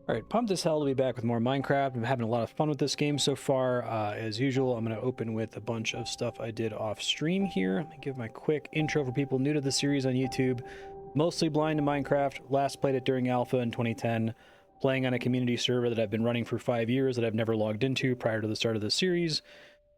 Alright, pumped as hell to be back with more Minecraft. I'm having a lot of fun with this game so far. As usual, I'm going to open with a bunch of stuff I did off stream here. Let me give my quick intro for people new to the series on YouTube. Mostly blind to Minecraft. Last played it during Alpha in 2010. Playing on a community server that I've been running for 5 years that I've never logged into prior to the start of the series.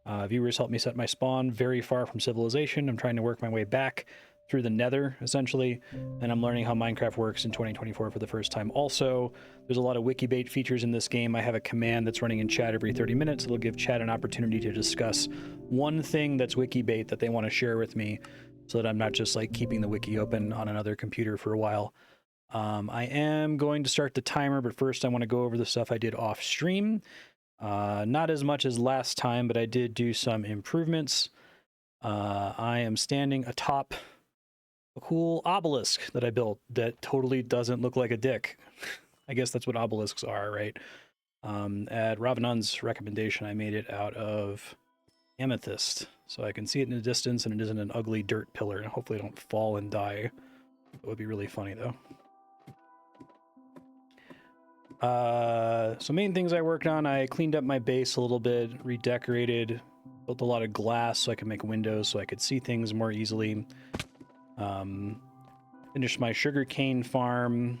Viewers helped me set my spawn very far from civilization. I'm trying to work my way back through the Nether, essentially, and I'm learning how Minecraft works in 2024 for the first time. Also, there's a lot of wikibait features in this game. I have a command that's running in chat every 30 minutes. It'll give chat an opportunity to discuss one thing that's wikibait that they want to share with me, so that I'm not just like keeping the wiki open on another computer for a while. I am going to start the timer, but first I want to go over the stuff I did off stream. Not as much as last time, but I did do some improvements. I am standing atop a cool obelisk that I built that totally doesn't look like a dick. I guess that's what obelisks are, right? At Ravenon's recommendation, I made it out of amethyst, so I can see it in the distance and it isn't an ugly dirt pillar, and hopefully I don't fall and die. It would be really funny, though. So main things I worked on, I cleaned up my base a little bit, redecorated, built a lot of glass so I could make windows so I could see things more easily. Finished my sugarcane farm,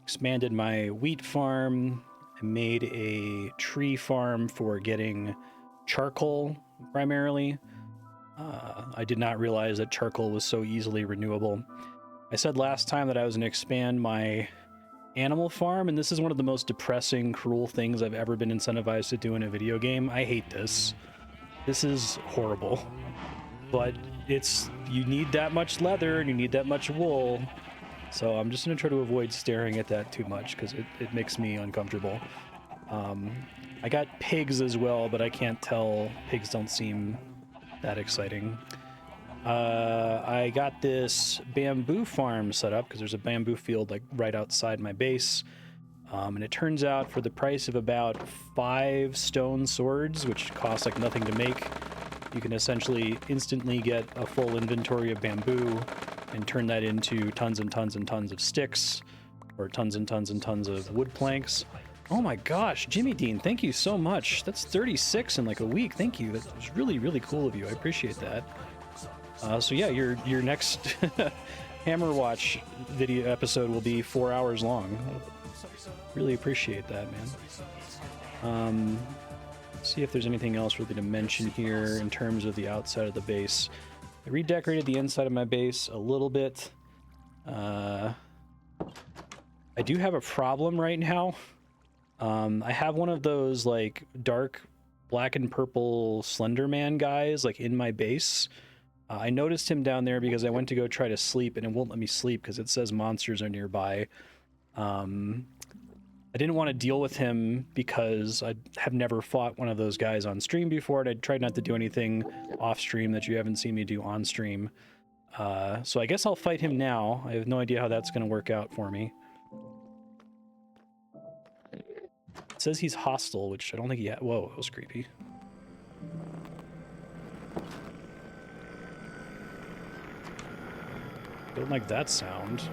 expanded my wheat farm, I made a tree farm for getting charcoal primarily. I did not realize that charcoal was so easily renewable. I said last time that I was going to expand my animal farm, and this is one of the most depressing, cruel things I've ever been incentivized to do in a video game. I hate this. This is horrible. But you need that much leather and you need that much wool, so I'm just going to try to avoid staring at that too much because it makes me uncomfortable. I got pigs as well, but I can't tell. Pigs don't seem that exciting. I got this bamboo farm set up because there's a bamboo field like right outside my base, and it turns out for the price of about 5 stone swords, which cost like nothing to make, you can essentially instantly get a full inventory of bamboo and turn that into tons and tons and tons of sticks, or tons and tons and tons of wood planks. Oh my gosh, Jimmy Dean, thank you so much. That's 36 in like a week. Thank you. That was really, really cool of you. I appreciate that. So yeah, your next Hammer Watch video episode will be 4 hours long. Really appreciate that, man. See if there's anything else really to mention here in terms of the outside of the base. I redecorated the inside of my base a little bit. I do have a problem right now. I have one of those like dark black and purple Slenderman guys like in my base. I noticed him down there because I went to go try to sleep and it won't let me sleep because it says monsters are nearby. I didn't want to deal with him because I have never fought one of those guys on stream before, and I tried not to do anything off stream that you haven't seen me do on stream. So I guess I'll fight him now. I have no idea how that's going to work out for me. It says he's hostile, which I don't think he had. Whoa, that was creepy. Don't like that sound.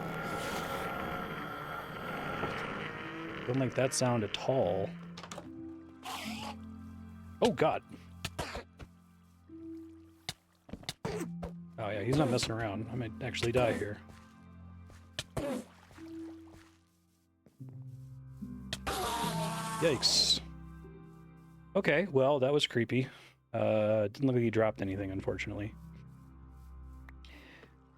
Don't like that sound at all. Oh god. Oh yeah, he's not messing around. I might actually die here. Yikes. Okay, well, that was creepy. Didn't look like he dropped anything, unfortunately.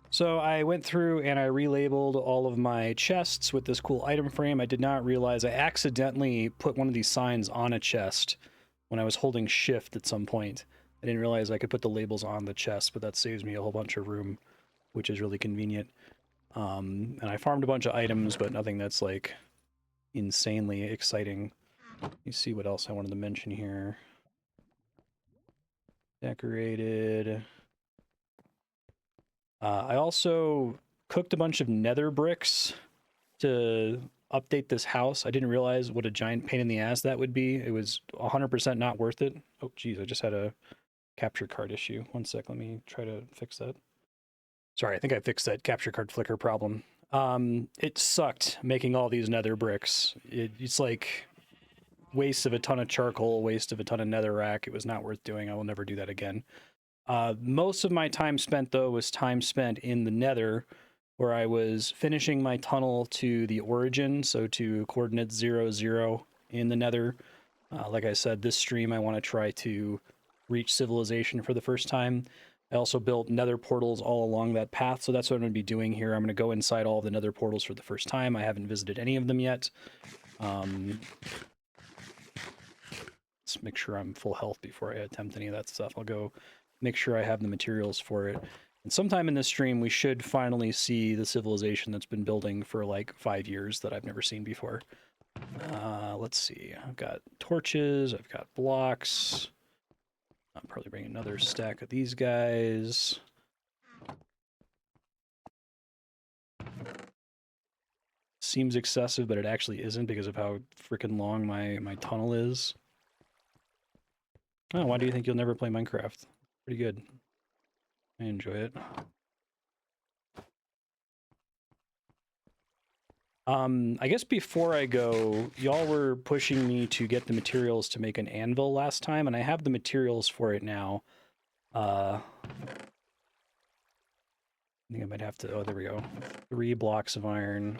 So I went through and I relabeled all of my chests with this cool item frame. I did not realize I accidentally put one of these signs on a chest when I was holding shift at some point. I didn't realize I could put the labels on the chest, but that saves me a whole bunch of room, which is really convenient. And I farmed a bunch of items, but nothing that's like insanely exciting. Let me see what else I wanted to mention here. Decorated. I also cooked a bunch of nether bricks to update this house. I didn't realize what a giant pain in the ass that would be. It was 100% not worth it. Oh, geez, I just had a capture card issue. One sec, let me try to fix that. Sorry, I think I fixed that capture card flicker problem. It sucked making all these nether bricks. It's like waste of a ton of charcoal, waste of a ton of netherrack. It was not worth doing. I will never do that again. Most of my time spent, though, was time spent in the nether, where I was finishing my tunnel to the origin, so to coordinates 0, 0 in the nether. Like I said, this stream I want to try to reach civilization for the first time. I also built nether portals all along that path, so that's what I'm going to be doing here. I'm going to go inside all of the nether portals for the first time. I haven't visited any of them yet. Let's make sure I'm full health before I attempt any of that stuff. I'll go make sure I have the materials for it. And sometime in this stream, we should finally see the civilization that's been building for like 5 years that I've never seen before. Let's see. I've got torches. I've got blocks. I'll probably bring another stack of these guys. Seems excessive, but it actually isn't because of how freaking long my tunnel is. Oh, why do you think you'll never play Minecraft? Pretty good. I enjoy it. I guess before I go, y'all were pushing me to get the materials to make an anvil last time, and I have the materials for it now. I think I might have to... Oh, there we go. 3 blocks of iron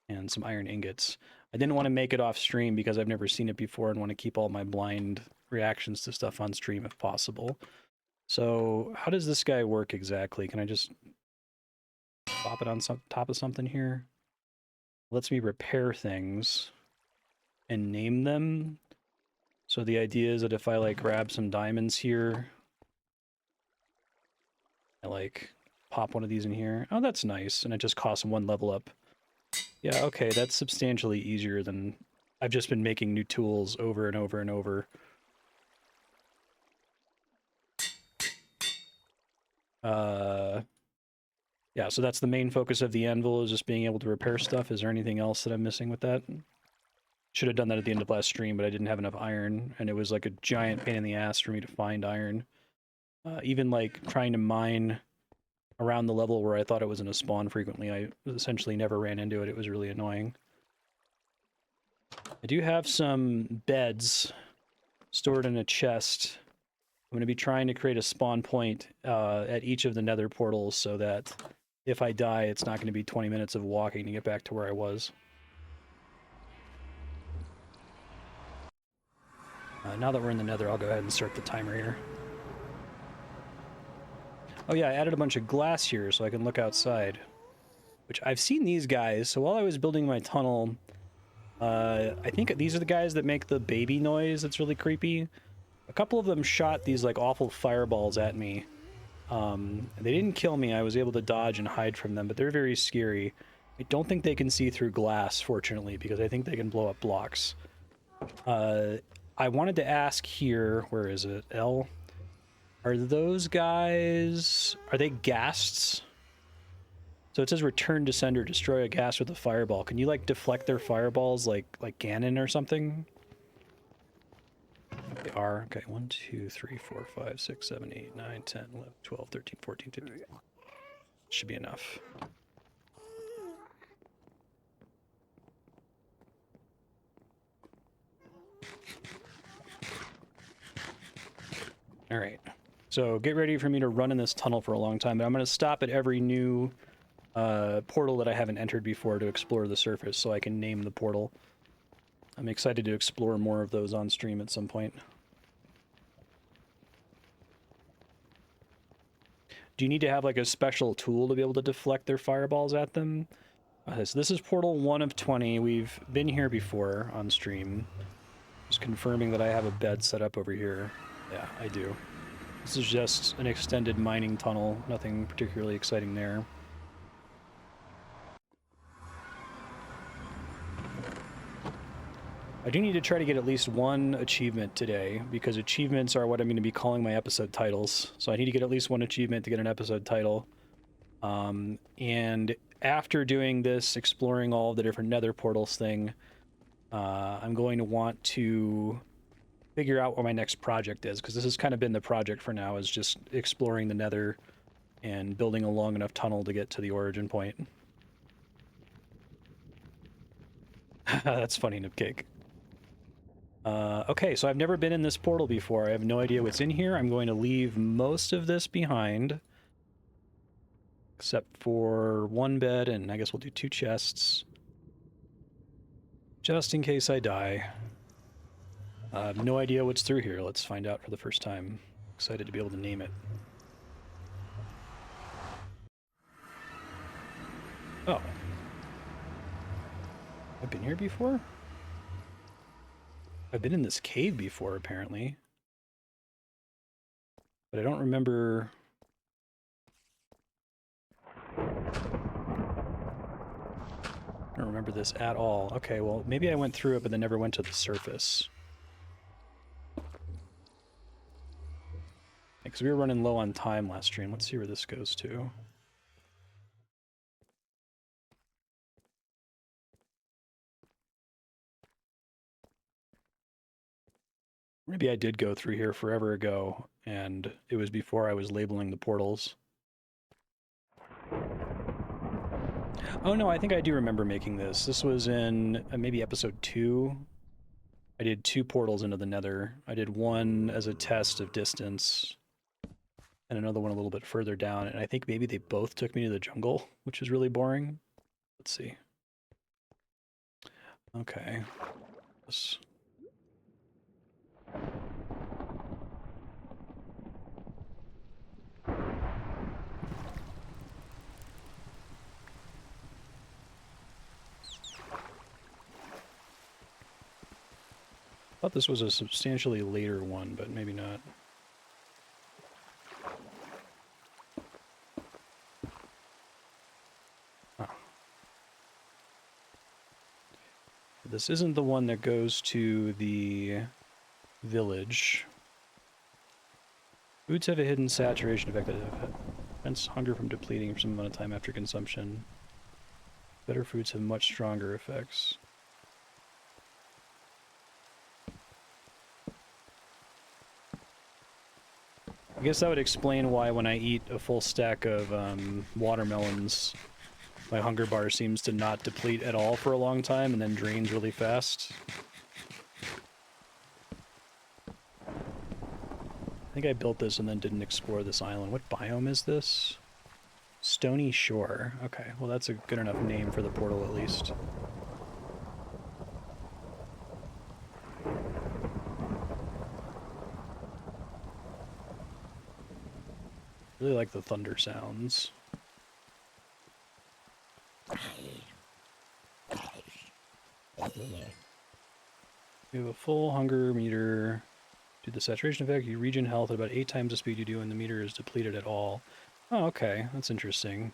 and some iron ingots. I didn't want to make it off stream because I've never seen it before and want to keep all my blind reactions to stuff on stream if possible. So how does this guy work exactly? Can I just pop it on top of something here? Lets me repair things and name them. So the idea is that if I like grab some diamonds here, I like pop one of these in here. Oh, that's nice. And it just costs 1 level up. Yeah, okay, that's substantially easier than... I've just been making new tools over and over and over. Yeah, so that's the main focus of the anvil, is just being able to repair stuff. Is there anything else that I'm missing with that? Should have done that at the end of last stream, but I didn't have enough iron, and it was like a giant pain in the ass for me to find iron. Even like trying to mine around the level where I thought it was going to spawn frequently, I essentially never ran into it. It was really annoying. I do have some beds stored in a chest. I'm going to be trying to create a spawn point at each of the nether portals so that if I die, it's not going to be 20 minutes of walking to get back to where I was. Now that we're in the nether, I'll go ahead and start the timer here. Oh yeah, I added a bunch of glass here so I can look outside. Which I've seen these guys, so while I was building my tunnel, I think these are the guys that make the baby noise that's really creepy. A couple of them shot these like awful fireballs at me. They didn't kill me. I was able to dodge and hide from them, but they're very scary. I don't think they can see through glass, fortunately, because I think they can blow up blocks. I wanted to ask here, where is it? L? Are those guys... Are they ghasts? So it says return to sender, destroy a ghast with a fireball. Can you like deflect their fireballs like Ganon or something? They are. Okay, 1, 2, 3, 4, 5, 6, 7, 8, 9, 10, 11, 12, 13, 14, 15. Should be enough. All right. So get ready for me to run in this tunnel for a long time, but I'm going to stop at every new portal that I haven't entered before to explore the surface so I can name the portal. I'm excited to explore more of those on stream at some point. Do you need to have like a special tool to be able to deflect their fireballs at them? Okay, so this is portal 1 of 20. We've been here before on stream. Just confirming that I have a bed set up over here. Yeah, I do. This is just an extended mining tunnel. Nothing particularly exciting there. I do need to try to get at least 1 achievement today, because achievements are what I'm going to be calling my episode titles. So I need to get at least 1 achievement to get an episode title. And after doing this, exploring all the different nether portals thing, I'm going to want to figure out what my next project is, because this has kind of been the project for now, is just exploring the nether and building a long enough tunnel to get to the origin point. That's funny, Nipcake. Okay, so I've never been in this portal before. I have no idea what's in here. I'm going to leave most of this behind. Except for one bed, and I guess we'll do 2 chests. Just in case I die. I have no idea what's through here. Let's find out for the first time. Excited to be able to name it. Oh. I've been here before? I've been in this cave before, apparently. But I don't remember... I don't remember this at all. Okay, well, maybe I went through it, but then never went to the surface. Because we were running low on time last stream. Let's see where this goes to. Maybe I did go through here forever ago, and it was before I was labeling the portals. Oh no, I think I do remember making this. This was in maybe episode 2. I did 2 portals into the Nether. I did one as a test of distance, and another one a little bit further down, and I think maybe they both took me to the jungle, which is really boring. Let's see. Okay. This... thought this was a substantially later one, but maybe not. Oh. This isn't the one that goes to the village. Foods have a hidden saturation effect that prevents hunger from depleting for some amount of time after consumption. Better foods have much stronger effects. I guess that would explain why when I eat a full stack of watermelons, my hunger bar seems to not deplete at all for a long time and then drains really fast. I think I built this and then didn't explore this island. What biome is this? Stony Shore. Okay, well that's a good enough name for the portal at least. Really like the thunder sounds. We have a full hunger meter. Do the saturation effect, you regen health at about 8 times the speed you do when the meter is depleted at all. Oh, okay, that's interesting.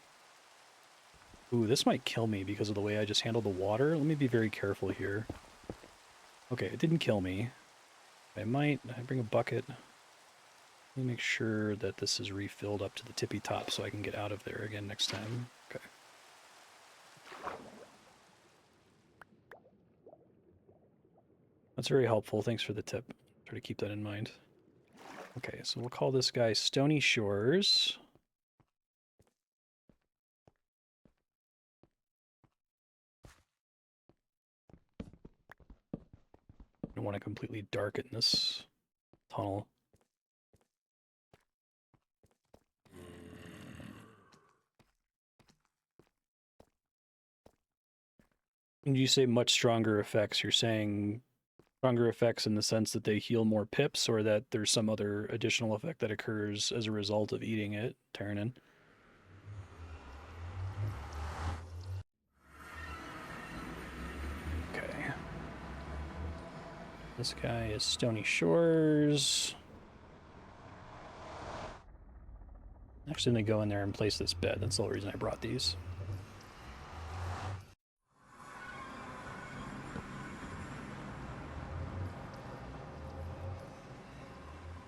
Ooh, this might kill me because of the way I just handled the water. Let me be very careful here. Okay, it didn't kill me. I bring a bucket. Let me make sure that this is refilled up to the tippy top so I can get out of there again next time. Okay. That's very helpful. Thanks for the tip. Try to keep that in mind. Okay, so we'll call this guy Stony Shores. I don't want to completely darken this tunnel. When you say much stronger effects, you're saying stronger effects in the sense that they heal more pips, or that there's some other additional effect that occurs as a result of eating it, Terranin? Okay. This guy is Stony Shores. I'm actually gonna go in there and place this bed. That's the whole reason I brought these.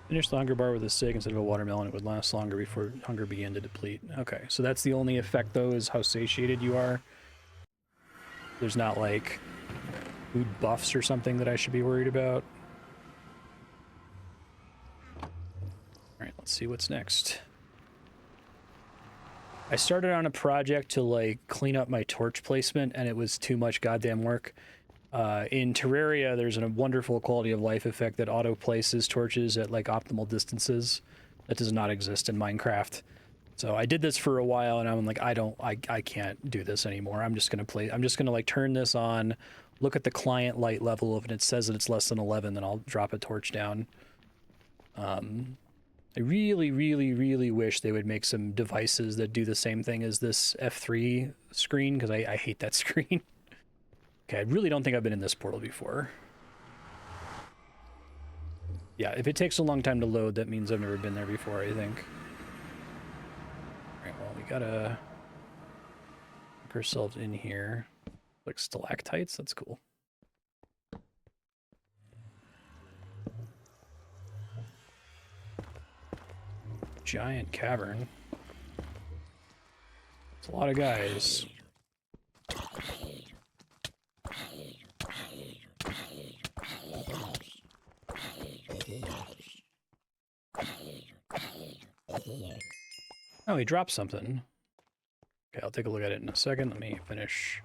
Finish the hunger bar with a cig instead of a watermelon. It would last longer before hunger began to deplete. Okay, so that's the only effect, though, is how satiated you are. There's not, like, food buffs or something that I should be worried about. Alright, let's see what's next. I started on a project to, like, clean up my torch placement, and it was too much goddamn work. In Terraria, there's a wonderful quality of life effect that auto places torches at like optimal distances. That does not exist in Minecraft. So I did this for a while, and I'm like, I can't do this anymore. I'm just gonna like turn this on, look at the client light level. If it says that it's less than 11, then I'll drop a torch down. I really, really, really wish they would make some devices that do the same thing as this F3 screen, because I hate that screen. Okay, I really don't think I've been in this portal before. Yeah, if it takes a long time to load, that means I've never been there before, I think. Alright, well, we gotta look ourselves in here. Like stalactites, that's cool. Giant cavern. It's a lot of guys. Oh, he dropped something. Okay, I'll take a look at it in a second. Let me finish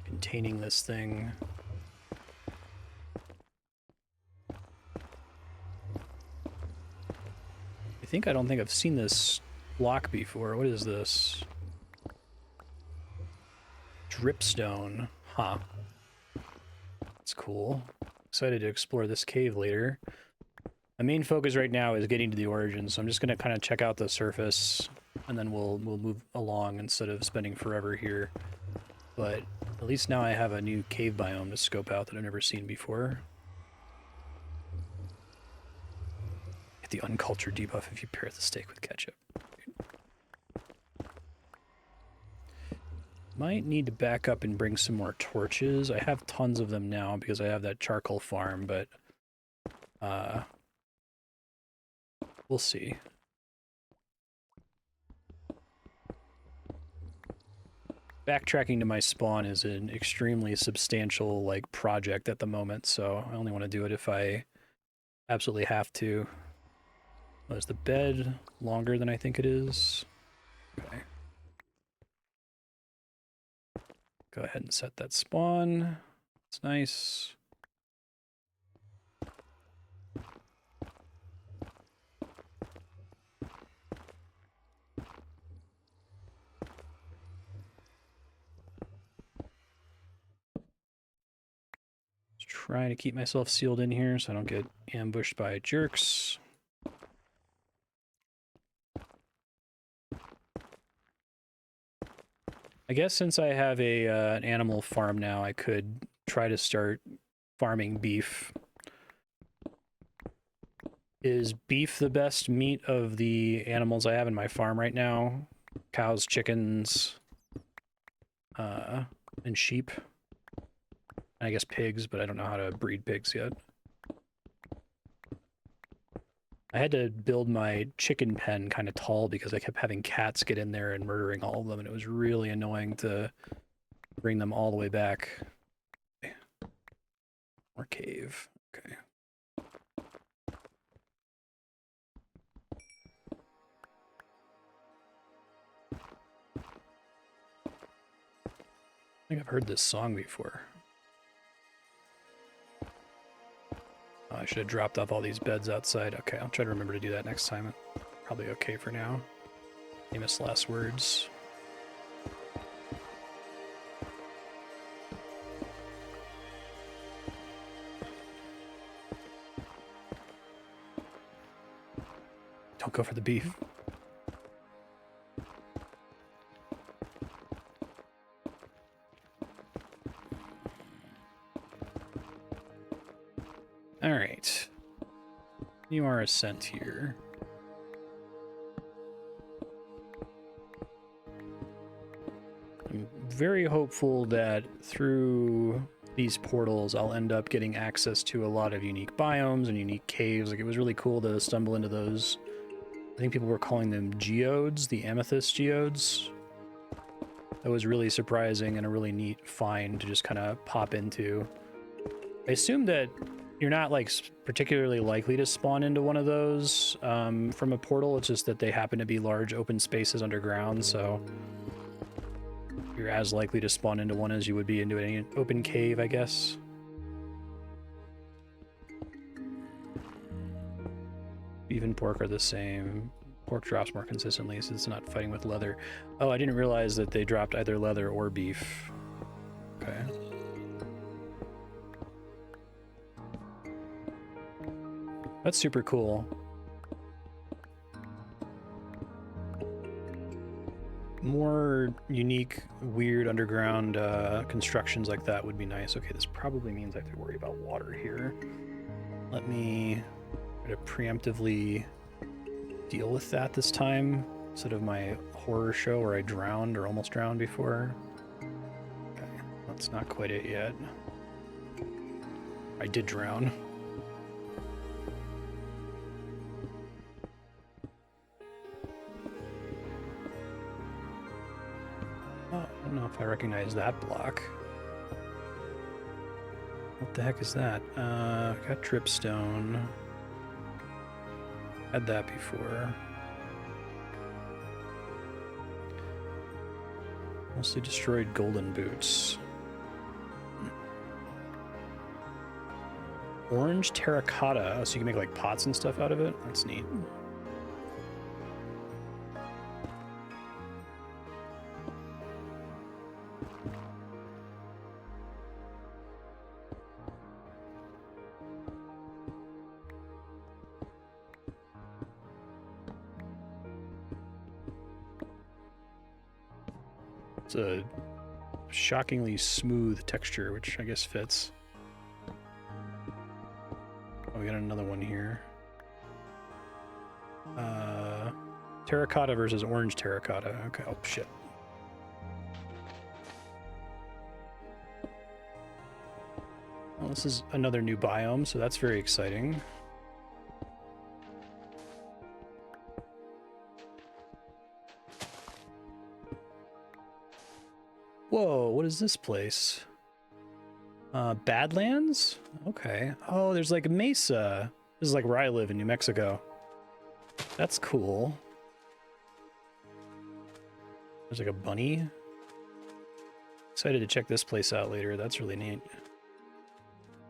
containing this thing. I don't think I've seen this block before. What is this? Dripstone. Huh. That's cool. Excited to explore this cave later. My main focus right now is getting to the origin, so I'm just gonna kind of check out the surface, and then we'll move along instead of spending forever here. But at least now I have a new cave biome to scope out that I've never seen before. Get the uncultured debuff if you pair the steak with ketchup. Might need to back up and bring some more torches. I have tons of them now because I have that charcoal farm, but we'll see. Backtracking to my spawn is an extremely substantial like project at the moment, so I only want to do it if I absolutely have to. Oh, is the bed longer than I think it is? Okay. Go ahead and set that spawn. It's nice. Just trying to keep myself sealed in here so I don't get ambushed by jerks. I guess since I have an animal farm now, I could try to start farming beef. Is beef the best meat of the animals I have in my farm right now? Cows, chickens, and sheep. And I guess pigs, but I don't know how to breed pigs yet. I had to build my chicken pen kind of tall because I kept having cats get in there and murdering all of them, and it was really annoying to bring them all the way back. Okay. More cave. Okay. I think I've heard this song before. Oh, I should have dropped off all these beds outside. Okay, I'll try to remember to do that next time. Probably okay for now. Famous last words. Don't go for the beef. All right. You are a scent here. I'm very hopeful that through these portals I'll end up getting access to a lot of unique biomes and unique caves. Like, it was really cool to stumble into those. I think people were calling them geodes, the amethyst geodes. That was really surprising and a really neat find to just kind of pop into. I assume that you're not like particularly likely to spawn into one of those from a portal. It's just that they happen to be large open spaces underground, so You're as likely to spawn into one as you would be into any open cave, I guess. Beef and pork are the same. Pork drops more consistently, so it's not fighting with leather. Oh, I didn't realize that they dropped either leather or beef. Okay. That's super cool. More unique, weird underground constructions like that would be nice. Okay, this probably means I have to worry about water here. Let me try to preemptively deal with that this time, instead of my horror show where I drowned or almost drowned before. Okay, that's not quite it yet. I did drown. I don't know if I recognize that block. What the heck is that? Got dripstone. Had that before. Mostly destroyed golden boots. Orange terracotta, so you can make like pots and stuff out of it. That's neat. It's a shockingly smooth texture, which I guess fits. Oh, we got another one here. Terracotta versus orange terracotta. Okay, oh shit. Well, this is another new biome, so that's very exciting. Whoa, what is this place? Badlands? Okay. Oh, there's like a mesa. This is like where I live in New Mexico. That's cool. There's like a bunny. Excited to check this place out later. That's really neat.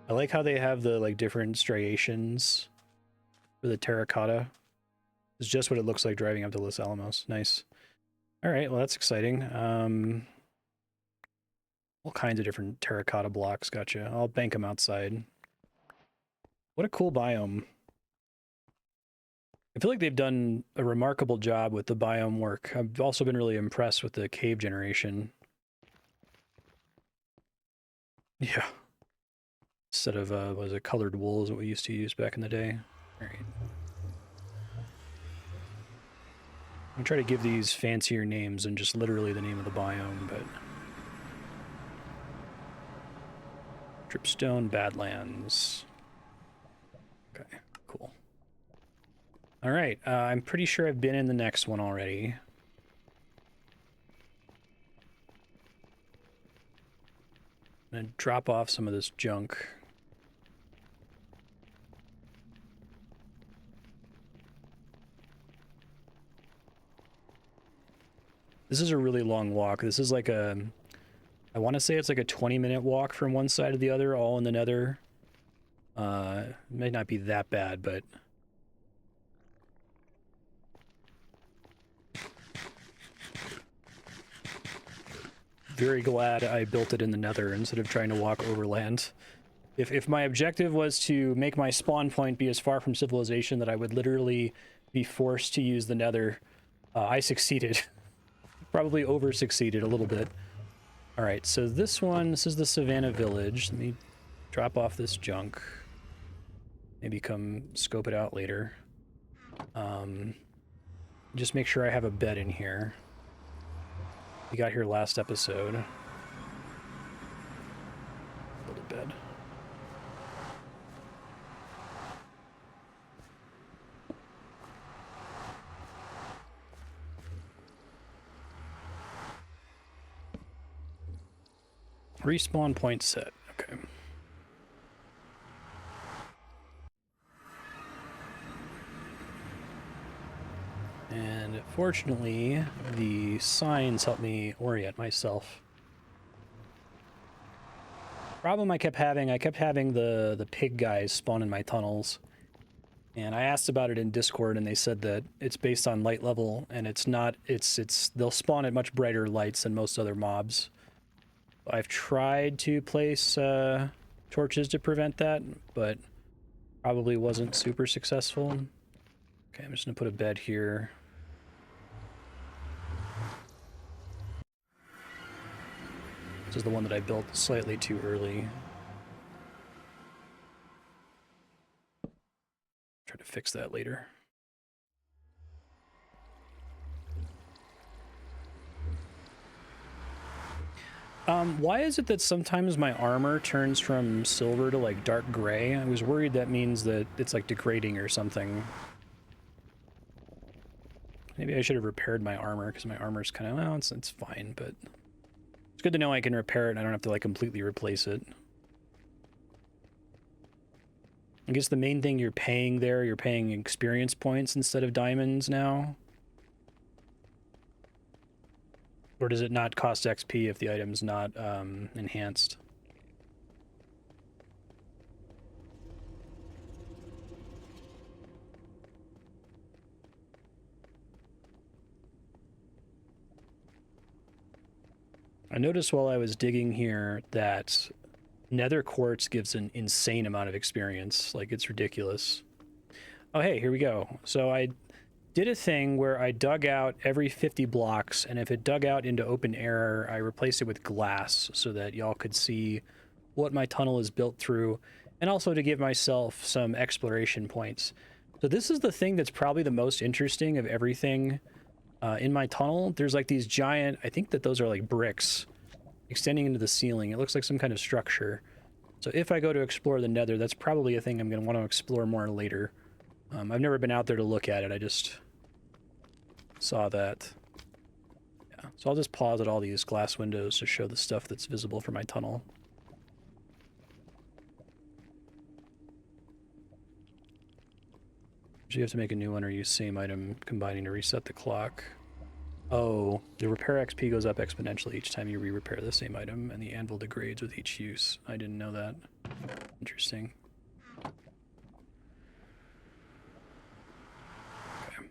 I like how they have the like different striations for the terracotta. It's just what it looks like driving up to Los Alamos. Nice. All right, well that's exciting. All kinds of different terracotta blocks. Gotcha. I'll bank them outside. What a cool biome. I feel like they've done a remarkable job with the biome work. I've also been really impressed with the cave generation. Yeah. Instead of, was it colored wool is what we used to use back in the day. All right. I'm gonna try to give these fancier names than just literally the name of the biome, but... Dripstone Badlands. Okay, cool. All right, I'm pretty sure I've been in the next one already. I'm gonna drop off some of this junk. This is a really long walk. This is like a... I want to say it's like a 20-minute walk from one side to the other, all in the Nether. It may not be that bad, but... Very glad I built it in the Nether instead of trying to walk overland. If my objective was to make my spawn point be as far from civilization that I would literally be forced to use the Nether, I succeeded. Probably over-succeeded a little bit. Alright, so this is the Savannah Village. Let me drop off this junk. Maybe come scope it out later. Just make sure I have a bed in here. We got here last episode. Build a bed. Respawn point set. Okay. And And fortunately, the signs help me orient myself. Problem I kept having the pig guys spawn in my tunnels. And I asked about it in Discord, and they said that it's based on light level, and it's not. They'll spawn at much brighter lights than most other mobs. I've tried to place torches to prevent that, but probably wasn't super successful. Okay, I'm just gonna put a bed here. This is the one that I built slightly too early. Try to fix that later. Why is it that sometimes my armor turns from silver to like dark gray? I was worried that means that it's like degrading or something. Maybe I should have repaired my armor, because my armor's kind of, well, it's fine, but it's good to know I can repair it and I don't have to like completely replace it. I guess the main thing you're paying there, you're paying experience points instead of diamonds now. Or does it not cost XP if the item's not enhanced? I noticed while I was digging here that Nether quartz gives an insane amount of experience. Like, it's ridiculous. Oh, hey, here we go. So I did a thing where I dug out every 50 blocks, and if it dug out into open air, I replaced it with glass so that y'all could see what my tunnel is built through, and also to give myself some exploration points. So this is the thing that's probably the most interesting of everything in my tunnel. There's like these giant, I think that those are like bricks extending into the ceiling. It looks like some kind of structure. So if I go to explore the Nether, that's probably a thing I'm going to want to explore more later. I've never been out there to look at it. I just saw that. Yeah, so I'll just pause at all these glass windows to show the stuff that's visible from my tunnel. Do you have to make a new one or use same item combining to reset the clock? Oh, the repair XP goes up exponentially each time you re-repair the same item, and the anvil degrades with each use. I didn't know that. Interesting. Okay.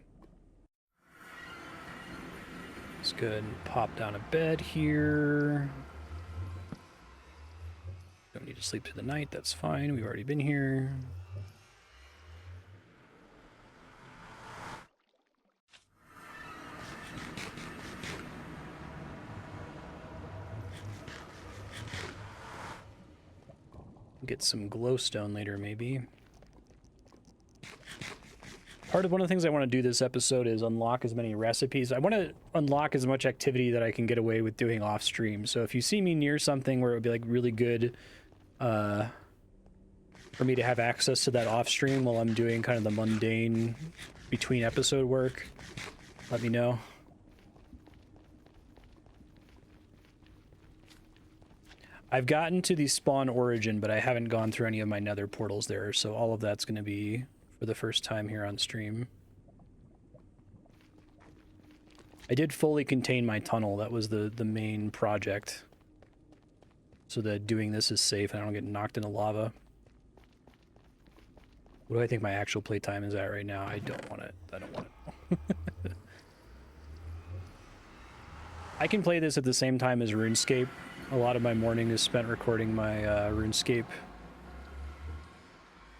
Let's go ahead and pop down a bed here. Don't need to sleep through the night, that's fine. We've already been here. Get some glowstone later, maybe. Part of one of the things I want to do this episode is unlock as many recipes. I want to unlock as much activity that I can get away with doing off stream. So if you see me near something where it would be like really good for me to have access to that off stream while I'm doing kind of the mundane between episode work, let me know. I've gotten to the spawn origin, but I haven't gone through any of my nether portals there, so all of that's going to be for the first time here on stream. I did fully contain my tunnel. That was the main project, so that doing this is safe and I don't get knocked into lava. What do I think my actual playtime is at right now? I don't want it. I don't want it. I can play this at the same time as RuneScape. A lot of my morning is spent recording my RuneScape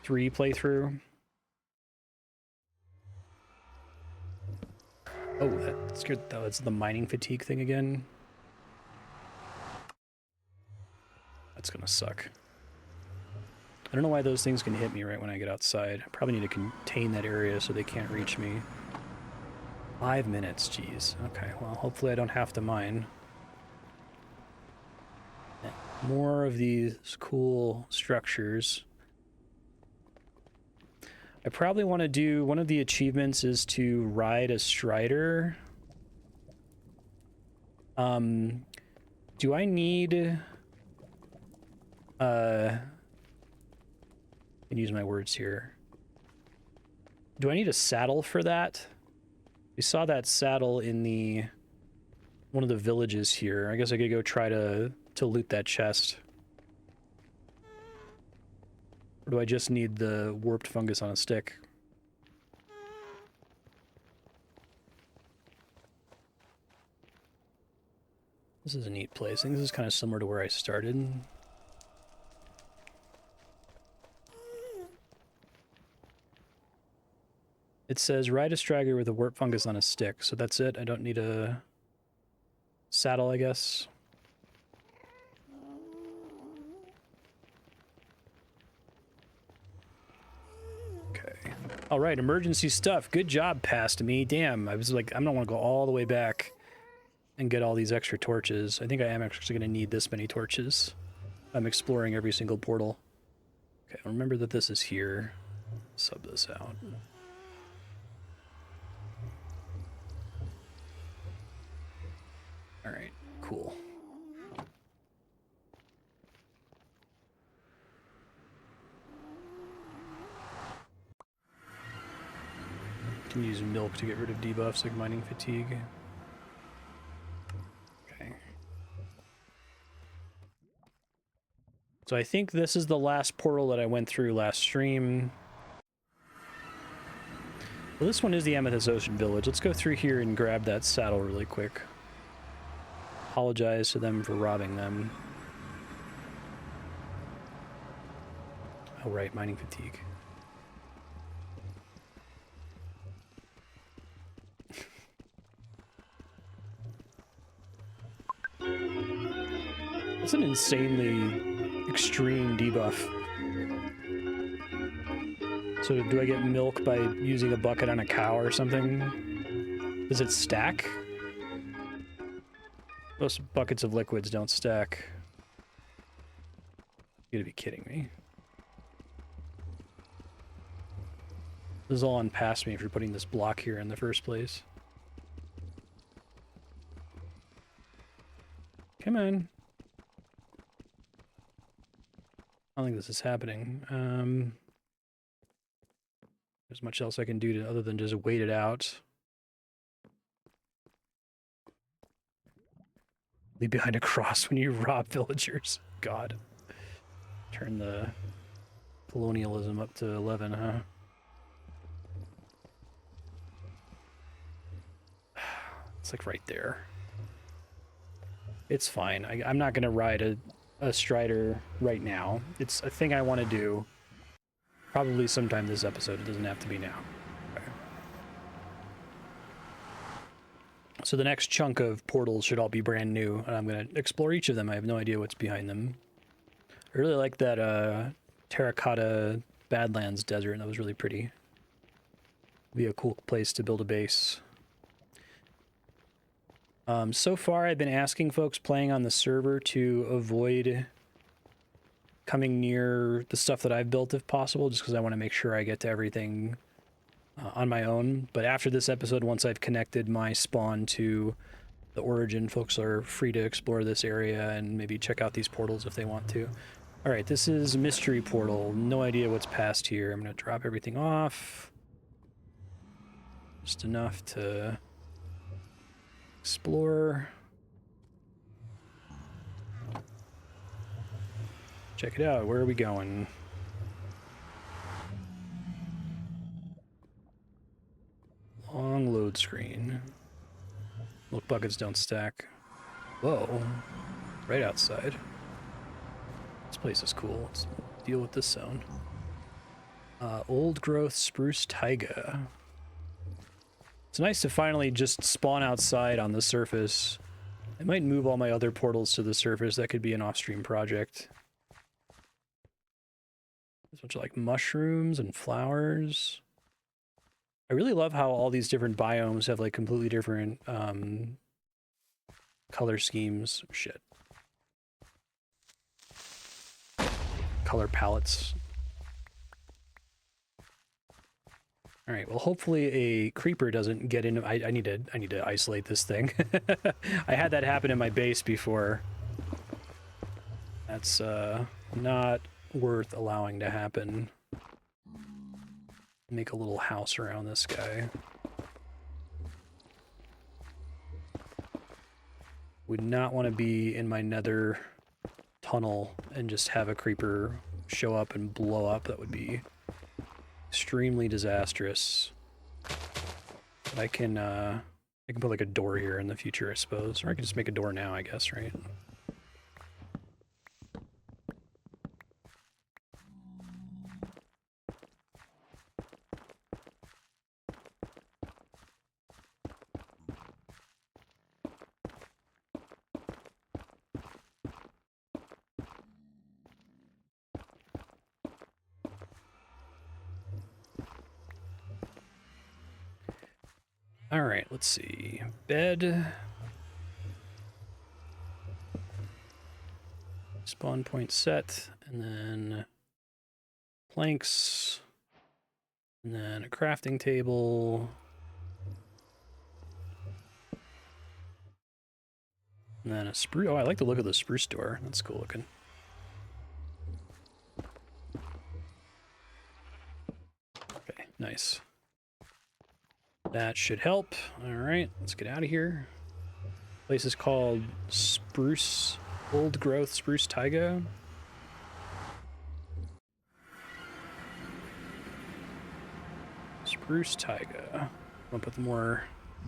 3 playthrough. Oh, that's good. That's the mining fatigue thing again. That's gonna suck. I don't know why those things can hit me right when I get outside. I probably need to contain that area so they can't reach me. 5 minutes, jeez. Okay, well, hopefully I don't have to mine. More of these cool structures. I probably want to do, one of the achievements is to ride a strider. Do I need... I can use my words here. Do I need a saddle for that? We saw that saddle in one of the villages here. I guess I could go try to loot that chest. Or do I just need the warped fungus on a stick? This is a neat place. I think this is kind of similar to where I started. It says, ride a straggler with a warp fungus on a stick. So that's it. I don't need a saddle, I guess. Okay. All right, emergency stuff. Good job, past me. Damn, I was like, I don't want to go all the way back and get all these extra torches. I think I am actually going to need this many torches. I'm exploring every single portal. Okay, remember that this is here. Sub this out. All right, cool. Can use milk to get rid of debuffs like mining fatigue. Okay. So I think this is the last portal that I went through last stream. Well, this one is the Amethyst Ocean Village. Let's go through here and grab that saddle really quick. Apologize to them for robbing them. Oh, right, mining fatigue. That's an insanely extreme debuff. So do I get milk by using a bucket on a cow or something? Does it stack? Most buckets of liquids don't stack. You gotta be kidding me. This is all on past me for putting this block here in the first place. Come on. I don't think this is happening. There's much else I can do other than just wait it out. Leave behind a cross when you rob villagers. God. Turn the colonialism up to 11, huh? It's like right there. It's fine. I'm not going to ride a strider right now. It's a thing I want to do. Probably sometime this episode. It doesn't have to be now. Okay. So the next chunk of portals should all be brand new, and I'm going to explore each of them. I have no idea what's behind them. I really like that terracotta Badlands desert. That was really pretty. Be a cool place to build a base. So far, I've been asking folks playing on the server to avoid coming near the stuff that I've built if possible, just because I want to make sure I get to everything on my own. But after this episode, once I've connected my spawn to the origin, folks are free to explore this area and maybe check out these portals if they want to. All right, this is Mystery Portal. No idea what's past here. I'm going to drop everything off. Just enough to explore. Check it out. Where are we going? Long load screen. Milk buckets don't stack. Whoa. Right outside. This place is cool. Let's deal with this zone. Old growth spruce taiga. It's nice to finally just spawn outside on the surface. I might move all my other portals to the surface. That could be an off-stream project. There's a bunch of like mushrooms and flowers. I really love how all these different biomes have like completely different color schemes. Shit. Color palettes. All right, well, hopefully a creeper doesn't get in. I need to isolate this thing. I had that happen in my base before. That's not worth allowing to happen. Make a little house around this guy. Would not want to be in my nether tunnel and just have a creeper show up and blow up. That would be extremely disastrous. But I can put like a door here in the future, I suppose. Or I can just make a door now, I guess, right? All right, let's see. Bed. Spawn point set, and then planks, and then a crafting table, and then a spruce. Oh, I like the look of the spruce door. That's cool looking. Okay, nice. That should help. All right, let's get out of here. Place is called Spruce, Old Growth Spruce Taiga. Spruce Taiga. I'll put the more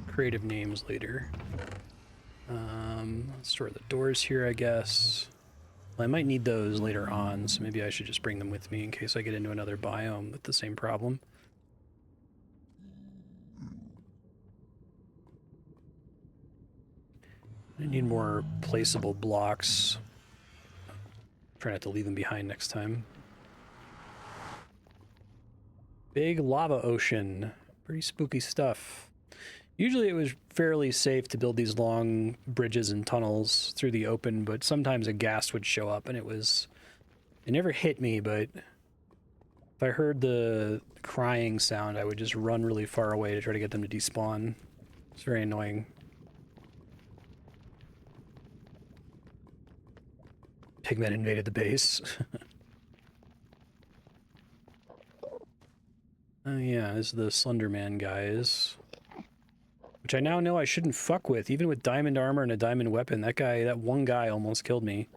creative names later. Let's store the doors here, I guess. Well, I might need those later on, so maybe I should just bring them with me in case I get into another biome with the same problem. I need more placeable blocks. Try not to leave them behind next time. Big lava ocean. Pretty spooky stuff. Usually it was fairly safe to build these long bridges and tunnels through the open, but sometimes a ghast would show up and it never hit me, but if I heard the crying sound, I would just run really far away to try to get them to despawn. It's very annoying. Pigmen invaded the base. Oh yeah, this is the Slenderman guys. Which I now know I shouldn't fuck with. Even with diamond armor and a diamond weapon, that one guy almost killed me.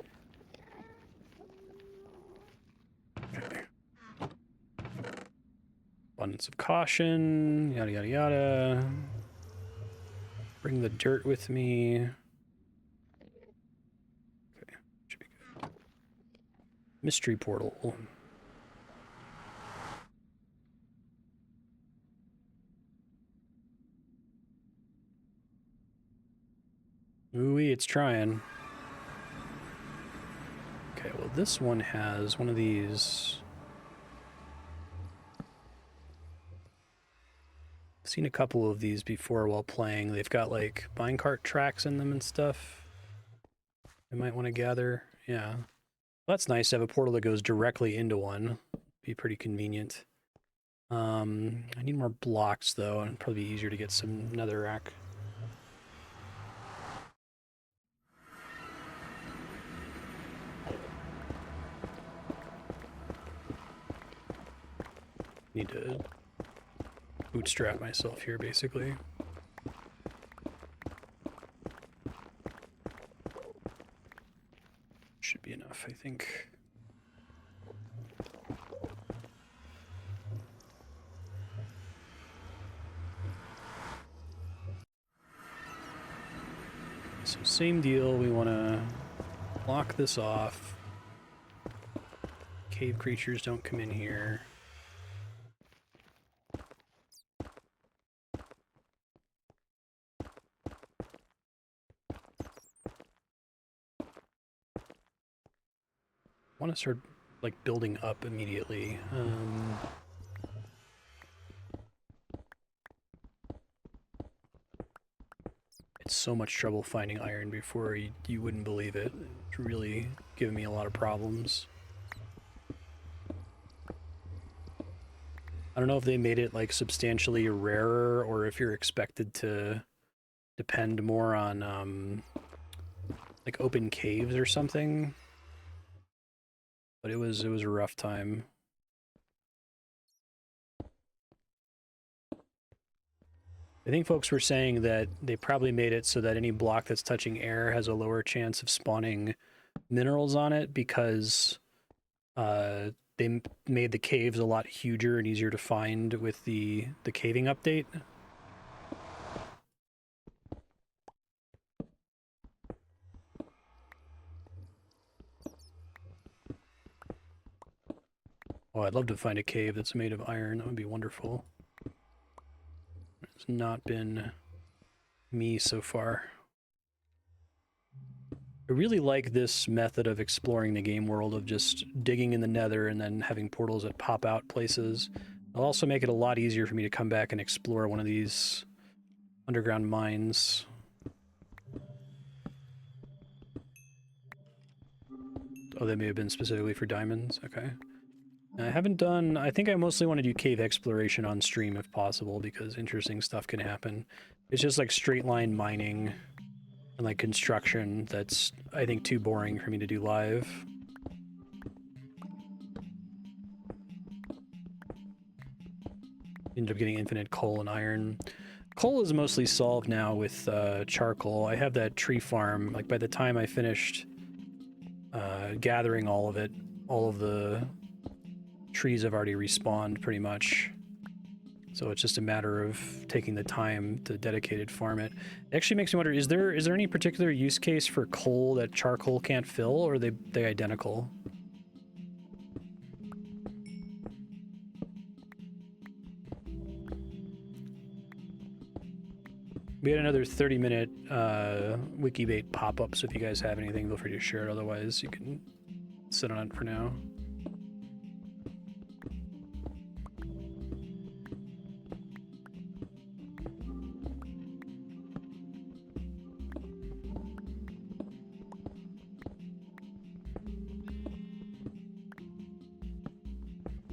Okay. Abundance of caution, yada yada yada. Bring the dirt with me. Okay, should be good. Mystery portal. Ooh-wee, it's trying. Okay, well this one has one of these. I've seen a couple of these before while playing. They've got like minecart tracks in them and stuff. I might want to gather. Yeah. Well, that's nice to have a portal that goes directly into one. Be pretty convenient. I need more blocks though, and it'd probably be easier to get some netherrack. Need to bootstrap myself here, basically. Should be enough, I think. So same deal, we want to block this off. Cave creatures don't come in here. I want to start like building up immediately. It's so much trouble finding iron before you wouldn't believe it. It's really giving me a lot of problems. I don't know if they made it like substantially rarer or if you're expected to depend more on like open caves or something. But it was a rough time. I think folks were saying that they probably made it so that any block that's touching air has a lower chance of spawning minerals on it because they made the caves a lot huger and easier to find with the caving update. Oh, I'd love to find a cave that's made of iron. That would be wonderful. It's not been me so far. I really like this method of exploring the game world of just digging in the nether and then having portals that pop out places. It'll also make it a lot easier for me to come back and explore one of these underground mines. Oh, they may have been specifically for diamonds. Okay. I haven't done... I think I mostly want to do cave exploration on stream if possible because interesting stuff can happen. It's just like straight line mining and like construction that's, I think, too boring for me to do live. Ended up getting infinite coal and iron. Coal is mostly solved now with charcoal. I have that tree farm. Like by the time I finished gathering all of it, all of the trees have already respawned pretty much. So it's just a matter of taking the time to dedicated farm it. It actually makes me wonder, is there any particular use case for coal that charcoal can't fill, or are they identical? We had another 30-minute Wikibait pop-up, so if you guys have anything, feel free to share it. Otherwise, you can sit on it for now.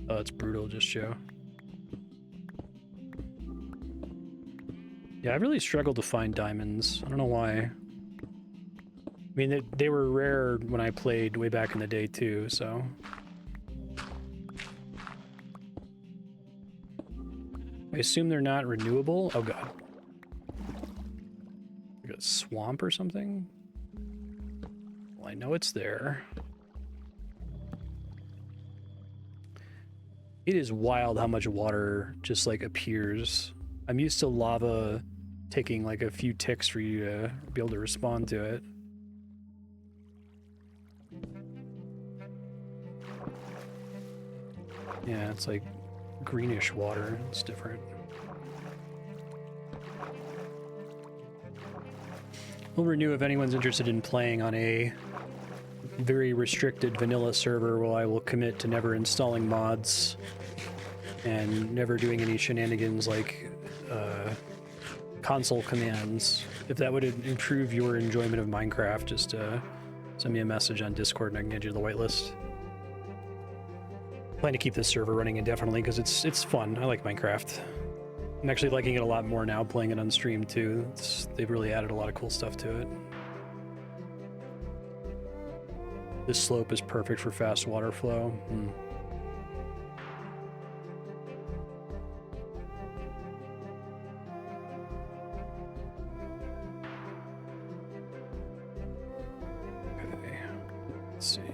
Oh, it's brutal, just Joe. Yeah, I really struggled to find diamonds. I don't know why. I mean, they were rare when I played way back in the day, too, so... I assume they're not renewable? Oh, God. Like a swamp or something? Well, I know it's there. It is wild how much water just, like, appears. I'm used to lava taking, like, a few ticks for you to be able to respond to it. Yeah, it's, like, greenish water. It's different. We'll renew if anyone's interested in playing on a very restricted vanilla server where I will commit to never installing mods and never doing any shenanigans like console commands. If that would improve your enjoyment of Minecraft, just send me a message on Discord and I can get you to the whitelist. Plan to keep this server running indefinitely because it's fun. I like Minecraft. I'm actually liking it a lot more now, playing it on stream too. They've really added a lot of cool stuff to it. This slope is perfect for fast water flow. Okay, let's see. I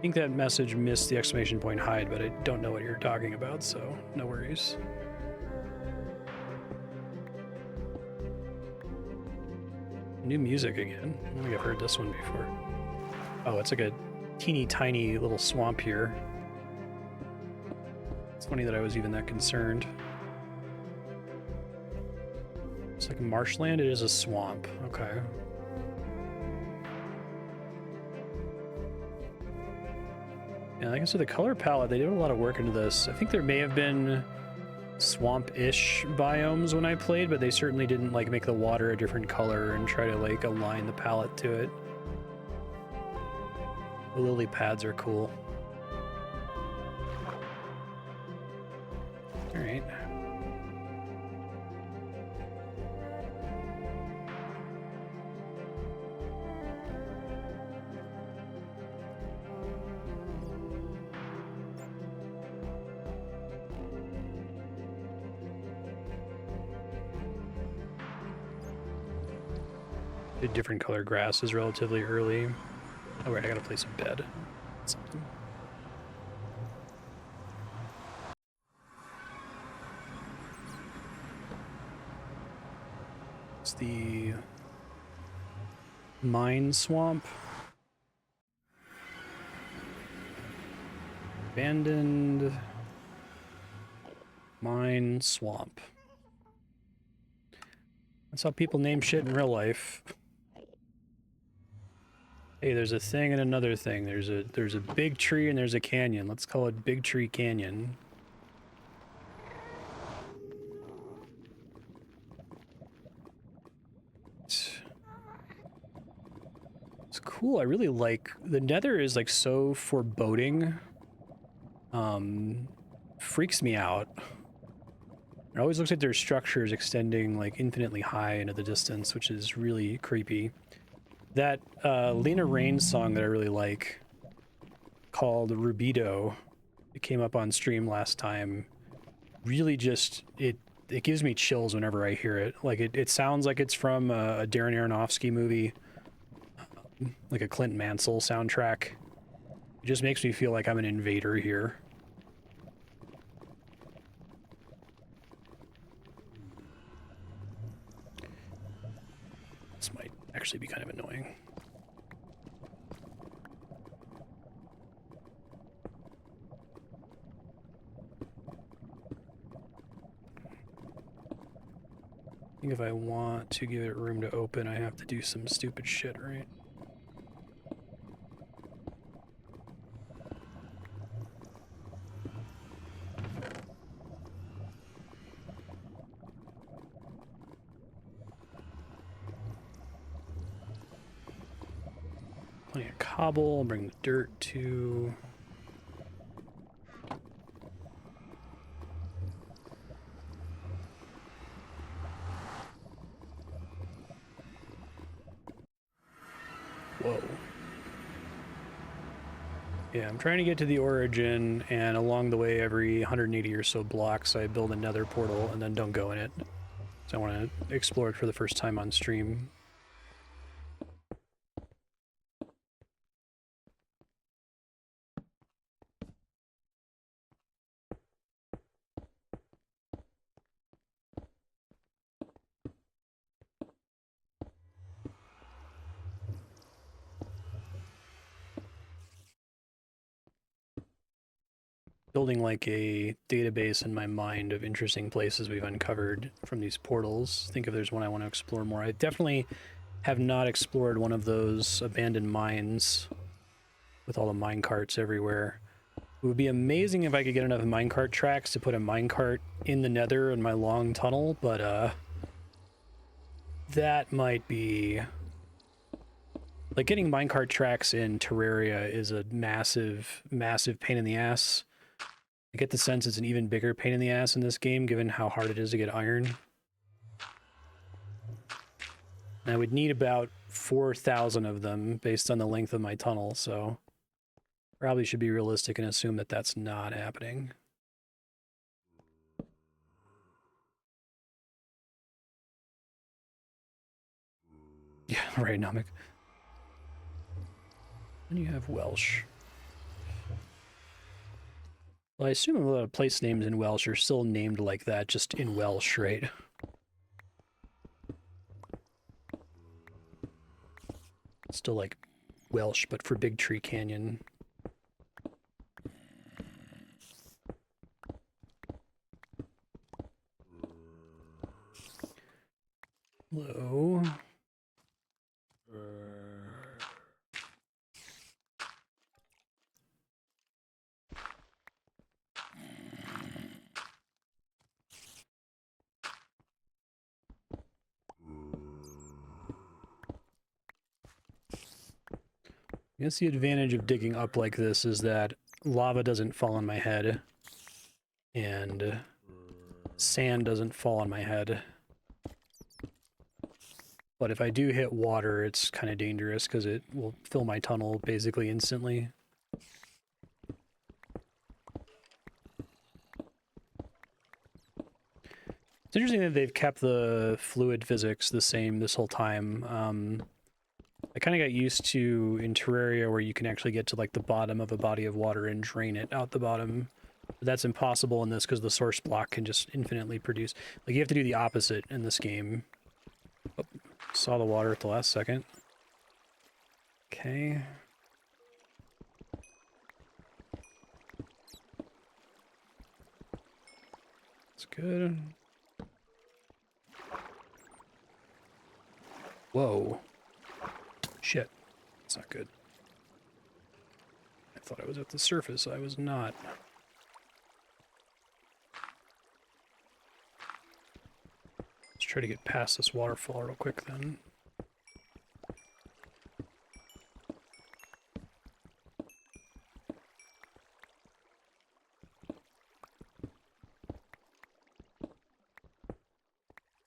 think that message missed the exclamation point hide, but I don't know what you're talking about, so no worries. New music again. I don't think I've heard this one before. Oh, it's like a teeny tiny little swamp here. It's funny that I was even that concerned. It's like marshland. It is a swamp. Okay. Yeah, like I said, the color palette, they did a lot of work into this. I think there may have been swamp-ish biomes when I played, but they certainly didn't like make the water a different color and try to like align the palette to it. The lily pads are cool. All right. The different color grass is relatively early. Oh wait, I gotta place a bed. Something. It's the mine swamp. Abandoned mine swamp. That's how people name shit in real life. Hey, there's a thing and another thing. There's a big tree and there's a canyon. Let's call it Big Tree Canyon. It's cool. I really like the Nether is like so foreboding. Freaks me out. It always looks like there's structures extending like infinitely high into the distance, which is really creepy. That Lena Rain song that I really like called Rubido, it came up on stream last time, really just, it gives me chills whenever I hear it. Like it sounds like it's from a Darren Aronofsky movie, like a Clint Mansell soundtrack. It just makes me feel like I'm an invader here. This might actually be kind of annoying. I think if I want to give it room to open, I have to do some stupid shit, right? Plenty of cobble, bring the dirt to... Whoa. Yeah, I'm trying to get to the origin, and along the way, every 180 or so blocks, I build another portal and then don't go in it. So I want to explore it for the first time on stream. Building like a database in my mind of interesting places we've uncovered from these portals. Think if there's one I want to explore more. I definitely have not explored one of those abandoned mines with all the minecarts everywhere. It would be amazing if I could get enough minecart tracks to put a minecart in the Nether in my long tunnel, but that might be... Like, getting minecart tracks in Terraria is a massive, massive pain in the ass. I get the sense it's an even bigger pain in the ass in this game, given how hard it is to get iron. And I would need about 4,000 of them based on the length of my tunnel, so probably should be realistic and assume that that's not happening. Yeah, right, Namek. And you have Welsh. Well, I assume a lot of place names in Welsh are still named like that, just in Welsh, right? Still like Welsh, but for Big Tree Canyon. Hello. I guess the advantage of digging up like this is that lava doesn't fall on my head, and sand doesn't fall on my head. But if I do hit water, it's kind of dangerous because it will fill my tunnel basically instantly. It's interesting that they've kept the fluid physics the same this whole time. I kind of got used to in Terraria where you can actually get to like the bottom of a body of water and drain it out the bottom. But that's impossible in this because the source block can just infinitely produce. Like you have to do the opposite in this game. Oh, saw the water at the last second. Okay. That's good. Whoa. Shit. That's not good. I thought I was at the surface. I was not. Let's try to get past this waterfall real quick then.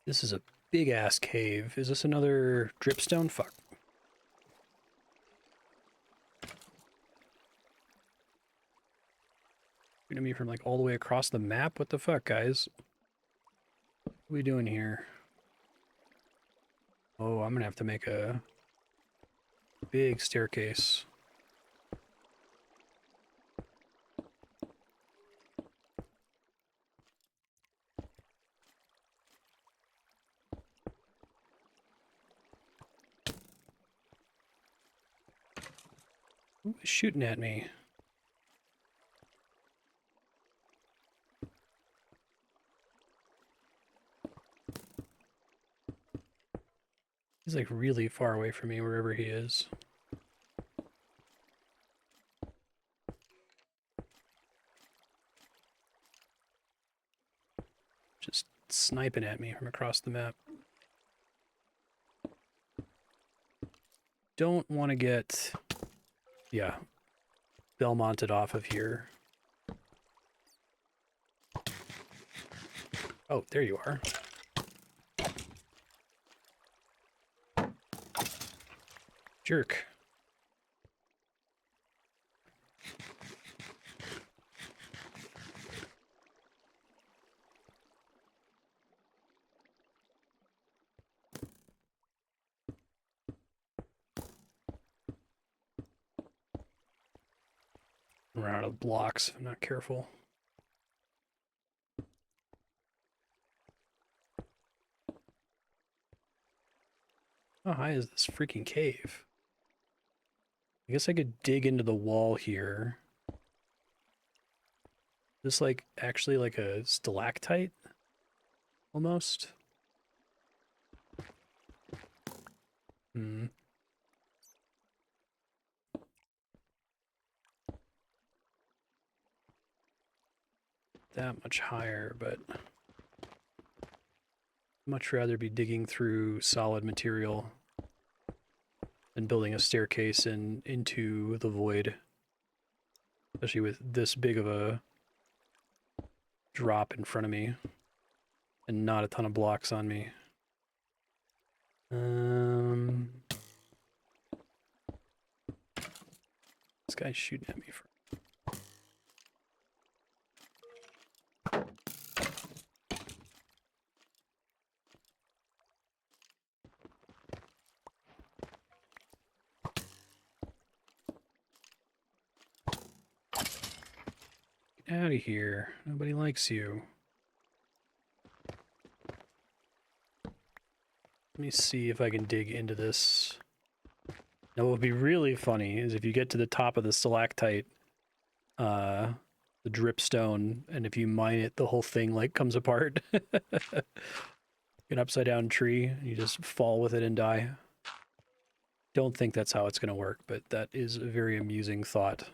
This is a big-ass cave. Is this another dripstone? Fuck. Shooting me from like all the way across the map? What the fuck, guys? What are we doing here? Oh, I'm gonna have to make a big staircase. Who is shooting at me? He's like really far away from me, wherever he is. Just sniping at me from across the map. Don't want to get, yeah, Belmonted off of here. Oh, there you are. Jerk. Run out of blocks if I'm not careful. How high is this freaking cave? I guess I could dig into the wall here. This like actually like a stalactite? Almost? Hmm. That much higher, but much rather be digging through solid material than building a staircase into the void. Especially with this big of a drop in front of me and not a ton of blocks on me. This guy's shooting at me for... Get out of here. Nobody likes you. Let me see if I can dig into this. Now, what would be really funny is if you get to the top of the stalactite, the dripstone, and if you mine it, the whole thing like comes apart. An upside down tree, and you just fall with it and die. Don't think that's how it's going to work, but that is a very amusing thought.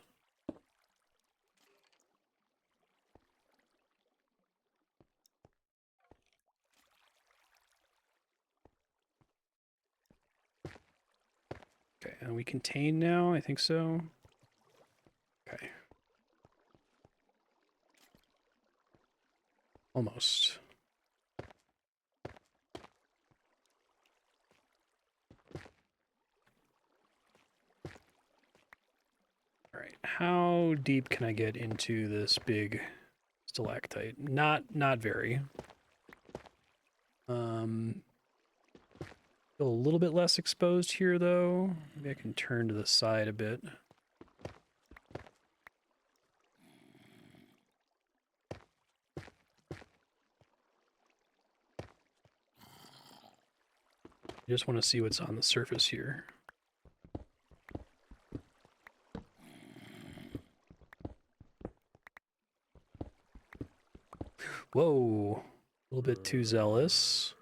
Okay, and we contain now? I think so. Okay. Almost. Alright, how deep can I get into this big stalactite? Not very. Feel a little bit less exposed here, though. Maybe I can turn to the side a bit. I just want to see what's on the surface here. Whoa, a little bit too zealous.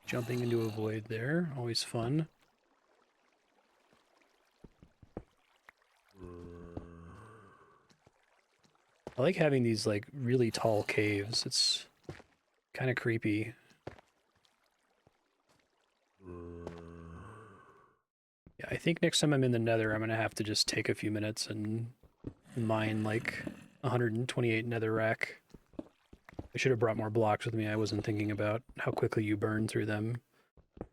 Jumping into a void there, always fun. I like having these like really tall caves. It's kind of creepy. Yeah, I think next time I'm in the Nether, I'm gonna have to just take a few minutes and mine like 128 netherrack. I should have brought more blocks with me. I wasn't thinking about how quickly you burn through them.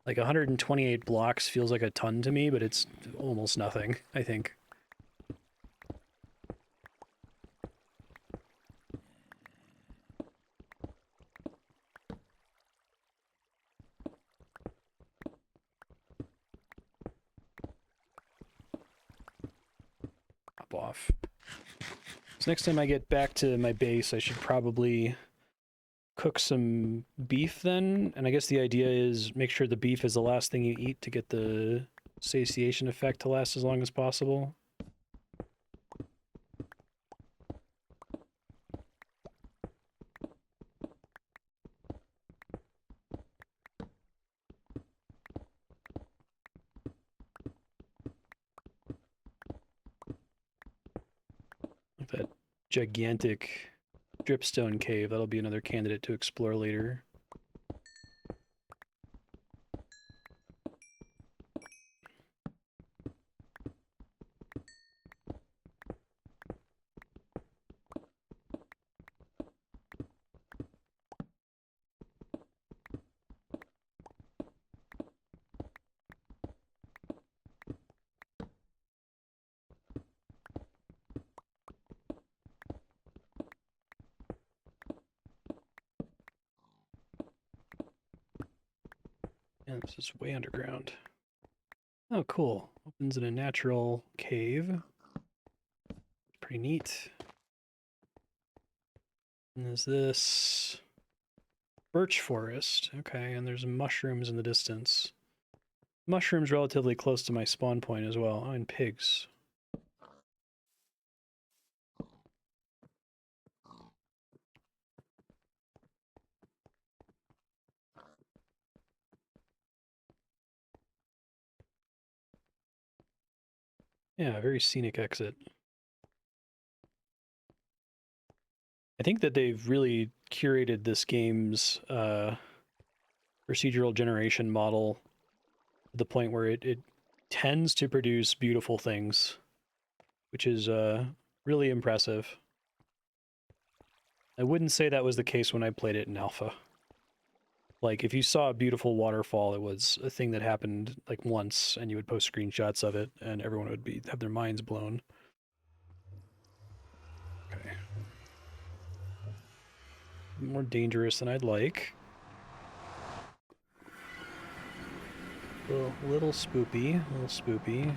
Like 128 blocks feels like a ton to me, but it's almost nothing, I think. Hop off. So next time I get back to my base, I should probably cook some beef then, and I guess the idea is make sure the beef is the last thing you eat to get the satiation effect to last as long as possible. Like that gigantic Dripstone Cave, that'll be another candidate to explore later. And this is way underground. Oh, cool. Opens in a natural cave. Pretty neat. And there's this Birch Forest. Okay, and there's mushrooms in the distance. Mushrooms relatively close to my spawn point as well. Oh, and pigs. Yeah, very scenic exit. I think that they've really curated this game's procedural generation model to the point where it tends to produce beautiful things, which is really impressive. I wouldn't say that was the case when I played it in alpha. Like, if you saw a beautiful waterfall, it was a thing that happened, like, once, and you would post screenshots of it, and everyone would have their minds blown. Okay. More dangerous than I'd like. A little spoopy, a little spoopy.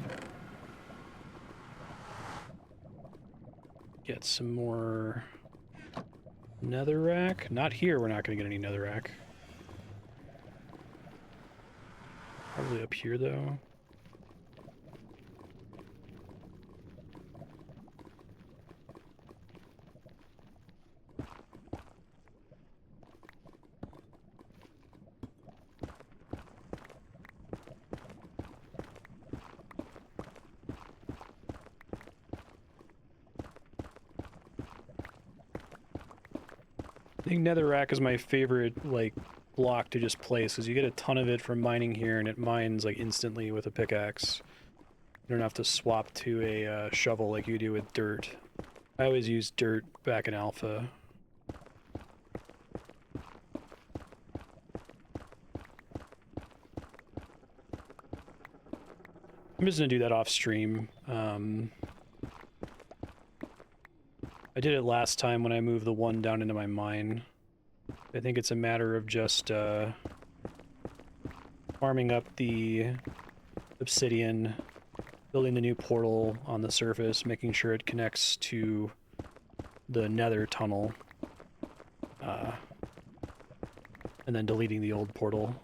Get some more netherrack. Not here, we're not going to get any netherrack. Probably up here, though. I think netherrack is my favorite, like, block to just place, because you get a ton of it from mining here, and it mines, like, instantly with a pickaxe. You don't have to swap to a shovel like you do with dirt. I always use dirt back in alpha. I'm just gonna do that off stream. I I did it last time when I moved the one down into my mine. I think it's a matter of just farming up the obsidian, building the new portal on the surface, making sure it connects to the Nether tunnel, and then deleting the old portal.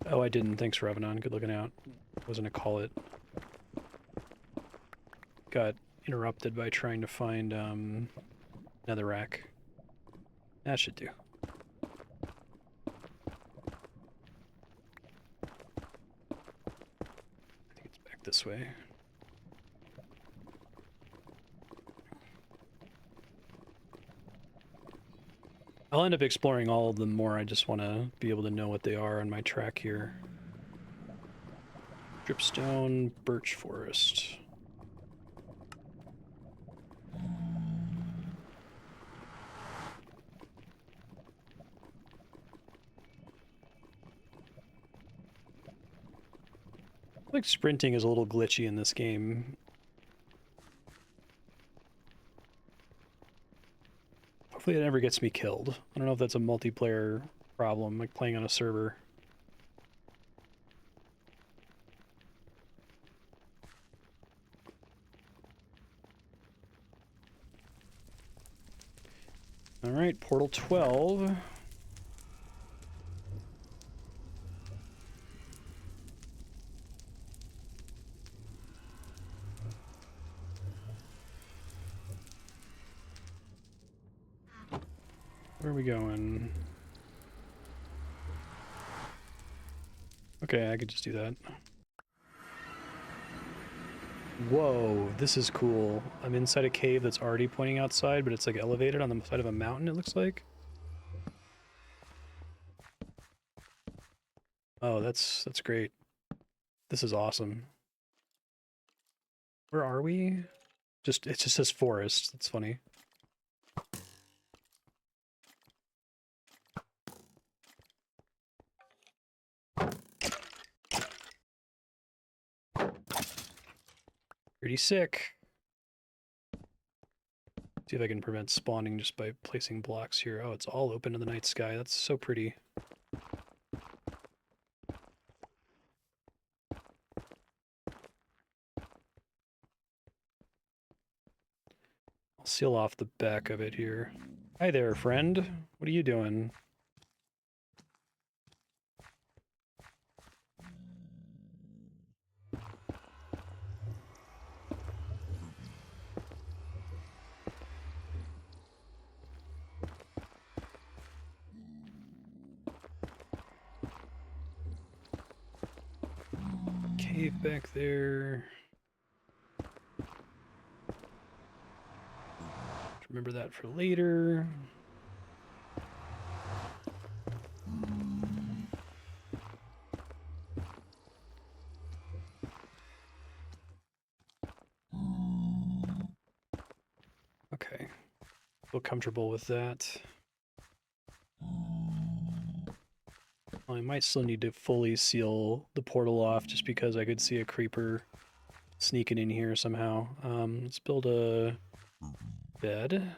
Oh, I didn't. Thanks, Revenant. Good looking out. Wasn't a call it. Got interrupted by trying to find netherrack. That should do. I think it's back this way. I'll end up exploring all of them more. I just want to be able to know what they are on my track here. Dripstone, Birch Forest. Like sprinting is a little glitchy in this game. Hopefully it never gets me killed. I don't know if that's a multiplayer problem, like playing on a server. Alright, Portal 12. Where are we going? Okay, I could just do that. Whoa, this is cool. I'm inside a cave that's already pointing outside, but it's like elevated on the side of a mountain, it looks like. Oh, that's great. This is awesome. Where are we? It just says forest. That's funny. Pretty sick. See if I can prevent spawning just by placing blocks here. Oh, it's all open to the night sky. That's so pretty. I'll seal off the back of it here. Hi there, friend. What are you doing? Cave back there. Remember that for later. Okay. Feel comfortable with that. Well, I might still need to fully seal the portal off just because I could see a creeper sneaking in here somehow. Let's build a bed.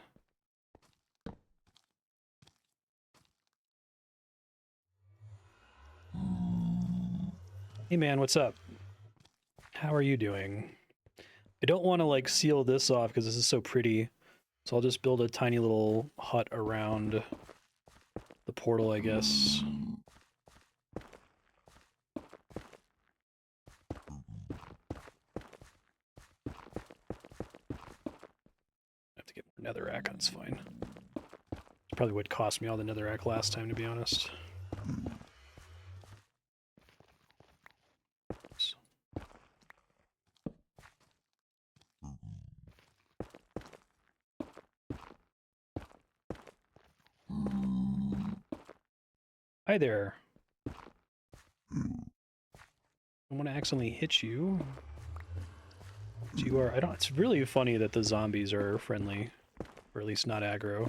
Hey man, what's up? How are you doing? I don't want to like seal this off because this is so pretty, so I'll just build a tiny little hut around the portal, I guess. Netherrack, that's fine. It probably would cost me all the netherrack last time, to be honest. Hi there. I don't want to accidentally hit you. But you are. I don't. It's really funny that the zombies are friendly. Or at least not aggro.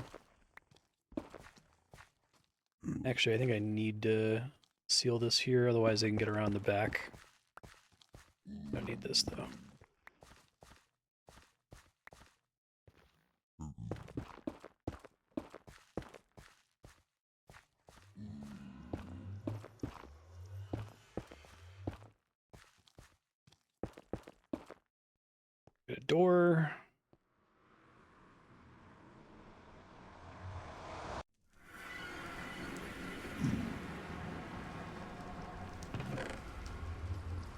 Actually, I think I need to seal this here, otherwise they can get around the back. Don't need this though. Get a door.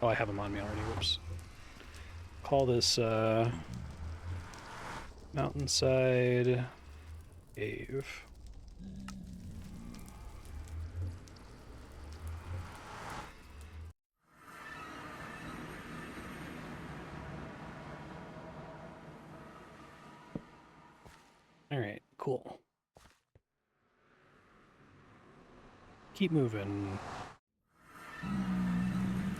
Oh, I have them on me already. Whoops. Call this Mountainside Cave. All right, cool. Keep moving.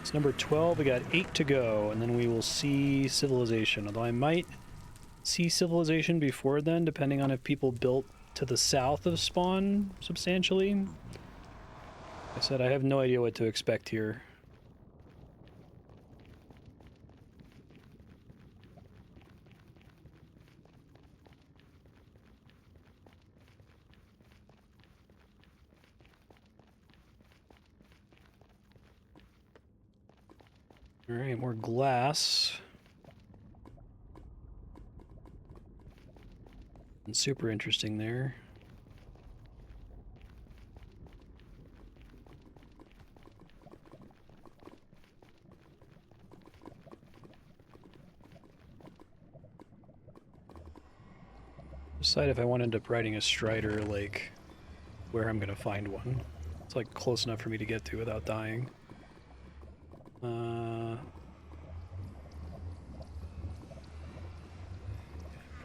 It's number 12. We got 8 to go, and then we will see civilization. Although I might see civilization before then, depending on if people built to the south of spawn substantially. Like I said, I have no idea what to expect here. All right, more glass. And super interesting there. Decide if I want to end up riding a strider, like where I'm gonna find one. It's like close enough for me to get to without dying.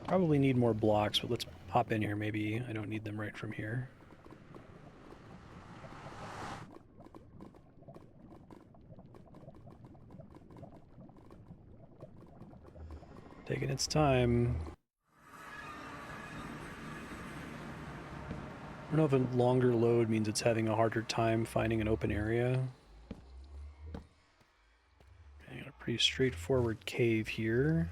Probably need more blocks, but let's pop in here. Maybe I don't need them right from here. Taking its time. I don't know if a longer load means it's having a harder time finding an open area. Okay, got a pretty straightforward cave here.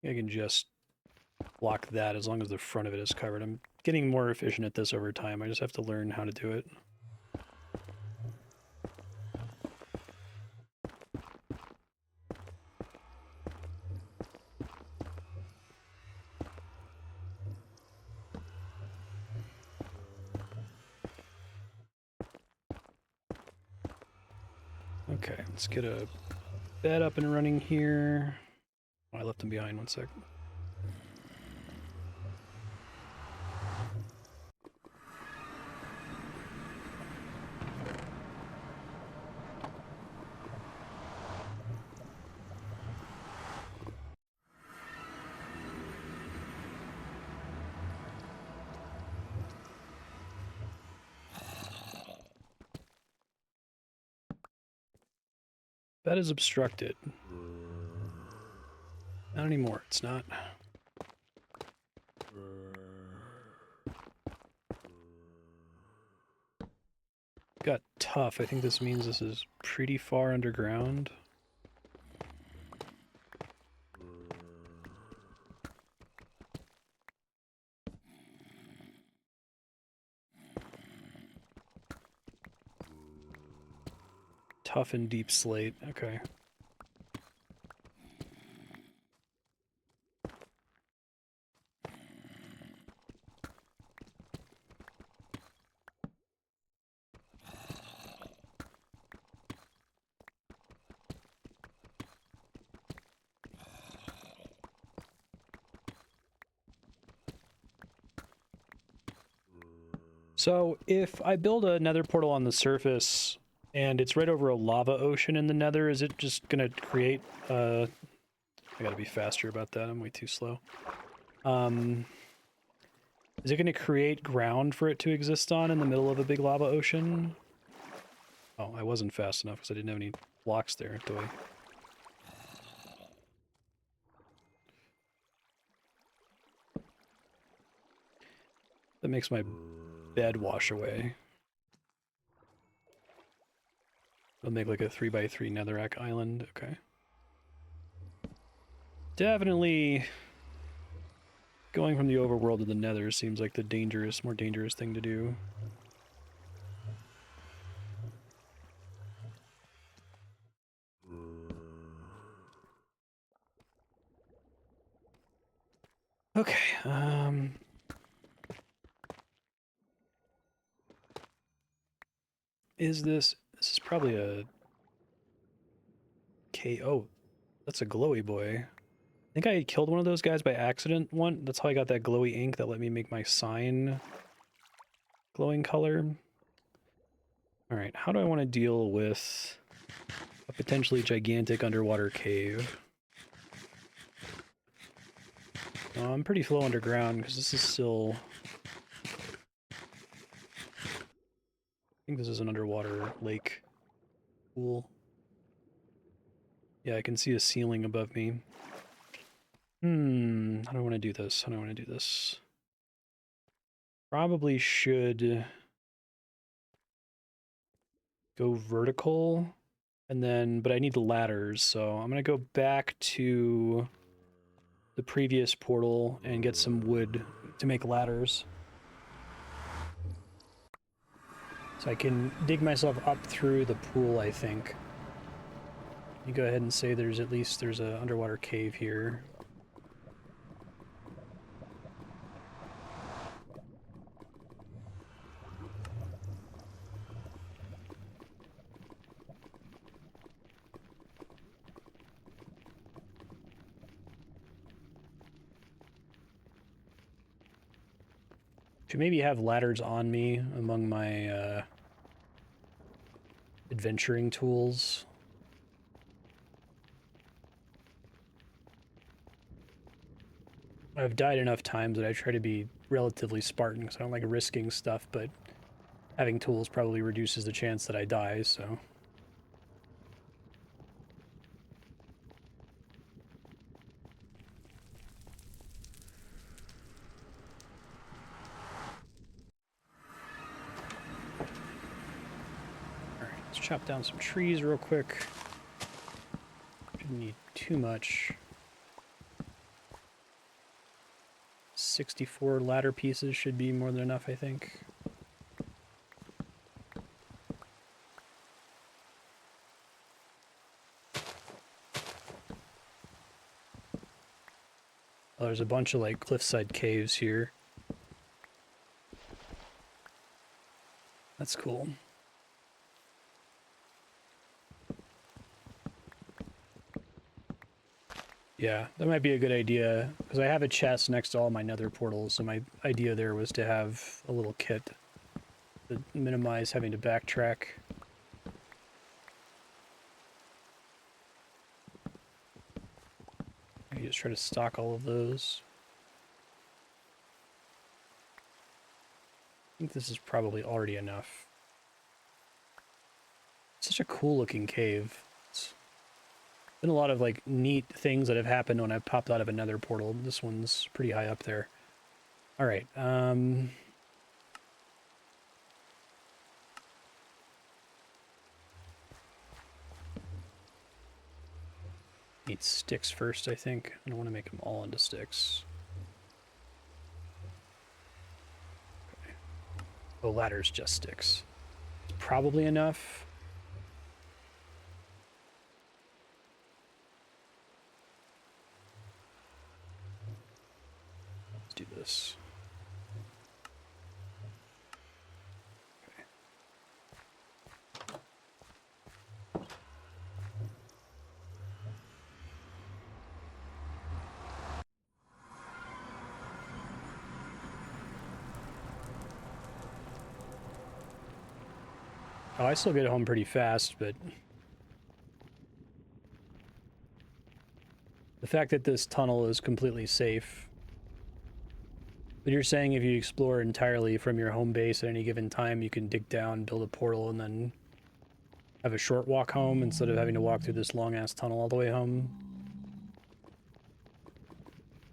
I can just block that as long as the front of it is covered. I'm getting more efficient at this over time. I just have to learn how to do it. Okay, let's get a bed up and running here. Oh, I left them behind, 1 sec. Bed is obstructed. Not anymore, it's not. Got tough. I think this means this is pretty far underground. Tough and deep slate, okay. So if I build a nether portal on the surface and it's right over a lava ocean in the nether, is it just gonna create I gotta be faster about that, I'm way too slow. Is it gonna create ground for it to exist on in the middle of a big lava ocean? Oh, I wasn't fast enough because I didn't have any blocks there, do I? That makes my bed wash away. I'll make like a 3x3 netherrack island. Okay. Definitely going from the overworld to the nether seems like the more dangerous thing to do. Okay, this is probably a K. Oh, that's a glowy boy. I think I killed one of those guys by accident That's how I got that glowy ink that let me make my sign glowing color. Alright, how do I want to deal with a potentially gigantic underwater cave? I'm pretty low underground because this is still... I think this is an underwater lake pool. Yeah, I can see a ceiling above me. How do I want to do this? How do I want to do this? Probably should go vertical, and then, but I need the ladders, so I'm gonna go back to the previous portal and get some wood to make ladders. So I can dig myself up through the pool, I think. You go ahead and say there's an underwater cave here. Should maybe have ladders on me among my adventuring tools. I've died enough times that I try to be relatively Spartan because I don't like risking stuff, but having tools probably reduces the chance that I die, so... Let's chop down some trees real quick. Didn't need too much. 64 ladder pieces should be more than enough, I think. Oh, there's a bunch of like cliffside caves here. That's cool. Yeah, that might be a good idea, because I have a chest next to all my nether portals, so my idea there was to have a little kit to minimize having to backtrack. I just try to stock all of those. I think this is probably already enough. Such a cool looking cave. It's been a lot of like neat things that have happened when I've popped out of another portal. This one's pretty high up there. All right. Need sticks first, I think. I don't want to make them all into sticks. Okay. Oh, ladder's just sticks. It's probably enough. Let's do this. Oh, I still get home pretty fast, but the fact that this tunnel is completely safe. But you're saying if you explore entirely from your home base at any given time, you can dig down, build a portal, and then have a short walk home instead of having to walk through this long-ass tunnel all the way home?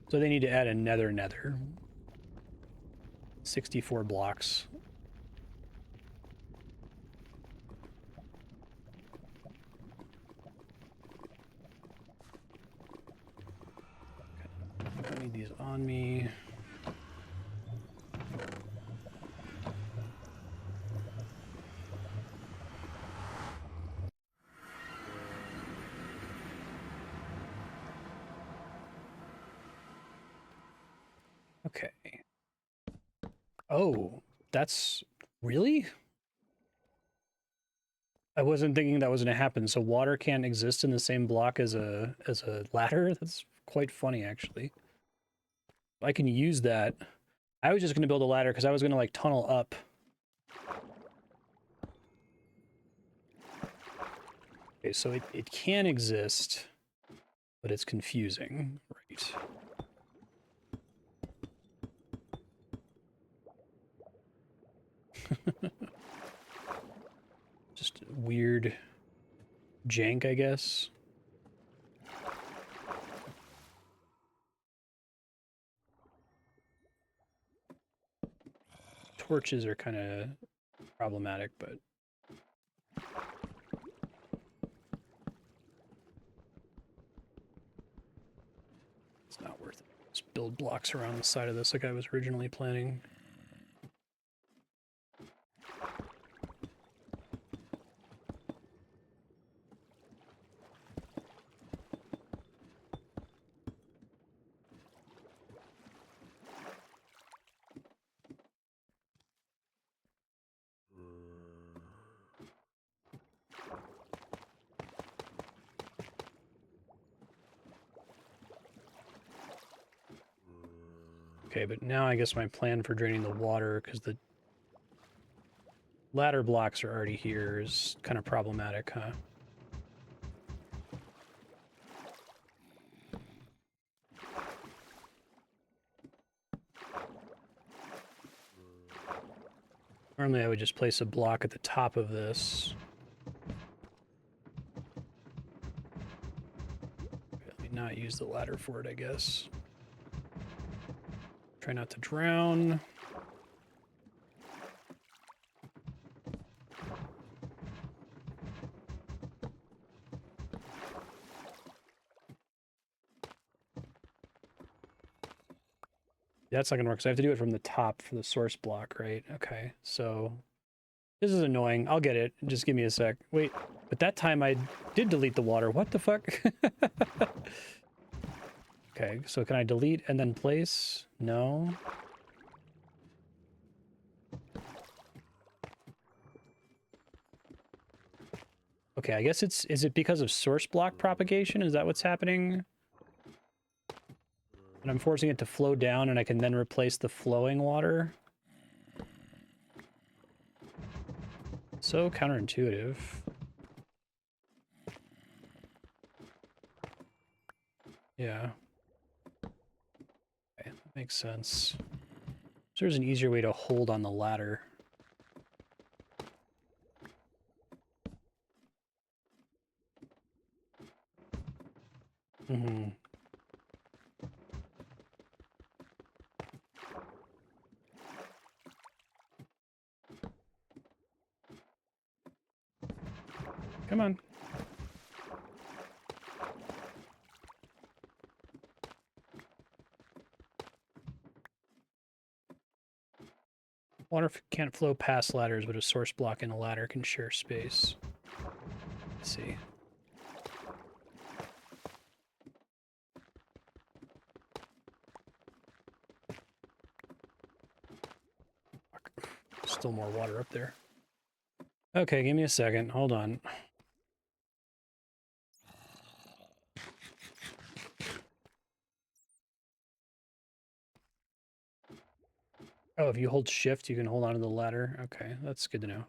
So they need to add a nether. 64 blocks. Okay. Oh, that's... Really? I wasn't thinking that was going to happen. So water can't exist in the same block as a ladder? That's quite funny, actually. I can use that. I was just going to build a ladder because I was going to, like, tunnel up. Okay, so it can exist, but it's confusing. Right. Just weird jank, I guess. Torches are kind of problematic, but... it's not worth it. Just build blocks around the side of this like I was originally planning. Okay, but now I guess my plan for draining the water, because the ladder blocks are already here, is kind of problematic, huh? Normally I would just place a block at the top of this. Let me not use the ladder for it, I guess. Try not to drown. That's not gonna work, so I have to do it from the top for the source block, right? Okay, so this is annoying. I'll get it. Just give me a sec. Wait, but that time I did delete the water. What the fuck? Okay, so can I delete and then place? No. Okay, I guess is it because of source block propagation? Is that what's happening? And I'm forcing it to flow down and I can then replace the flowing water? So counterintuitive. Yeah. Okay, that makes sense. So there's an easier way to hold on the ladder. Mm-hmm. Come on. Water can't flow past ladders, but a source block and a ladder can share space. Let's see. Still more water up there. Okay, give me a second. Hold on. Oh, if you hold shift, you can hold onto the ladder. Okay, that's good to know.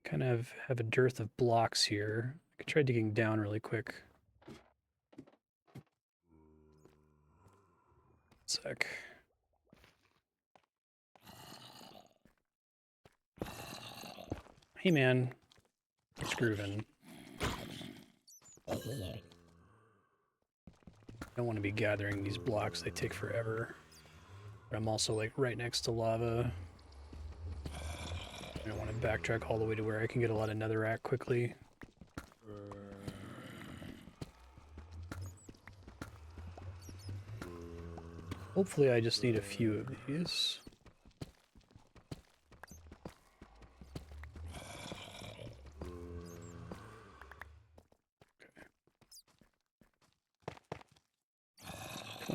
Kind of have a dearth of blocks here. I could try digging down really quick. Sec. Hey man, it's grooving. I don't want to be gathering these blocks, they take forever. But I'm also like right next to lava. I don't want to backtrack all the way to where I can get a lot of netherrack quickly. Hopefully I just need a few of these.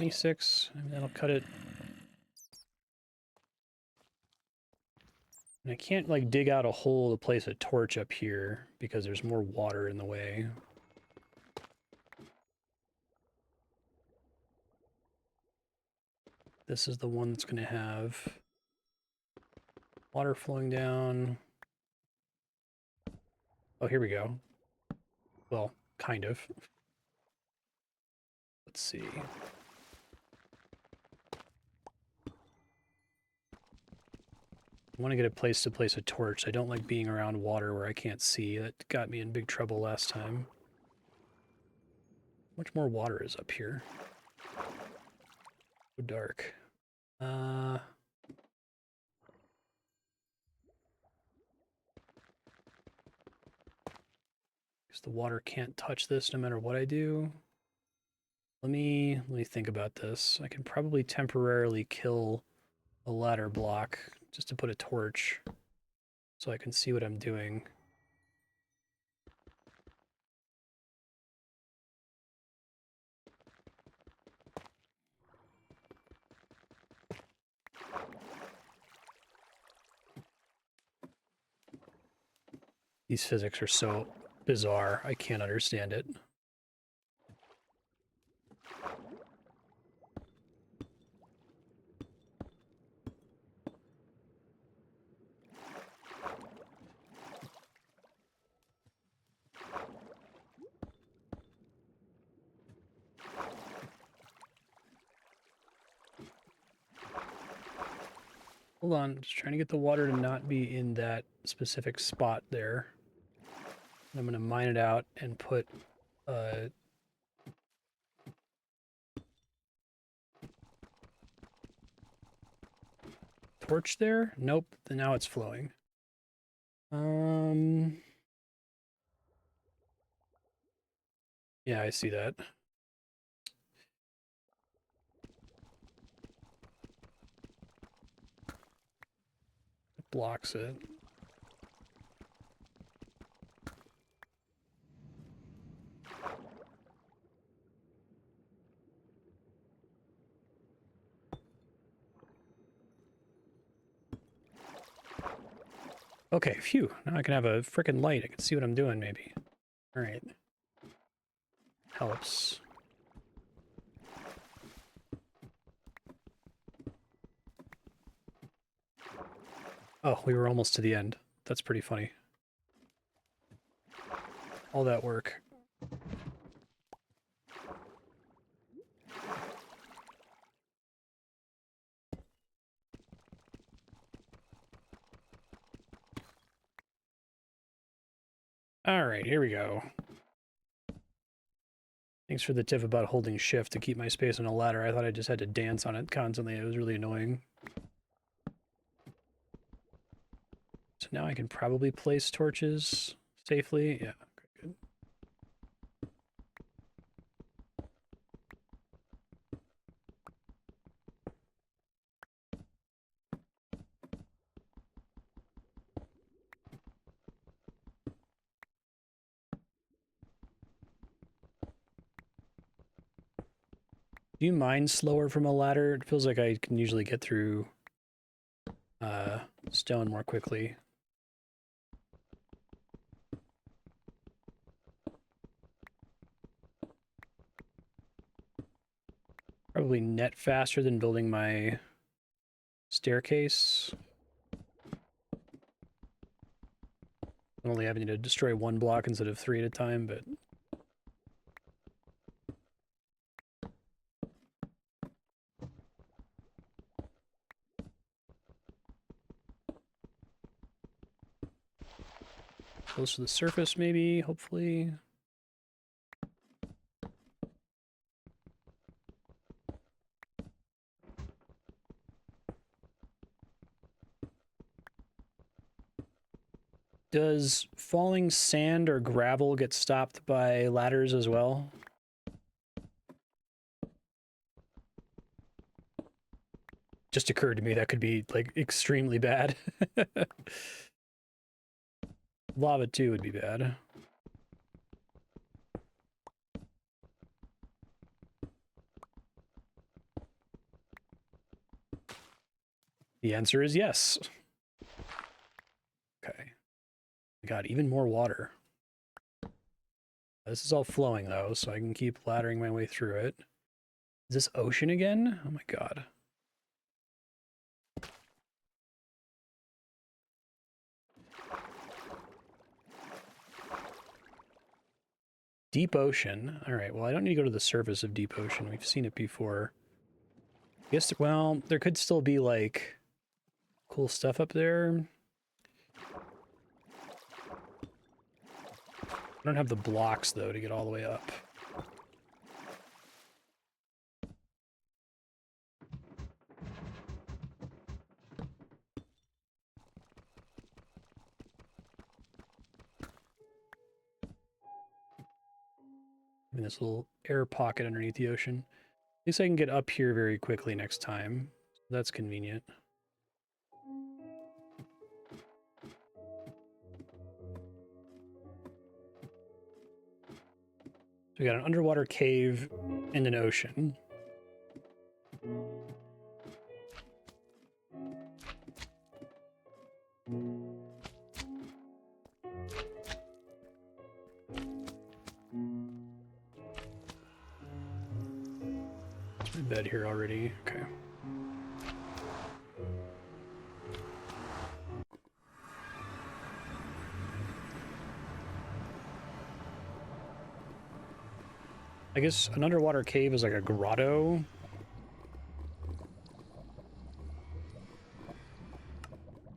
26. I mean, that'll cut it. And I can't, like, dig out a hole to place a torch up here because there's more water in the way. This is the one that's going to have water flowing down. Oh, here we go. Well, kind of. Let's see. I want to get a place to place a torch. I don't like being around water where I can't see. That got me in big trouble last time. How much more water is up here? So dark. Because the water can't touch this no matter what I do. Let me think about this. I can probably temporarily kill a ladder block just to put a torch so I can see what I'm doing. These physics are so bizarre, I can't understand it. Hold on, just trying to get the water to not be in that specific spot there. I'm going to mine it out and put torch there? Nope, then now it's flowing. Yeah, I see that. It blocks it. Okay, phew. Now I can have a frickin' light. I can see what I'm doing, maybe. All right. Helps. Oh, we were almost to the end. That's pretty funny. All that work. All right, here we go. Thanks for the tip about holding shift to keep my space on a ladder. I thought I just had to dance on it constantly. It was really annoying. So now I can probably place torches safely. Yeah, okay, good. Do you mine slower from a ladder? It feels like I can usually get through stone more quickly. Probably net faster than building my staircase. I'm only having to destroy one block instead of 3 at a time, but... close to the surface, maybe, hopefully. Does falling sand or gravel get stopped by ladders as well? Just occurred to me that could be, like, extremely bad. Lava, too, would be bad. The answer is yes. Okay. We got even more water. This is all flowing though, so I can keep laddering my way through it. Is this ocean again? Oh my god. Deep ocean. All right, well, I don't need to go to the surface of deep ocean. We've seen it before. I guess, well, there could still be, like, cool stuff up there. I don't have the blocks, though, to get all the way up. In this little air pocket underneath the ocean. At least I can get up here very quickly next time. That's convenient. So we got an underwater cave and an ocean. There's my bed here already. Okay. I guess an underwater cave is like a grotto.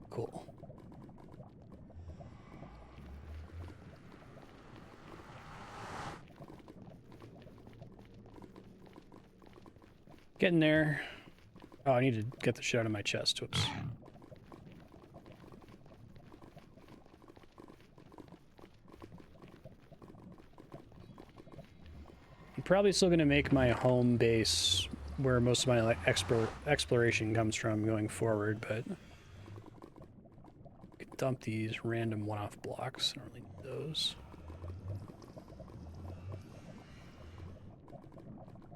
Cool. Getting there. Oh, I need to get the shit out of my chest. Whoops. I'm probably still going to make my home base where most of my like exploration comes from going forward, but I could dump these random one-off blocks. I don't really need those.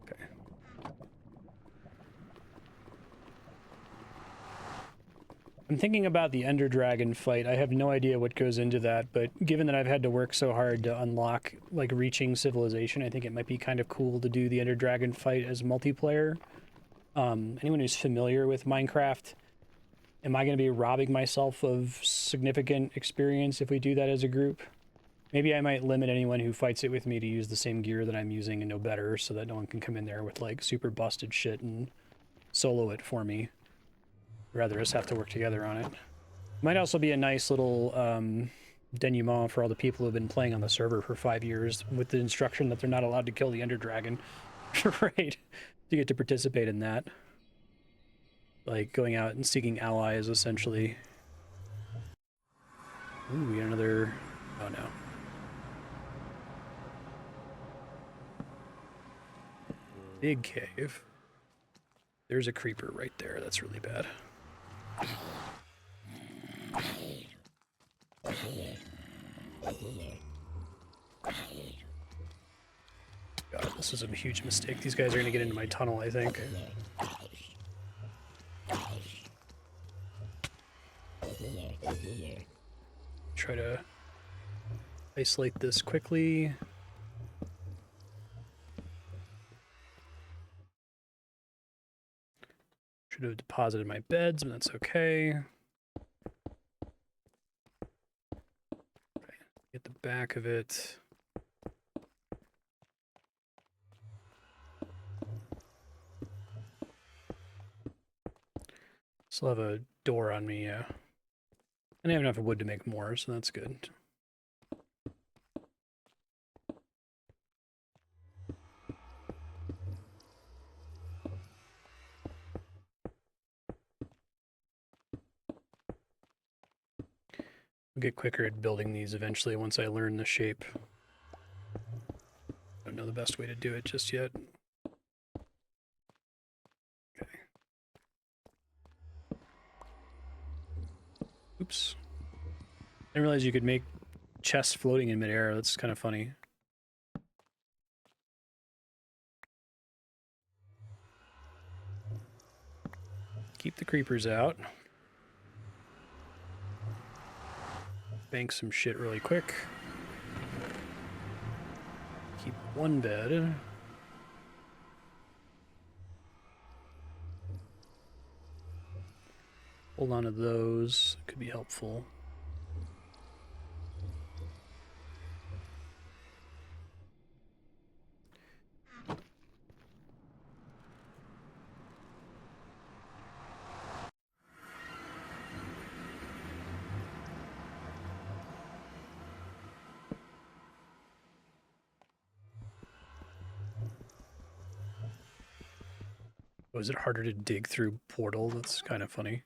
Okay. I'm thinking about the Ender Dragon fight. I have no idea what goes into that, but given that I've had to work so hard to unlock, like, reaching civilization, I think it might be kind of cool to do the Ender Dragon fight as multiplayer. Anyone who's familiar with Minecraft, am I going to be robbing myself of significant experience if we do that as a group? Maybe I might limit anyone who fights it with me to use the same gear that I'm using and no better, so that no one can come in there with, like, super busted shit and solo it for me. Rather us have to work together on it. Might also be a nice little denouement for all the people who have been playing on the server for 5 years with the instruction that they're not allowed to kill the Ender Dragon. Right? You get to participate in that. Like going out and seeking allies, essentially. Ooh, we got another... Oh no. Big cave. There's a creeper right there. That's really bad. God, this is a huge mistake. These guys are gonna get into my tunnel, I think. Try to isolate this quickly. Should have deposited my beds, but that's okay. Get the back of it. Still have a door on me, yeah. And I have enough wood to make more, so that's good. I'll get quicker at building these eventually once I learn the shape. I don't know the best way to do it just yet. Okay. Oops. I didn't realize you could make chests floating in midair. That's kind of funny. Keep the creepers out. bank some shit really quick. Keep one bed. Hold on to those. Could be helpful. Oh, is it harder to dig through portal? That's kind of funny.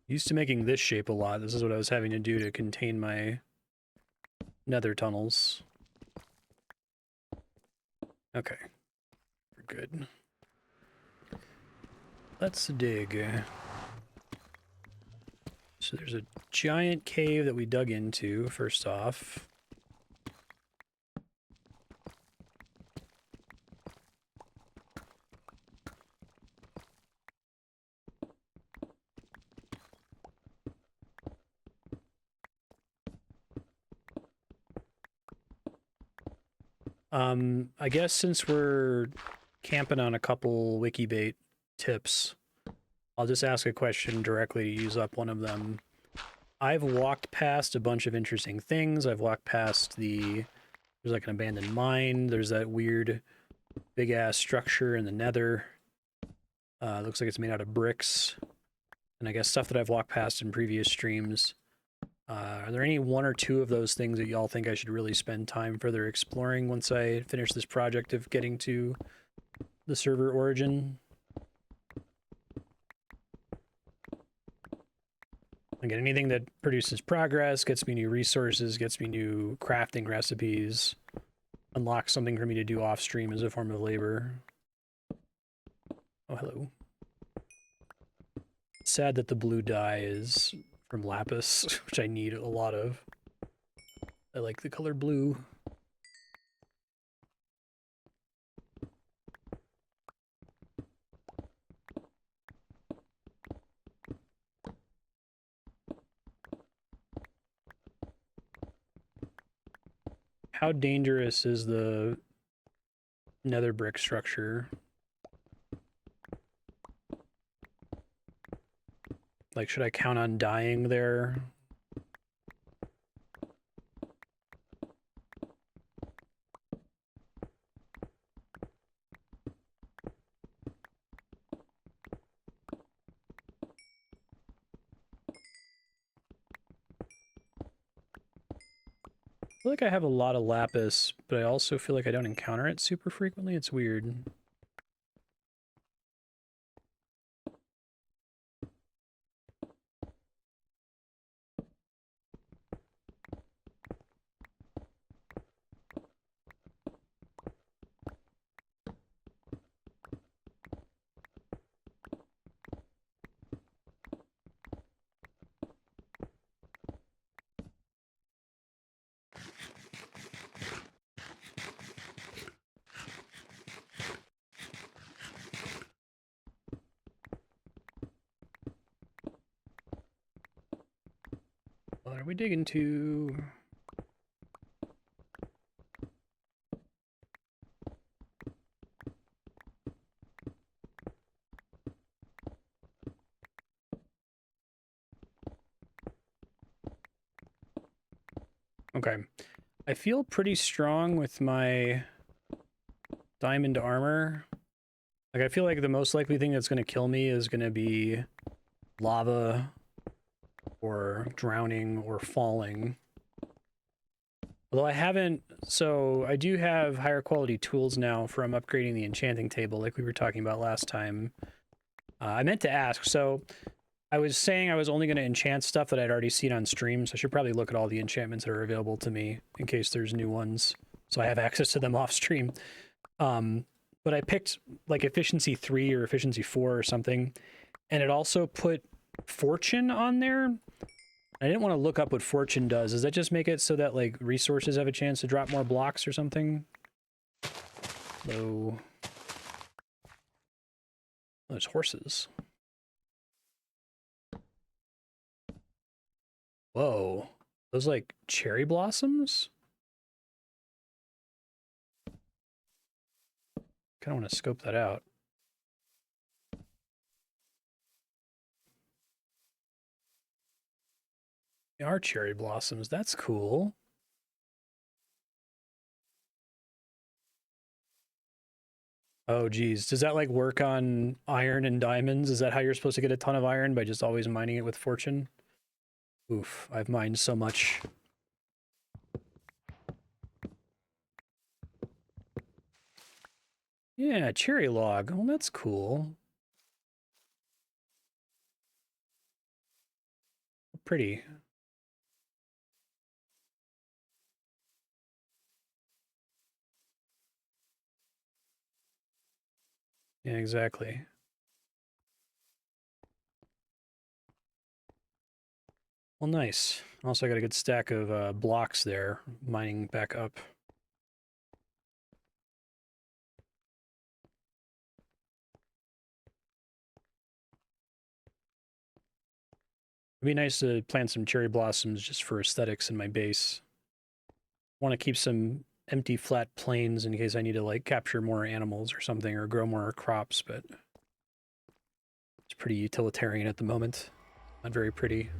Used to making this shape a lot. This is what I was having to do to contain my nether tunnels. Okay. We're good. Let's dig. So there's a giant cave that we dug into, first off. I guess since we're camping on a couple Wikibait tips, I'll just ask a question directly to use up one of them. I've walked past a bunch of interesting things. I've walked past there's like an abandoned mine. There's that weird big ass structure in the Nether. Looks like it's made out of bricks. And I guess stuff that I've walked past in previous streams. Are there any one or two of those things that y'all think I should really spend time further exploring once I finish this project of getting to the server origin? Again, anything that produces progress, gets me new resources, gets me new crafting recipes, unlocks something for me to do off stream as a form of labor. Oh, hello. Sad that the blue dye is from lapis, which I need a lot of. I like the color blue. How dangerous is the nether brick structure? Like, should I count on dying there? I feel like I have a lot of lapis, but I also feel like I don't encounter it super frequently. It's weird. What are we digging to? Okay. I feel pretty strong with my diamond armor. Like, I feel like the most likely thing that's going to kill me is going to be lava or drowning or falling. Although I haven't, so I do have higher quality tools now from upgrading the enchanting table like we were talking about last time. I meant to ask, so I was saying I was only going to enchant stuff that I'd already seen on stream, so I should probably look at all the enchantments that are available to me in case there's new ones, so I have access to them off stream. But I picked like efficiency 3 or efficiency 4 or something, and it also put fortune on there. I didn't want to look up what fortune does. Does that just make it so that, like, resources have a chance to drop more blocks or something? Hello. Oh, there's horses. Whoa. Those, like, cherry blossoms? Kind of want to scope that out. They are cherry blossoms. That's cool. Oh, geez. Does that, like, work on iron and diamonds? Is that how you're supposed to get a ton of iron, by just always mining it with fortune? Oof, I've mined so much. Yeah, cherry log. Well, that's cool. Pretty. Yeah, exactly. Well, nice. Also, I got a good stack of blocks there, mining back up. It'd be nice to plant some cherry blossoms just for aesthetics in my base. Want to keep some empty flat plains in case I need to, like, capture more animals or something, or grow more crops, but it's pretty utilitarian at the moment. Not very pretty.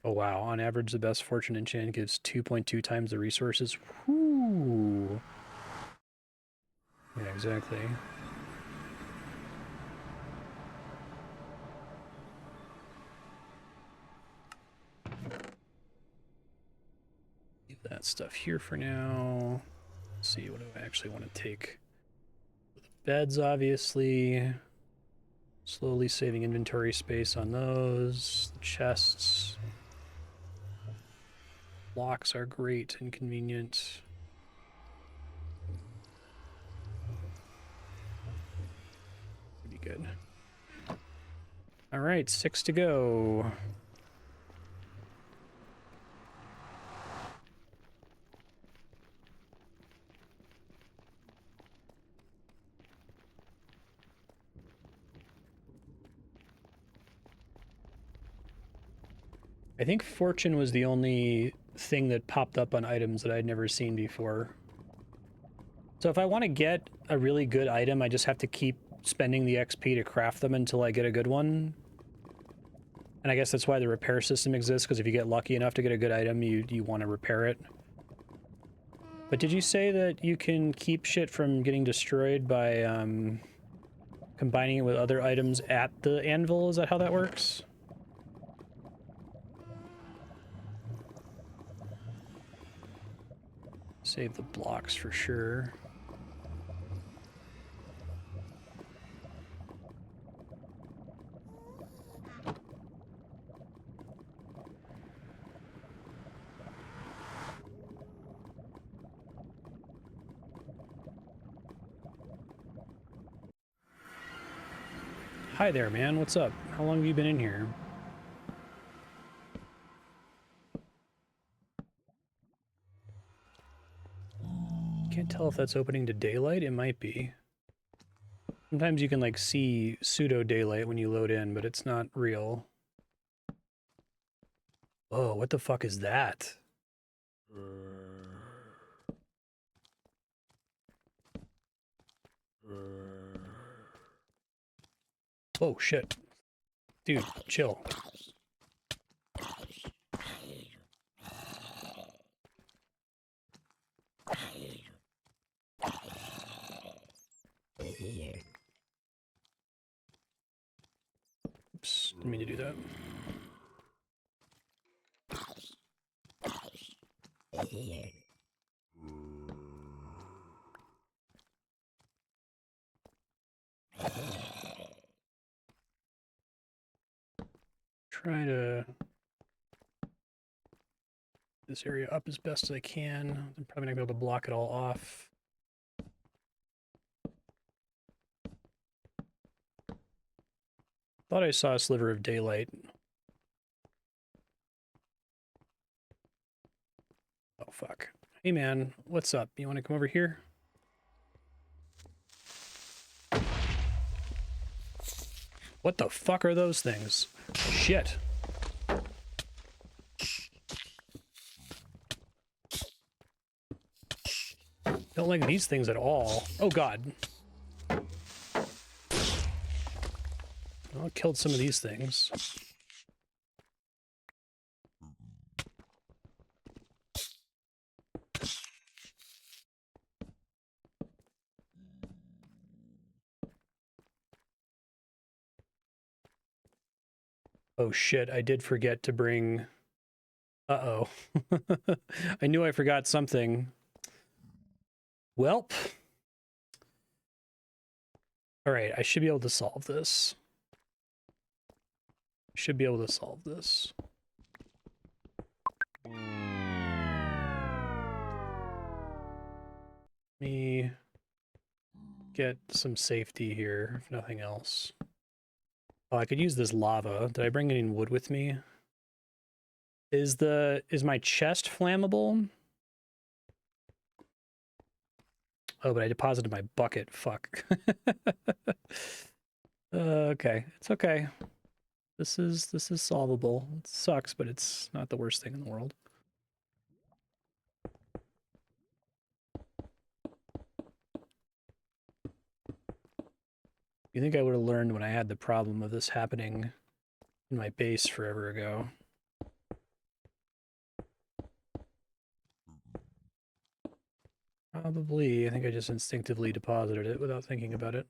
Oh wow, on average the best fortune enchant gives 2.2 times the resources. Whoo! Yeah, exactly. Leave that stuff here for now. Let's see, what do I actually want to take? The beds, obviously. Slowly saving inventory space on those. The chests. Blocks are great and convenient. Pretty good. All right, 6 to go. I think fortune was the only thing that popped up on items that I'd never seen before. So if I want to get a really good item, I just have to keep spending the XP to craft them until I get a good one. And I guess that's why the repair system exists, because if you get lucky enough to get a good item, you want to repair it. But did you say that you can keep shit from getting destroyed by combining it with other items at the anvil? Is that how that works? Save the blocks for sure. Hi there, man. What's up? How long have you been in here? Can't tell if that's opening to daylight. It might be. Sometimes you can, like, see pseudo-daylight when you load in, but it's not real. Whoa, what the fuck is that? Oh, shit. Dude, chill. Oops, didn't mean to do that. Try to this area up as best as I can. I'm probably not gonna be able to block it all off. Thought I saw a sliver of daylight. Oh, fuck. Hey, man, what's up? You want to come over here? What the fuck are those things? Shit. Don't like these things at all. Oh, God. Well, I killed some of these things. Oh shit, I did forget to bring... Uh-oh. I knew I forgot something. Welp. Alright, I should be able to solve this. Should be able to solve this. Let me get some safety here, if nothing else. Oh, I could use this lava. Did I bring any wood with me? Is my chest flammable? Oh, but I deposited my bucket. Fuck. Okay, it's okay. This is solvable. It sucks, but it's not the worst thing in the world. You think I would have learned when I had the problem of this happening in my base forever ago? Probably. I think I just instinctively deposited it without thinking about it.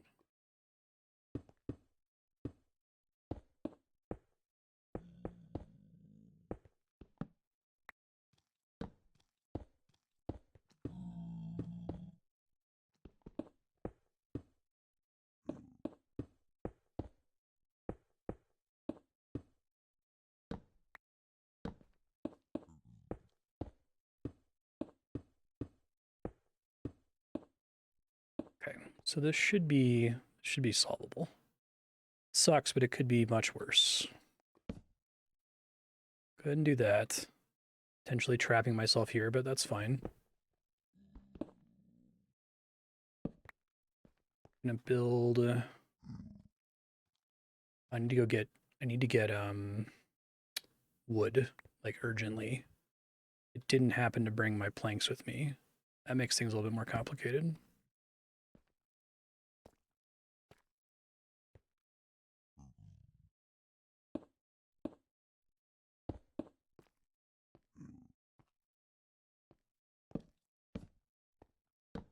So this should be solvable. Sucks, but it could be much worse. Go ahead and do that. Potentially trapping myself here, but that's fine. I'm gonna build. I need to get wood, like urgently. It didn't happen to bring my planks with me. That makes things a little bit more complicated.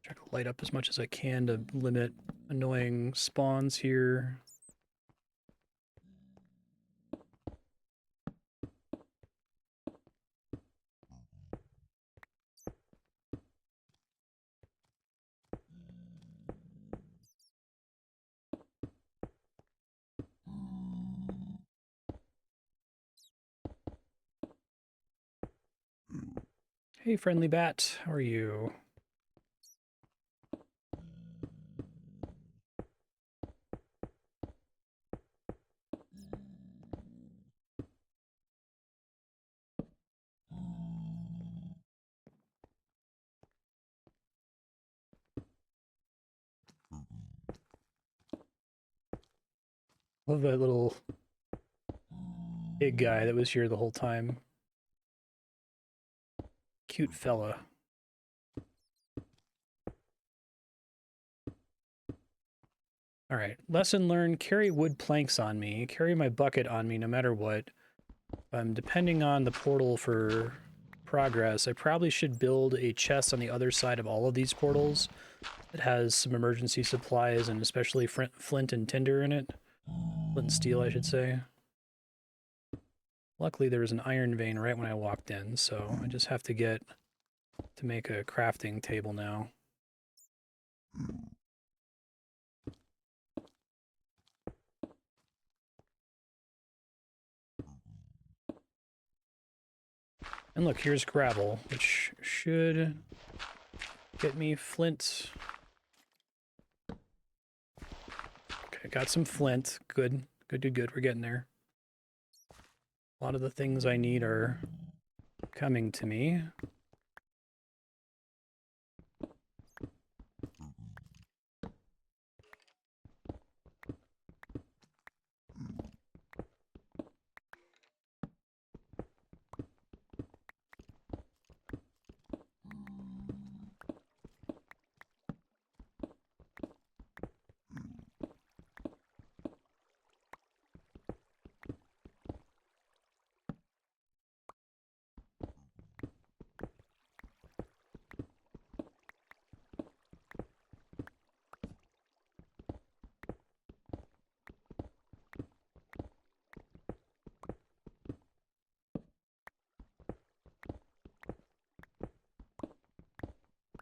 Try to light up as much as I can to limit annoying spawns here. Hey, friendly bat, how are you? Love that little big guy that was here the whole time. Cute fella. All right, lesson learned, carry wood planks on me, carry my bucket on me no matter what. Depending on the portal for progress, I probably should build a chest on the other side of all of these portals that has some emergency supplies and especially flint and tinder in it. Flint and steel, I should say. Luckily, there was an iron vein right when I walked in, so I just have to make a crafting table now. And look, here's gravel, which should get me flint. Okay, got some flint. Good. Good, good, good. We're getting there. A lot of the things I need are coming to me.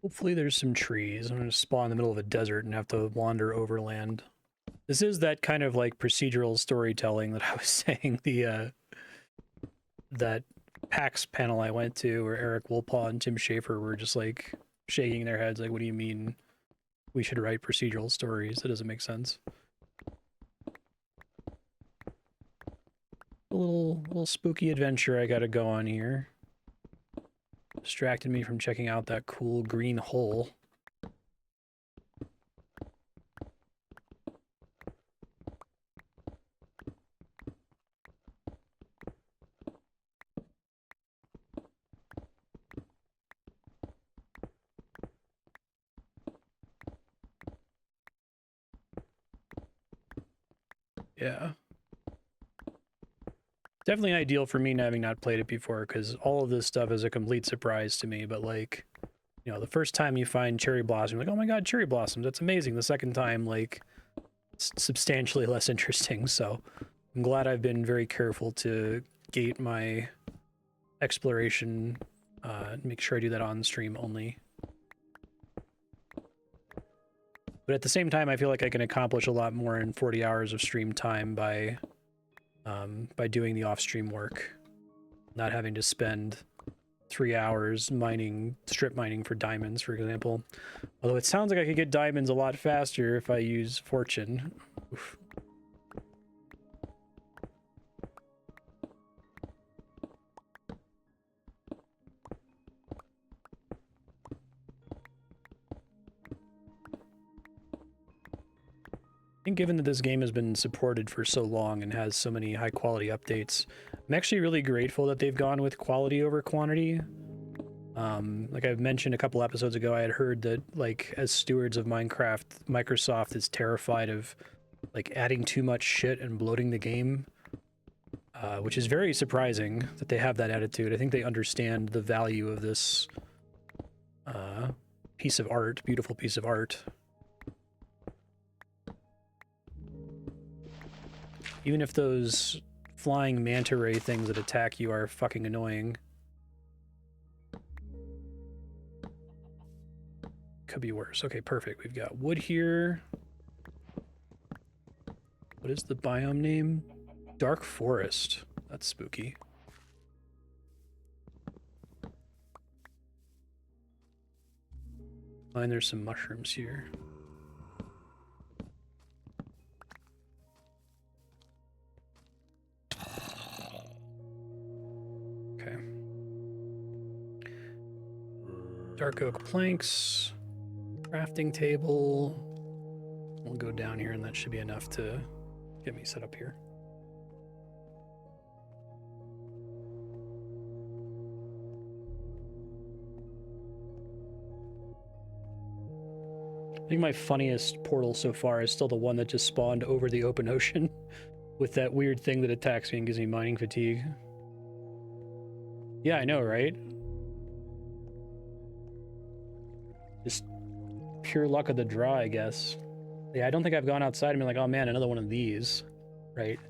Hopefully there's some trees. I'm going to spawn in the middle of a desert and have to wander overland. This is that kind of like procedural storytelling that I was saying, the that PAX panel I went to where Eric Wolpaw and Tim Schafer were just like shaking their heads like, what do you mean we should write procedural stories? That doesn't make sense. A little spooky adventure I gotta go on here. Distracted me from checking out that cool green hole. Yeah. Definitely ideal for me having not played it before, because all of this stuff is a complete surprise to me, but like, you know, the first time you find cherry blossom, like, oh my god, cherry blossoms, that's amazing. The second time, like, it's substantially less interesting, so I'm glad I've been very careful to gate my exploration, make sure I do that on stream only. But at the same time, I feel like I can accomplish a lot more in 40 hours of stream time by doing the off-stream work, not having to spend 3 hours strip mining for diamonds, for example. Although it sounds like I could get diamonds a lot faster if I use fortune. Oof. I think given that this game has been supported for so long and has so many high quality updates, I'm actually really grateful that they've gone with quality over quantity. Like I've mentioned a couple episodes ago, I had heard that, like, as stewards of Minecraft, Microsoft is terrified of like adding too much shit and bloating the game, which is very surprising that they have that attitude. I think they understand the value of this piece of art, beautiful piece of art. Even if those flying manta ray things that attack you are fucking annoying. Could be worse. Okay, perfect. We've got wood here. What is the biome name? Dark Forest. That's spooky. And there's some mushrooms here. Okay. Dark oak planks. Crafting table. We'll go down here and that should be enough to get me set up here. I think my funniest portal so far is still the one that just spawned over the open ocean with that weird thing that attacks me and gives me mining fatigue. Yeah, I know, right? Just pure luck of the draw, I guess. Yeah, I don't think I've gone outside and been like, oh man, another one of these, right?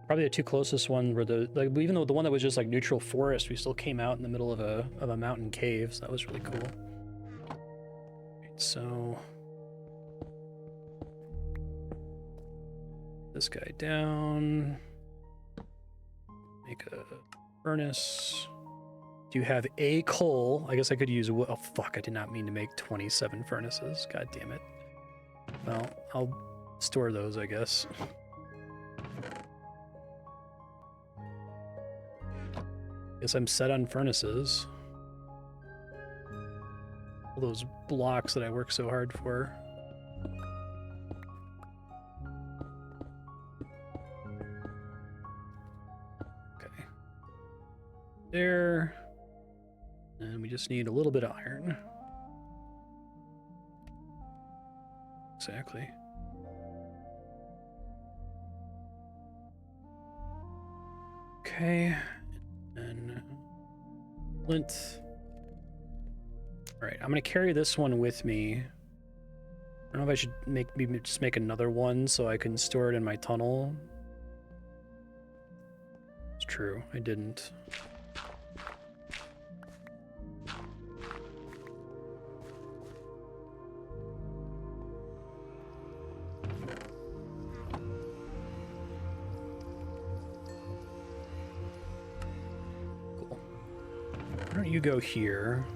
Probably the two closest ones were the, like, even though the one that was just like neutral forest, we still came out in the middle of a mountain cave, so that was really cool. So this guy down, make a furnace. Do you have a coal? I guess I could use wood. Oh fuck, I did not mean to make 27 furnaces. God damn it. Well, I'll store those, I guess. Guess I'm set on furnaces. All those blocks that I work so hard for. Okay. There. And we just need a little bit of iron. Exactly. Okay. And flint. All right, I'm gonna carry this one with me. I don't know if I should maybe just make another one so I can store it in my tunnel. It's true, I didn't. Why don't you go here?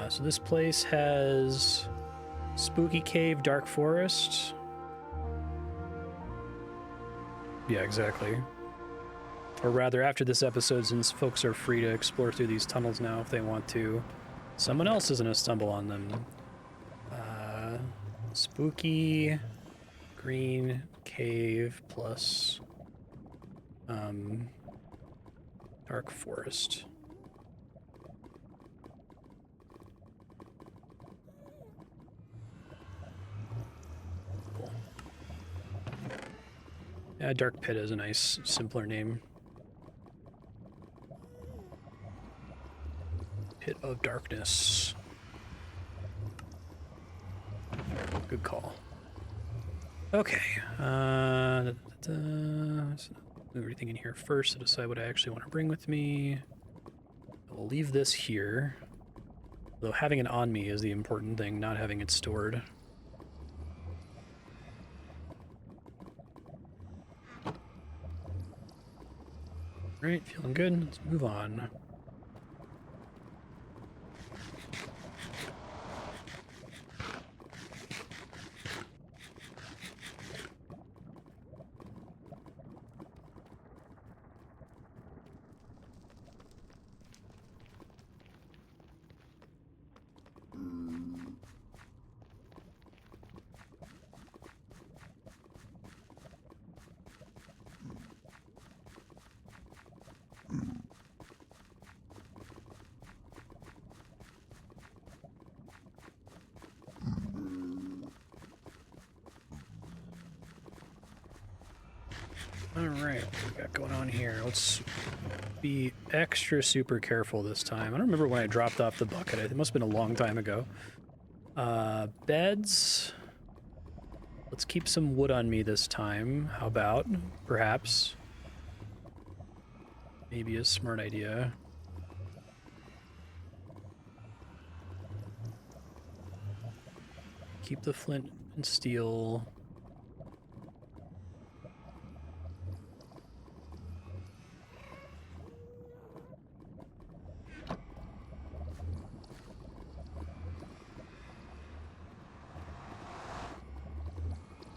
So this place has Spooky Cave, Dark Forest. Yeah, exactly. Or rather, after this episode, since folks are free to explore through these tunnels now if they want to, someone else is going to stumble on them. Spooky Green Cave plus Dark Forest. Cool. Yeah, Dark Pit is a nice, simpler name. Pit of Darkness. Good call. Okay. Move everything in here first to decide what I actually want to bring with me. I'll leave this here. Though having it on me is the important thing, not having it stored. Alright, feeling good. Let's move on. Alright, what we got going on here? Let's be extra super careful this time. I don't remember when I dropped off the bucket. It must have been a long time ago. Beds. Let's keep some wood on me this time. How about? Perhaps. Maybe a smart idea. Keep the flint and steel.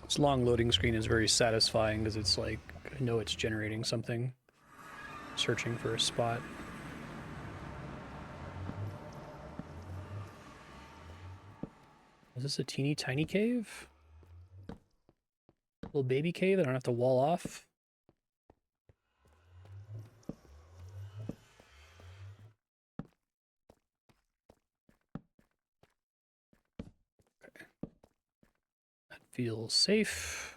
This long loading screen is very satisfying because it's like, I know it's generating something. Searching for a spot. Is this a teeny tiny cave? Little baby cave that I don't have to wall off? Okay. That feels safe.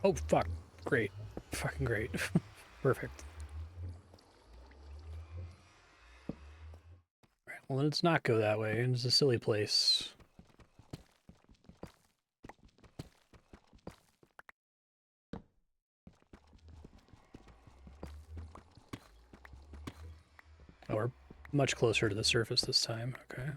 Oh, fuck. Great. Fucking great. Perfect. Alright, well, let's not go that way. It's a silly place. Oh, we're much closer to the surface this time. Okay.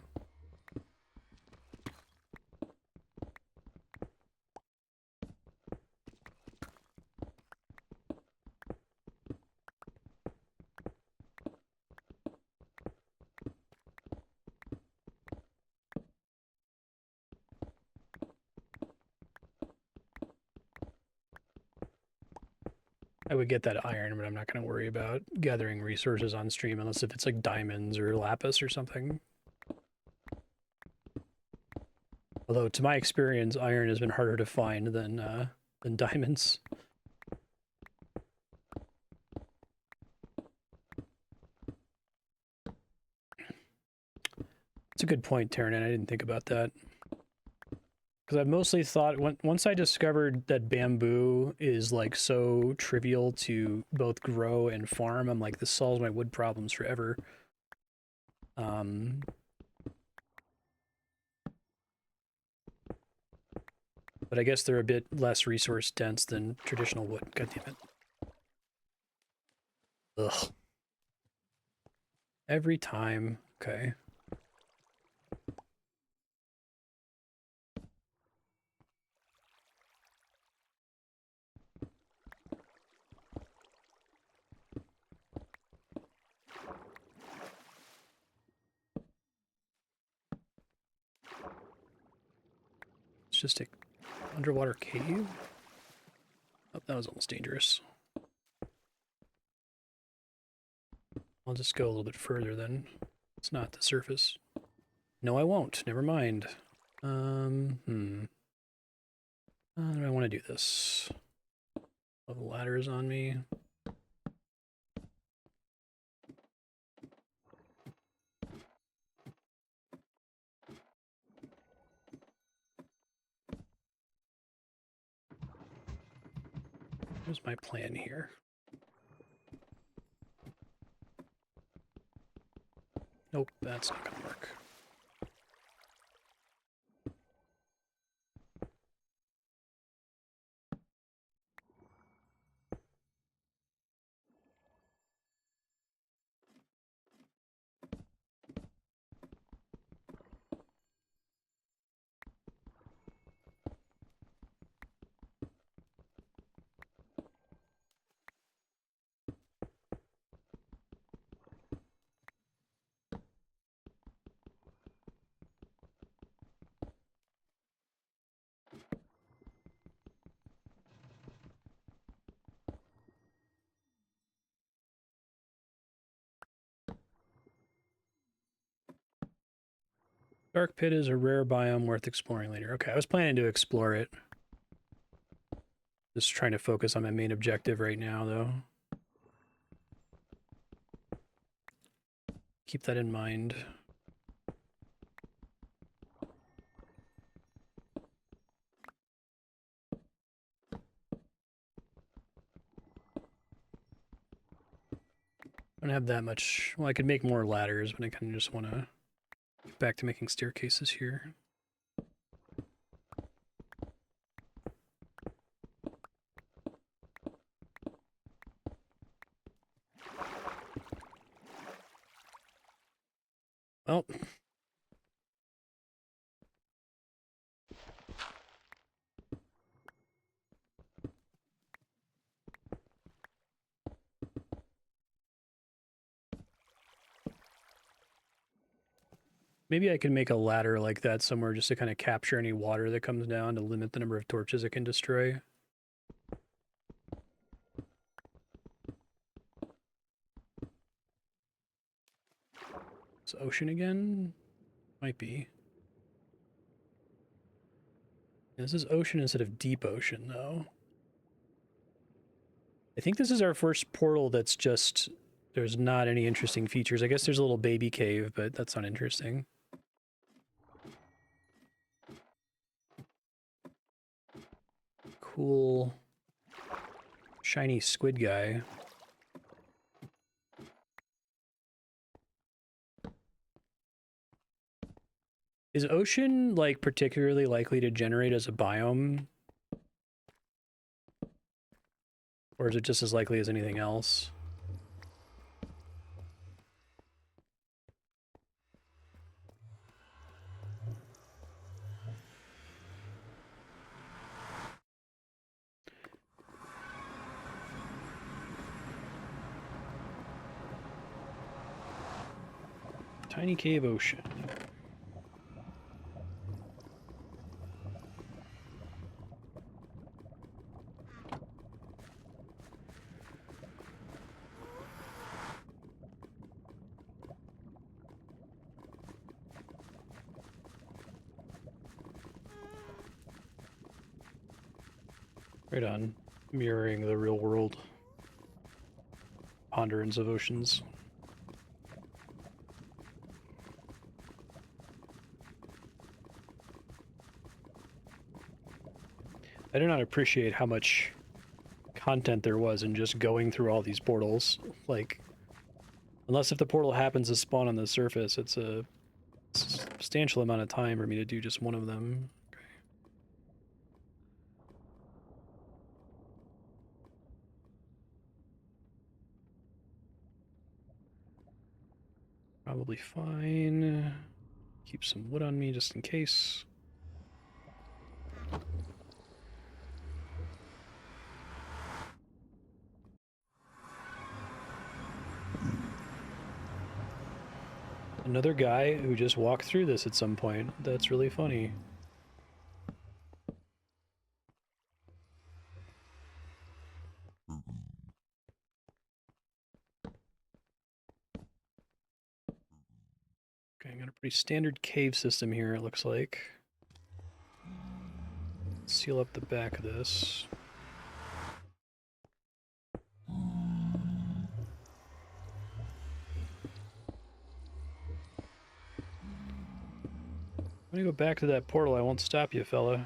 I would get that iron, but I'm not going to worry about gathering resources on stream unless if it's like diamonds or lapis or something. Although, to my experience, iron has been harder to find than diamonds. That's a good point, Terran. I didn't think about that. Because I've mostly thought, once I discovered that bamboo is like so trivial to both grow and farm, I'm like, this solves my wood problems forever. But I guess they're a bit less resource dense than traditional wood. God damn it. Ugh. Every time. Okay. It's just a underwater cave? Oh, that was almost dangerous. I'll just go a little bit further then. It's not the surface. No, I won't. Never mind. How do I want to do this? Oh, the ladder is on me. Here's my plan here. Nope, that's not gonna work. Dark Pit is a rare biome worth exploring later. Okay, I was planning to explore it. Just trying to focus on my main objective right now, though. Keep that in mind. I don't have that much. Well, I could make more ladders, but I kind of just want to get back to making staircases here. Well. Maybe I can make a ladder like that somewhere just to kind of capture any water that comes down to limit the number of torches it can destroy. It's ocean again? Might be. This is ocean instead of deep ocean, though. I think this is our first portal that's just... There's not any interesting features. I guess there's a little baby cave, but that's not interesting. Cool... shiny squid guy. Is ocean, like, particularly likely to generate as a biome? Or is it just as likely as anything else? Tiny cave ocean. Right on. Mirroring the real world ponderance of oceans. I do not appreciate how much content there was in just going through all these portals. Like, unless if the portal happens to spawn on the surface, it's a substantial amount of time for me to do just one of them. Okay. Probably fine. Keep some wood on me just in case. Another guy who just walked through this at some point. That's really funny. Okay, I got a pretty standard cave system here, it looks like. Seal up the back of this. When you go back to that portal, I won't stop you, fella.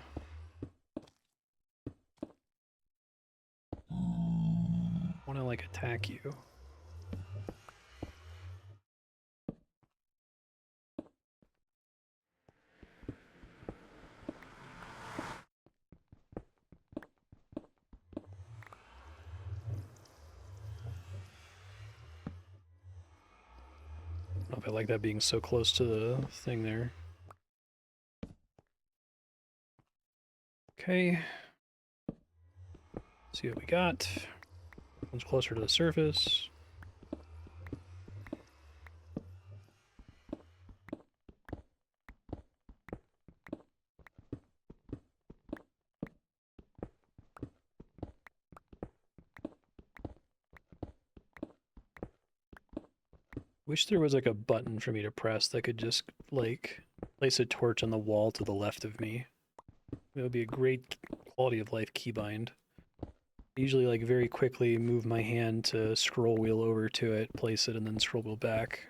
I want to, like, attack you. I don't know if I like that being so close to the thing there. Okay. See what we got. One's closer to the surface. Wish there was like a button for me to press that could just like place a torch on the wall to the left of me. It would be a great quality of life keybind. I usually like very quickly move my hand to scroll wheel over to it, place it, and then scroll wheel back.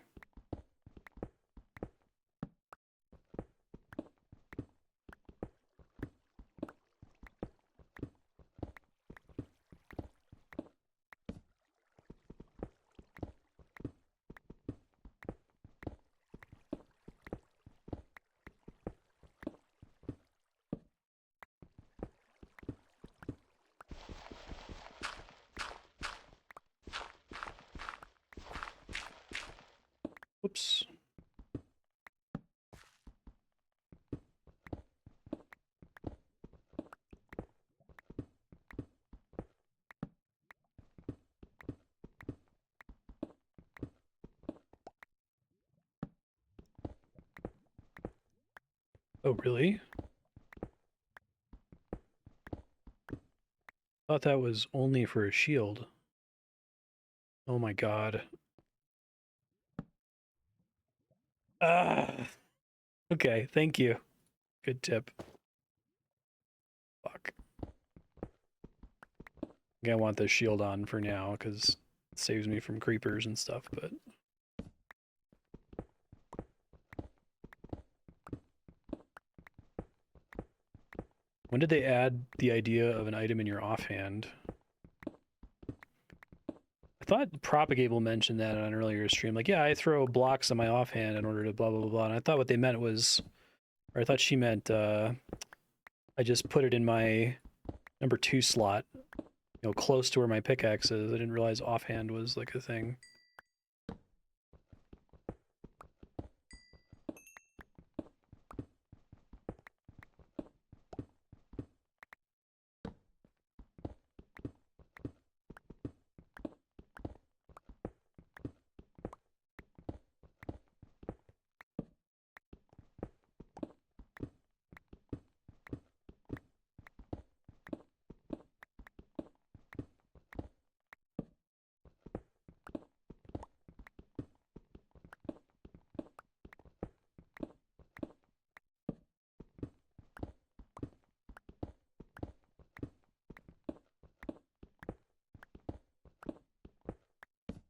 Whoops. Oh, really? Thought that was only for a shield. Oh my god. Ah! Okay, thank you. Good tip. Fuck. I want the shield on for now, because it saves me from creepers and stuff, but... When did they add the idea of an item in your offhand? I thought Propagable mentioned that on an earlier stream. Like, yeah, I throw blocks on my offhand in order to blah, blah, blah, blah. And I thought what they meant was... Or I thought she meant, I just put it in my number 2 slot, you know, close to where my pickaxe is. I didn't realize offhand was, like, a thing.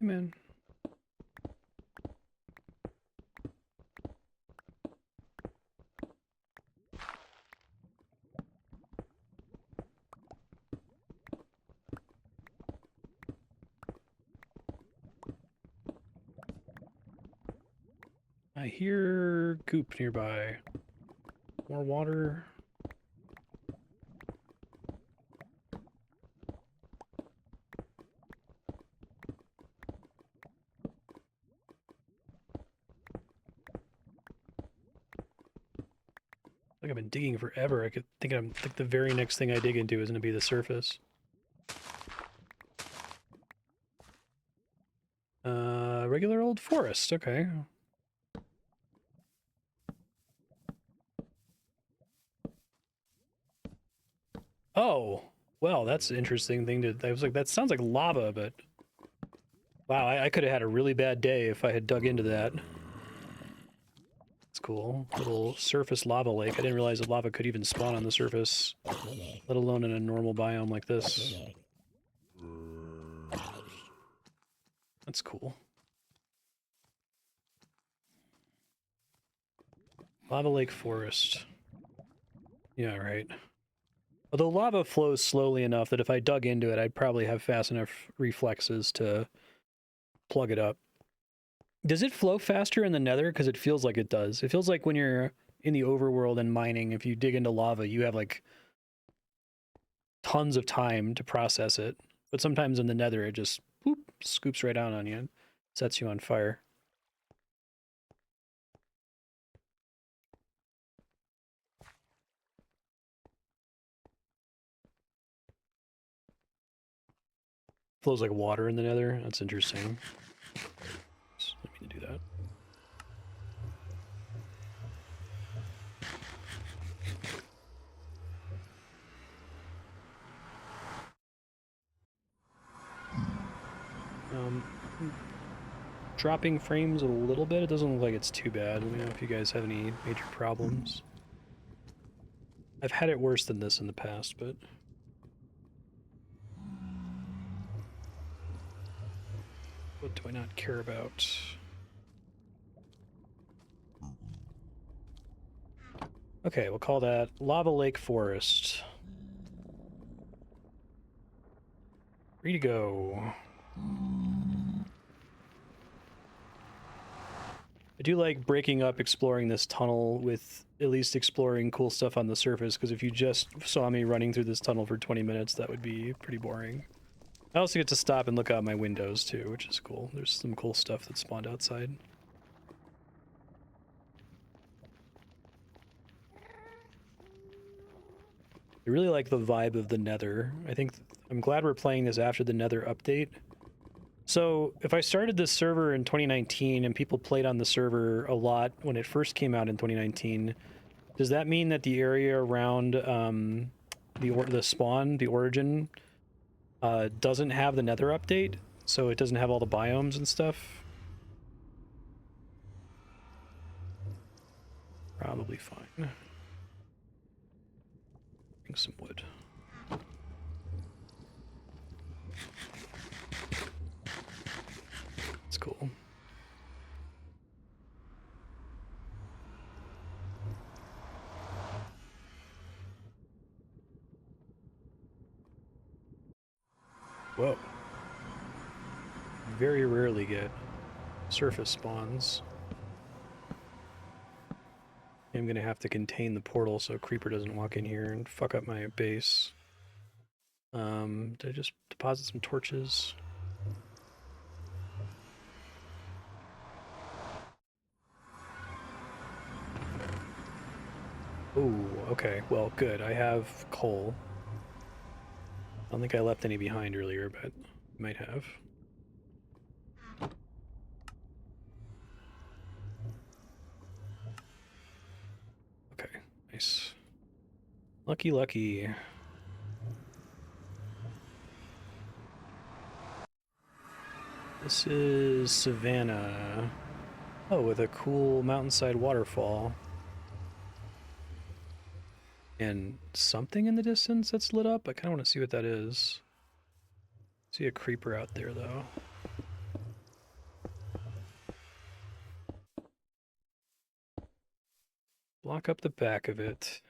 Come in. I hear goop nearby. More water. Like I've been digging forever. I think the very next thing I dig into is going to be the surface. Regular old forest. Okay. Oh, well, that's an interesting thing to. I was like, that sounds like lava, but wow, I could have had a really bad day if I had dug into that. That's cool. Little surface lava lake. I didn't realize that lava could even spawn on the surface, let alone in a normal biome like this. That's cool. Lava lake forest. Yeah, right. Although lava flows slowly enough that if I dug into it, I'd probably have fast enough reflexes to plug it up. Does it flow faster in the Nether? Because it feels like it does. It feels like when you're in the overworld and mining, if you dig into lava, you have like tons of time to process it. But sometimes in the Nether, it just whoop, scoops right down on you and sets you on fire. Flows like water in the Nether. That's interesting. Let me do that. Dropping frames a little bit. It doesn't look like it's too bad. Let me know if you guys have any major problems. I've had it worse than this in the past, but... what do I not care about? Okay, we'll call that Lava Lake Forest. Free to go. I do like breaking up exploring this tunnel with at least exploring cool stuff on the surface, because if you just saw me running through this tunnel for 20 minutes, that would be pretty boring. I also get to stop and look out my windows too, which is cool. There's some cool stuff that spawned outside. I really like the vibe of the Nether. I'm glad we're playing this after the Nether update. So if I started this server in 2019 and people played on the server a lot when it first came out in 2019, does that mean that the area around the spawn, the origin, doesn't have the Nether update? So it doesn't have all the biomes and stuff? Probably fine. Bring some wood. That's cool. Whoa. Very rarely get surface spawns. I'm gonna have to contain the portal so a creeper doesn't walk in here and fuck up my base. Did I just deposit some torches? Oh, okay. Well, good. I have coal. I don't think I left any behind earlier, but might have. Okay, nice. Lucky, lucky. This is Savannah. Oh, with a cool mountainside waterfall. And something in the distance that's lit up? I kind of want to see what that is. See a creeper out there, though. Block up the back of it.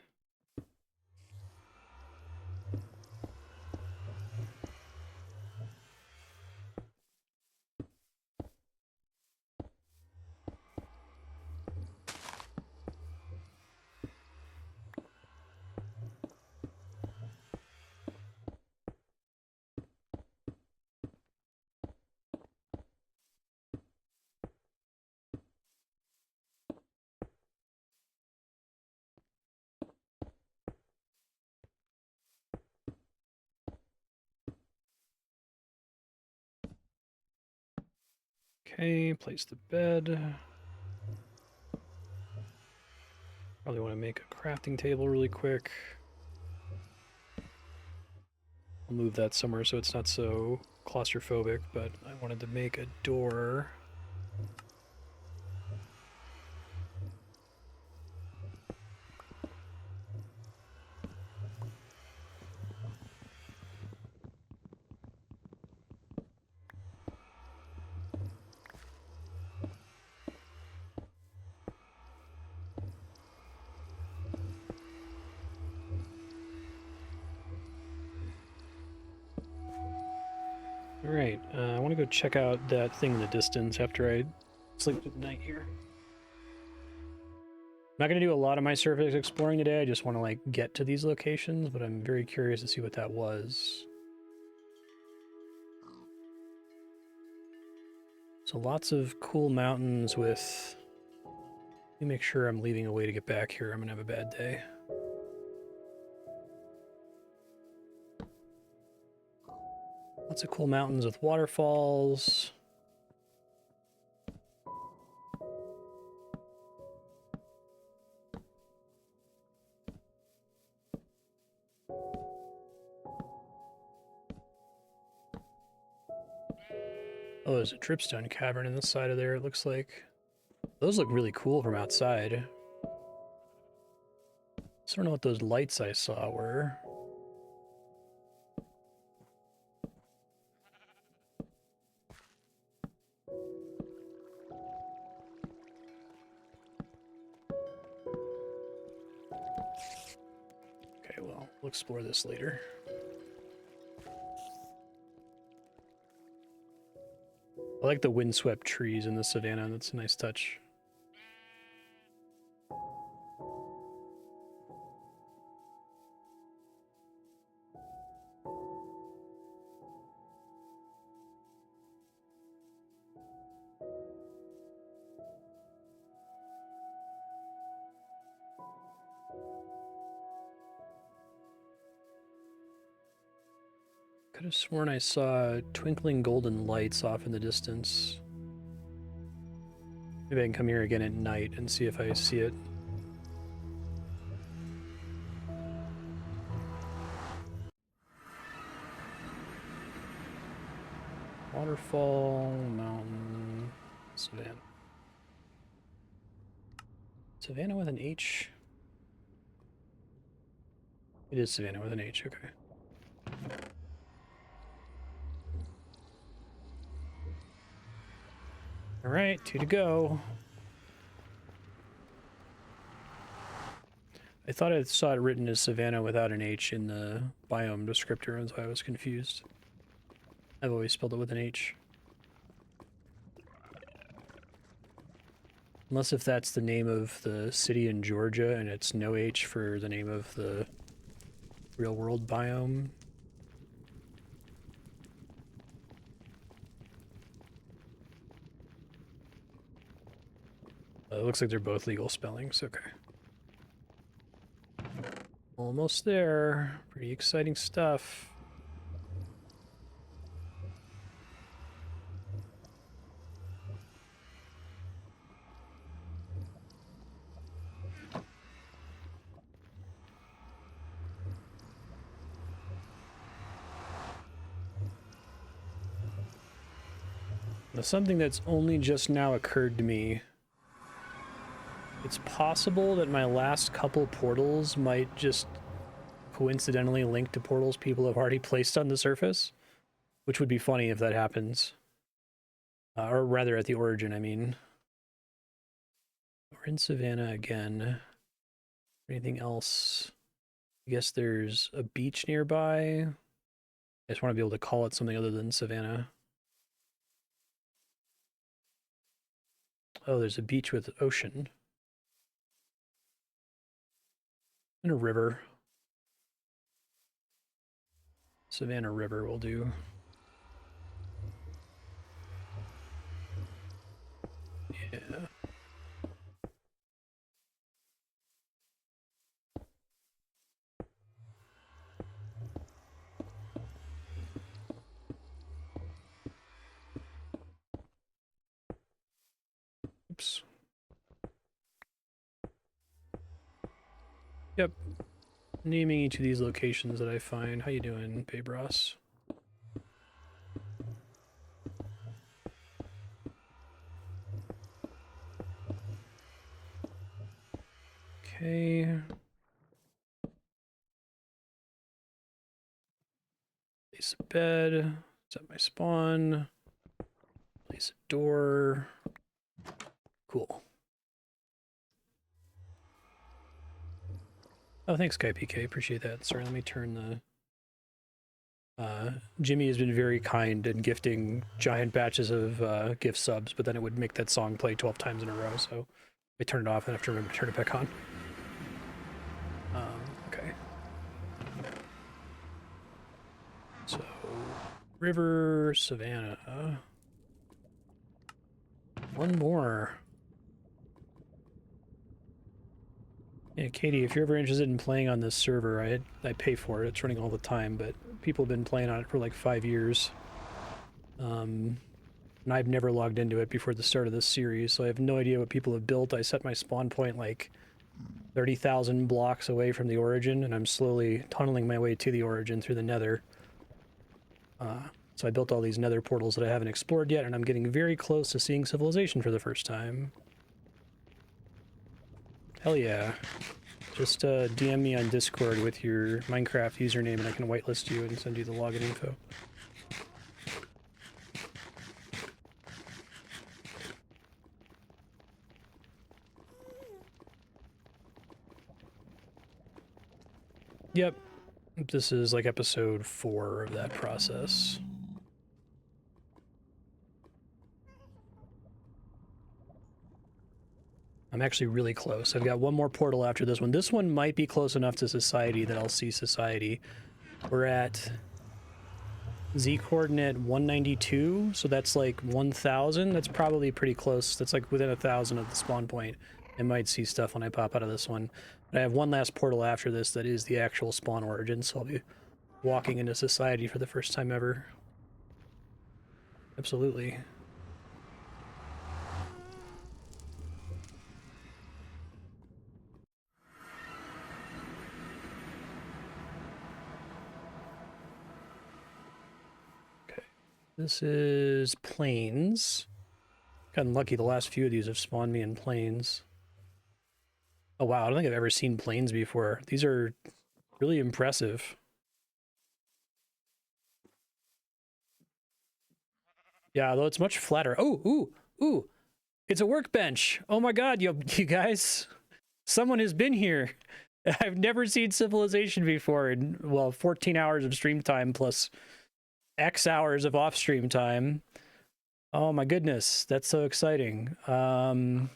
Okay, place the bed. Probably want to make a crafting table really quick. I'll move that somewhere so it's not so claustrophobic, but I wanted to make a door. Alright, I want to go check out that thing in the distance after I sleep through the night here. I'm not going to do a lot of my surface exploring today, I just want to like get to these locations, but I'm very curious to see what that was. So lots of cool mountains with... Let me make sure I'm leaving a way to get back here, I'm going to have a bad day. Lots of cool mountains with waterfalls. Oh, there's a dripstone cavern in the side of there, it looks like. Those look really cool from outside. Just don't know what those lights I saw were. Okay, well, we'll explore this later. I like the windswept trees in the savannah, that's a nice touch. Could have sworn I saw twinkling golden lights off in the distance. Maybe I can come here again at night and see if I see it. Waterfall, mountain, savannah. Savannah with an H? It is Savannah with an H, okay. Alright, 2 to go. I thought I saw it written as Savannah without an H in the biome descriptor, and so I was confused. I've always spelled it with an H. Unless if that's the name of the city in Georgia and it's no H for the name of the real world biome. It looks like they're both legal spellings, okay. Almost there. Pretty exciting stuff. Now, something that's only just now occurred to me. It's possible that my last couple portals might just coincidentally link to portals people have already placed on the surface, which would be funny if that happens. Or rather at the origin, I mean. We're in Savannah again. Anything else? I guess there's a beach nearby. I just want to be able to call it something other than Savannah. Oh, there's a beach with ocean. And a river. Savannah River will do. Yeah. Oops. Yep. Naming each of these locations that I find. How you doing, Pabros? Okay. Place a bed. Set my spawn. Place a door. Cool. Oh, thanks, SkyPK. Appreciate that. Sorry, let me turn the... Jimmy has been very kind in gifting giant batches of gift subs, but then it would make that song play 12 times in a row, so I turned it off and I have to remember to turn it back on. Okay. So, River, Savannah. One more. Yeah, Katie, if you're ever interested in playing on this server, I pay for it. It's running all the time, but people have been playing on it for like 5 years. And I've never logged into it before the start of this series, so I have no idea what people have built. I set my spawn point like 30,000 blocks away from the origin, and I'm slowly tunneling my way to the origin through the Nether. So I built all these Nether portals that I haven't explored yet, and I'm getting very close to seeing civilization for the first time. Hell yeah. Just DM me on Discord with your Minecraft username and I can whitelist you and send you the login info. Yep. This is like episode 4 of that process. I'm actually really close. I've got one more portal after this one. This one might be close enough to society that I'll see society. We're at Z coordinate 192, so that's like 1,000. That's probably pretty close. That's like within 1,000 of the spawn point. I might see stuff when I pop out of this one. But I have one last portal after this that is the actual spawn origin, so I'll be walking into society for the first time ever. Absolutely. This is Plains. Gotten lucky, the last few of these have spawned me in Plains. Oh wow, I don't think I've ever seen Plains before. These are really impressive. Yeah, although it's much flatter. Oh, ooh! It's a workbench! Oh my god, you guys! Someone has been here! I've never seen civilization before in, well, 14 hours of stream time plus X hours of off-stream time. Oh my goodness, that's so exciting. I'm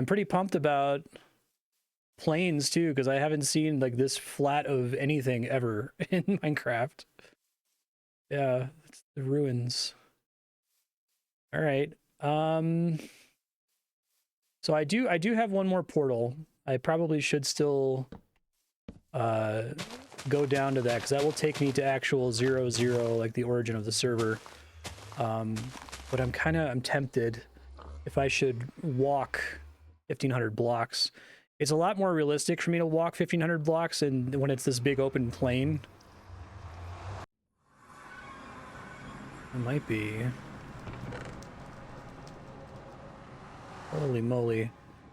pretty pumped about Plains too, because I haven't seen like this flat of anything ever in Minecraft. Yeah, it's the ruins. All right. So I do have one more portal. I probably should still go down to that because that will take me to actual 0, like the origin of the server. But I'm tempted if I should walk 1,500 blocks. It's a lot more realistic for me to walk 1,500 blocks and when it's this big open plain. It might be. Holy moly.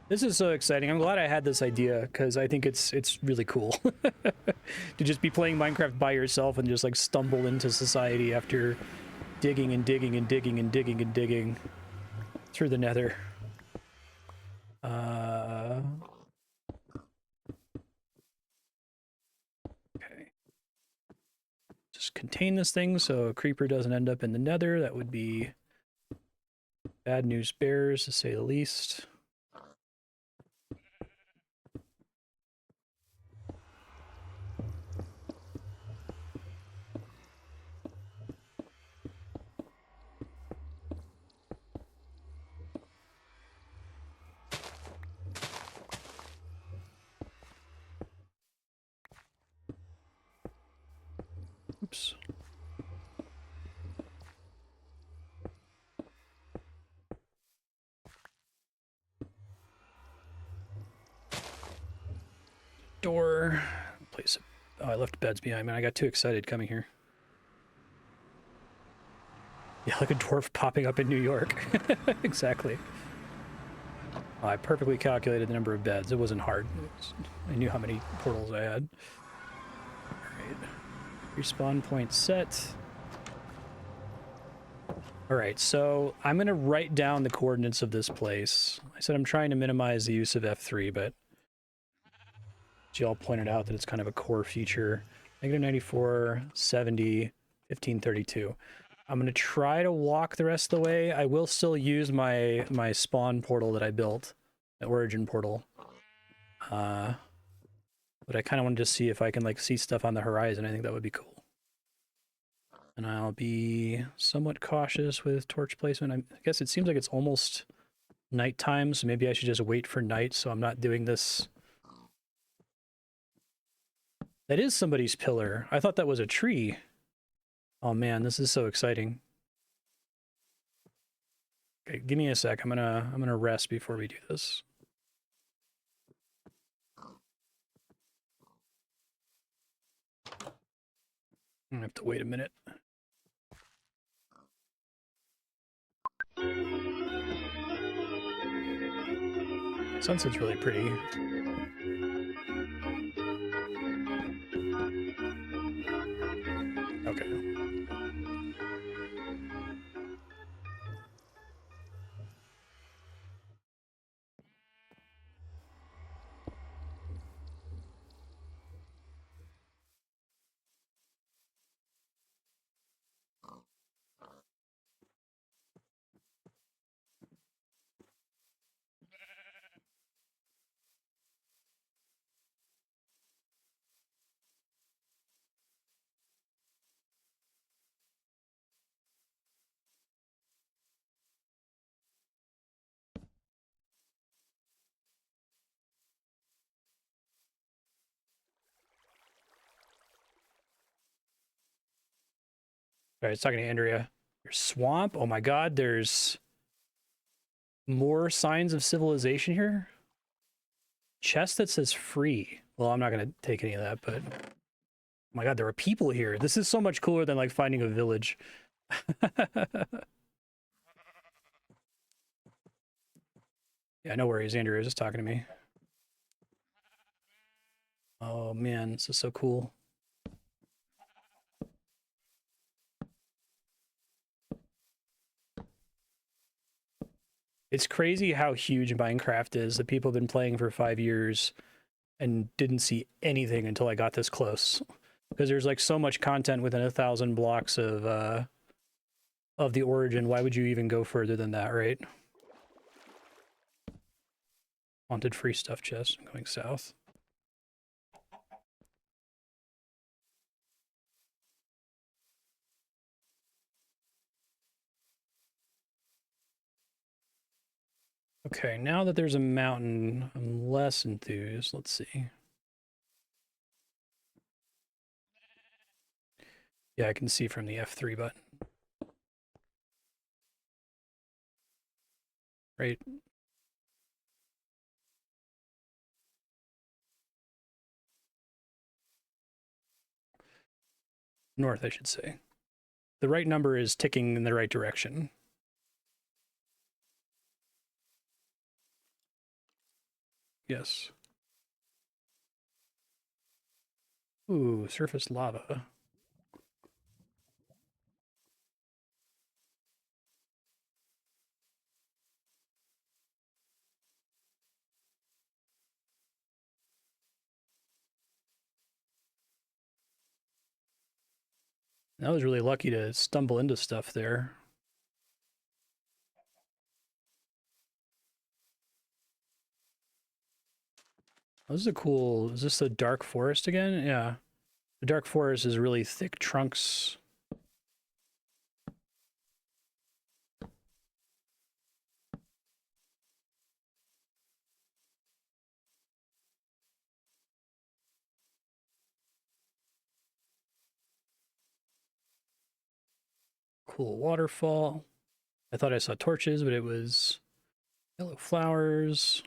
This is so exciting. I'm glad I had this idea because I think it's really cool to just be playing Minecraft by yourself and just like stumble into society after digging and digging and digging and digging and digging through the Nether. maintain this thing so a creeper doesn't end up in the nether. That would be bad news bears, to say the least. Oops. Door. Place. Oh, I left beds behind, man. I got too excited coming here. Yeah, like a dwarf popping up in New York. Exactly. Oh, I perfectly calculated the number of beds. It wasn't hard. I knew how many portals I had. Alright. Respawn point set. Alright, so I'm going to write down the coordinates of this place. I said I'm trying to minimize the use of F3, but y'all pointed out that it's kind of a core feature. -94, 70, 1532. I'm going to try to walk the rest of the way. I will still use my spawn portal that I built, the origin portal. But I kind of wanted to see if I can like see stuff on the horizon. I think that would be cool. And I'll be somewhat cautious with torch placement. I guess it seems like it's almost nighttime, so maybe I should just wait for night so I'm not doing this. That is somebody's pillar. I thought that was a tree. Oh man, this is so exciting. Okay, give me a sec. I'm gonna rest before we do this. I'm gonna have to wait a minute. Sunset's really pretty. Okay. All right, it's talking to Andrea. There's swamp. Oh my god, there's more signs of civilization here. Chest that says free. Well, I'm not gonna take any of that, but oh my god, there are people here. This is so much cooler than like finding a village. Yeah, no worries. Andrea is just talking to me. Oh man, this is so cool. It's crazy how huge Minecraft is that people have been playing for 5 years and didn't see anything until I got this close. Because there's like so much content within 1,000 blocks of the origin. Why would you even go further than that, right? Haunted free stuff chest. I'm going south. Okay, now that there's a mountain, I'm less enthused. Let's see. Yeah, I can see from the F3 button. Right. North, I should say. The right number is ticking in the right direction. Yes. Ooh, surface lava. I was really lucky to stumble into stuff there. Oh, this is a cool... Is this the dark forest again? Yeah. The dark forest is really thick trunks. Cool waterfall. I thought I saw torches, but it was yellow flowers.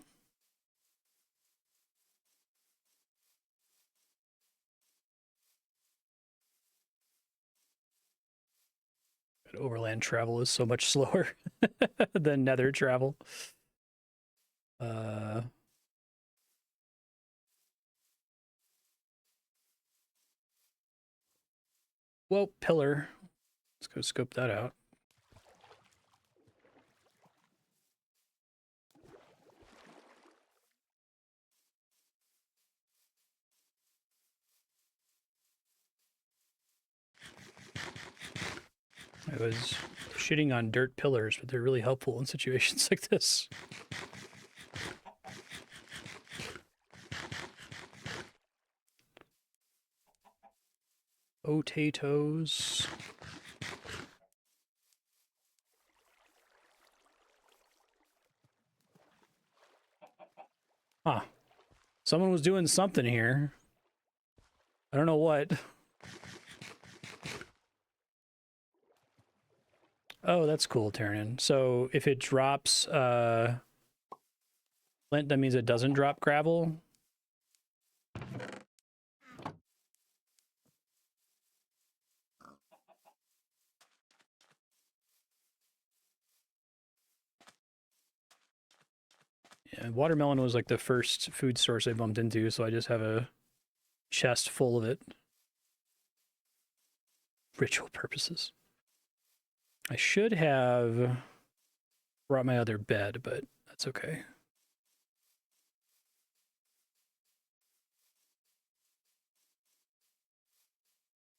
But overland travel is so much slower than nether travel. Whoa, pillar. Let's go scope that out. I was shitting on dirt pillars, but they're really helpful in situations like this. Potatoes. Huh. Someone was doing something here. I don't know what. Oh, that's cool, Terran. So if it drops flint, that means it doesn't drop gravel? Yeah, watermelon was like the first food source I bumped into, so I just have a chest full of it. Ritual purposes. I should have brought my other bed, but that's okay.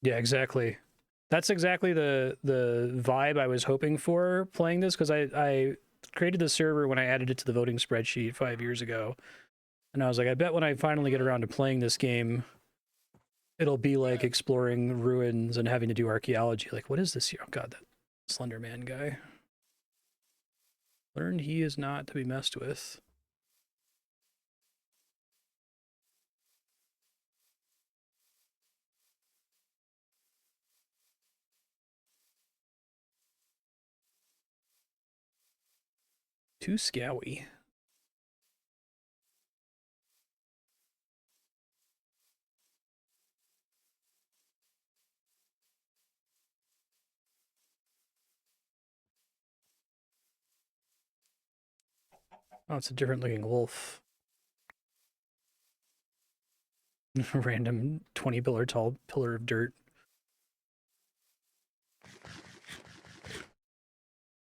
Yeah, exactly. That's exactly the vibe I was hoping for playing this, because I created the server when I added it to the voting spreadsheet 5 years ago. And I was like, I bet when I finally get around to playing this game, it'll be like exploring ruins and having to do archaeology. Like, what is this here? Oh god, that Slender Man guy. Learned he is not to be messed with. Too scowy. Oh, it's a different looking wolf. Random 20 pillar tall pillar of dirt.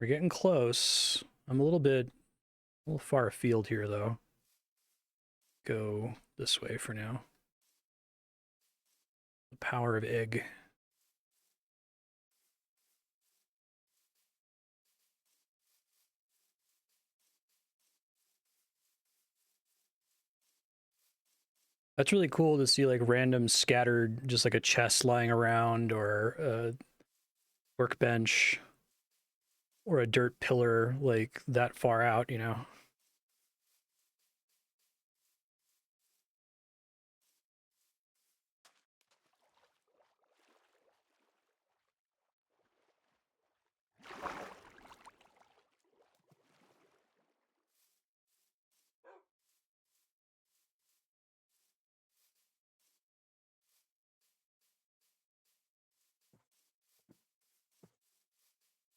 We're getting close. I'm a little far afield here though. Go this way for now. The power of egg. That's really cool to see, like, random scattered, just like a chest lying around, or a workbench, or a dirt pillar, like, that far out, you know?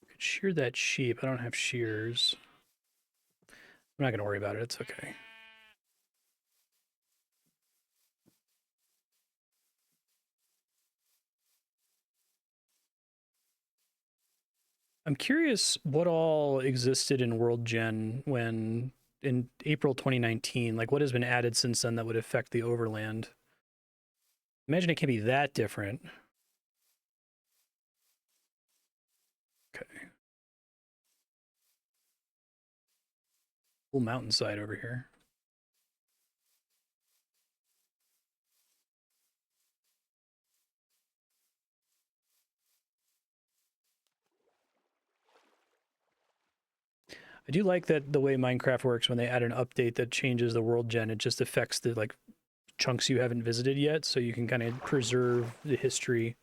Could shear that sheep. I don't have shears. I'm not gonna worry about it. It's okay. I'm curious what all existed in World Gen when in April 2019. Like, what has been added since then that would affect the overland? Imagine it can't be that different. Cool mountainside over here. I do like that the way Minecraft works when they add an update that changes the world gen, it just affects the like chunks you haven't visited yet, so you can kind of preserve the history.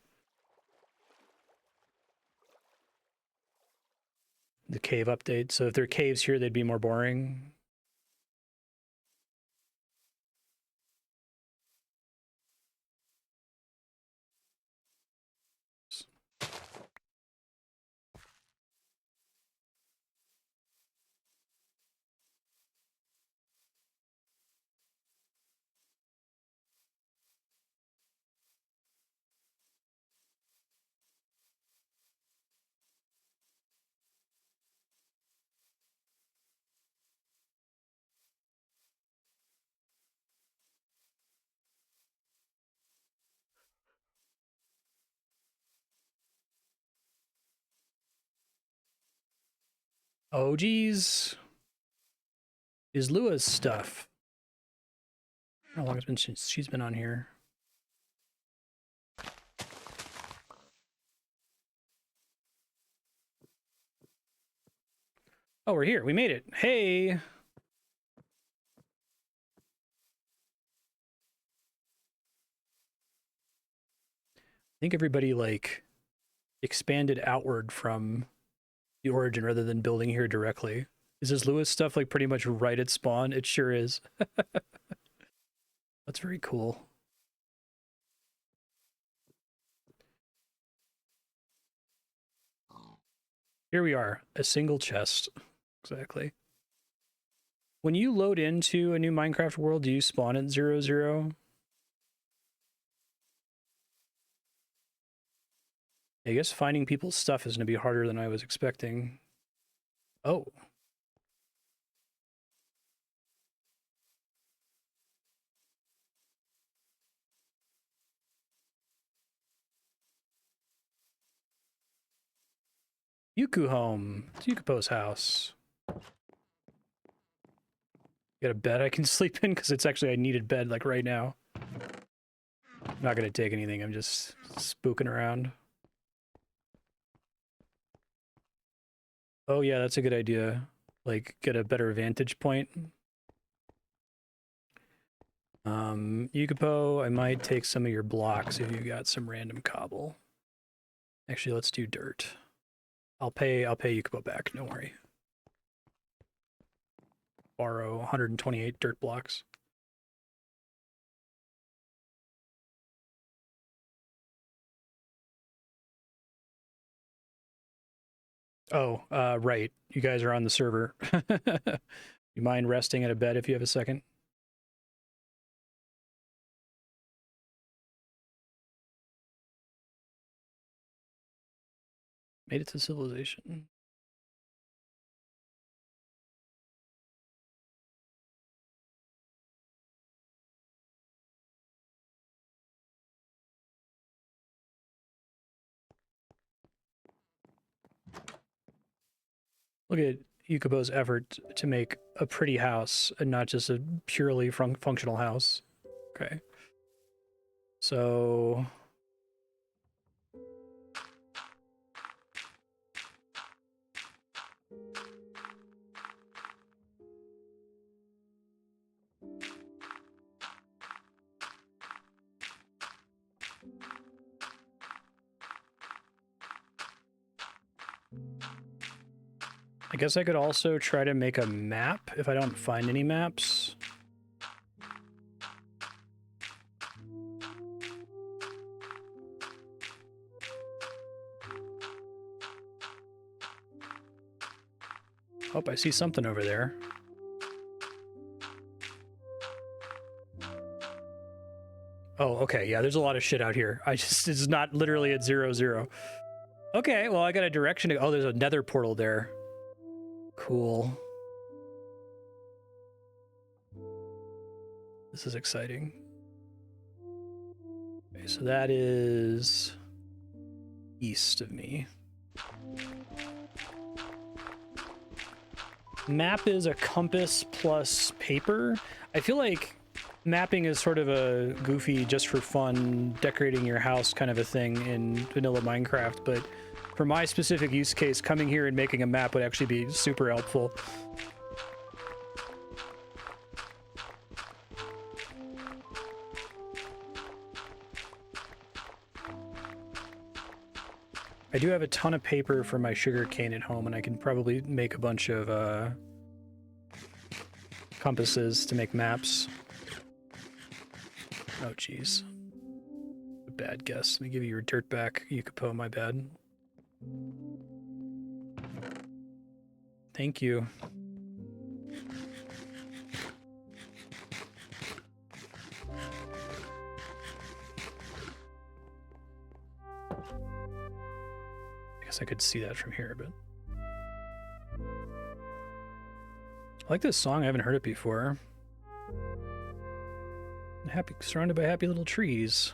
The cave update. So if there are caves here, they'd be more boring. Oh, geez. Islua's stuff. How long has been since she's been on here? Oh, we're here. We made it. Hey. I think everybody like expanded outward from the origin rather than building here directly. Is this Lewis stuff like pretty much right at spawn? It sure is. That's very cool. Here we are, a single chest. Exactly. When you load into a new Minecraft world, do you spawn at 0, 0? I guess finding people's stuff is going to be harder than I was expecting. Oh. Yukuhome. It's Yukupo's house. Got a bed I can sleep in? Because it's actually, I needed bed like right now. I'm not going to take anything. I'm just spooking around. Oh yeah, that's a good idea. Like, get a better vantage point. Yukupo, I might take some of your blocks if you got some random cobble. Actually, let's do dirt. I'll pay Yukupo back, don't worry. Borrow 128 dirt blocks. Oh, right. You guys are on the server. You mind resting at a bed if you have a second? Made it to civilization. Look at Yukubo's effort to make a pretty house and not just a purely functional house. Okay. So... I guess I could also try to make a map if I don't find any maps. Oh, I see something over there. Oh, okay. Yeah, there's a lot of shit out here. It's not literally at 0, 0. Okay, well, I got a direction to... Oh, there's a nether portal there. Cool. This is exciting. Okay, so that is east of me. Map is a compass plus paper. I feel like mapping is sort of a goofy, just for fun, decorating your house kind of a thing in vanilla Minecraft, but for my specific use case, coming here and making a map would actually be super helpful. I do have a ton of paper for my sugar cane at home, and I can probably make a bunch of compasses to make maps. Oh, jeez. A bad guess. Let me give you your dirt back, Yukuhome, my bad. Thank you. I guess I could see that from here, but... I like this song. I haven't heard it before. Happy, surrounded by happy little trees.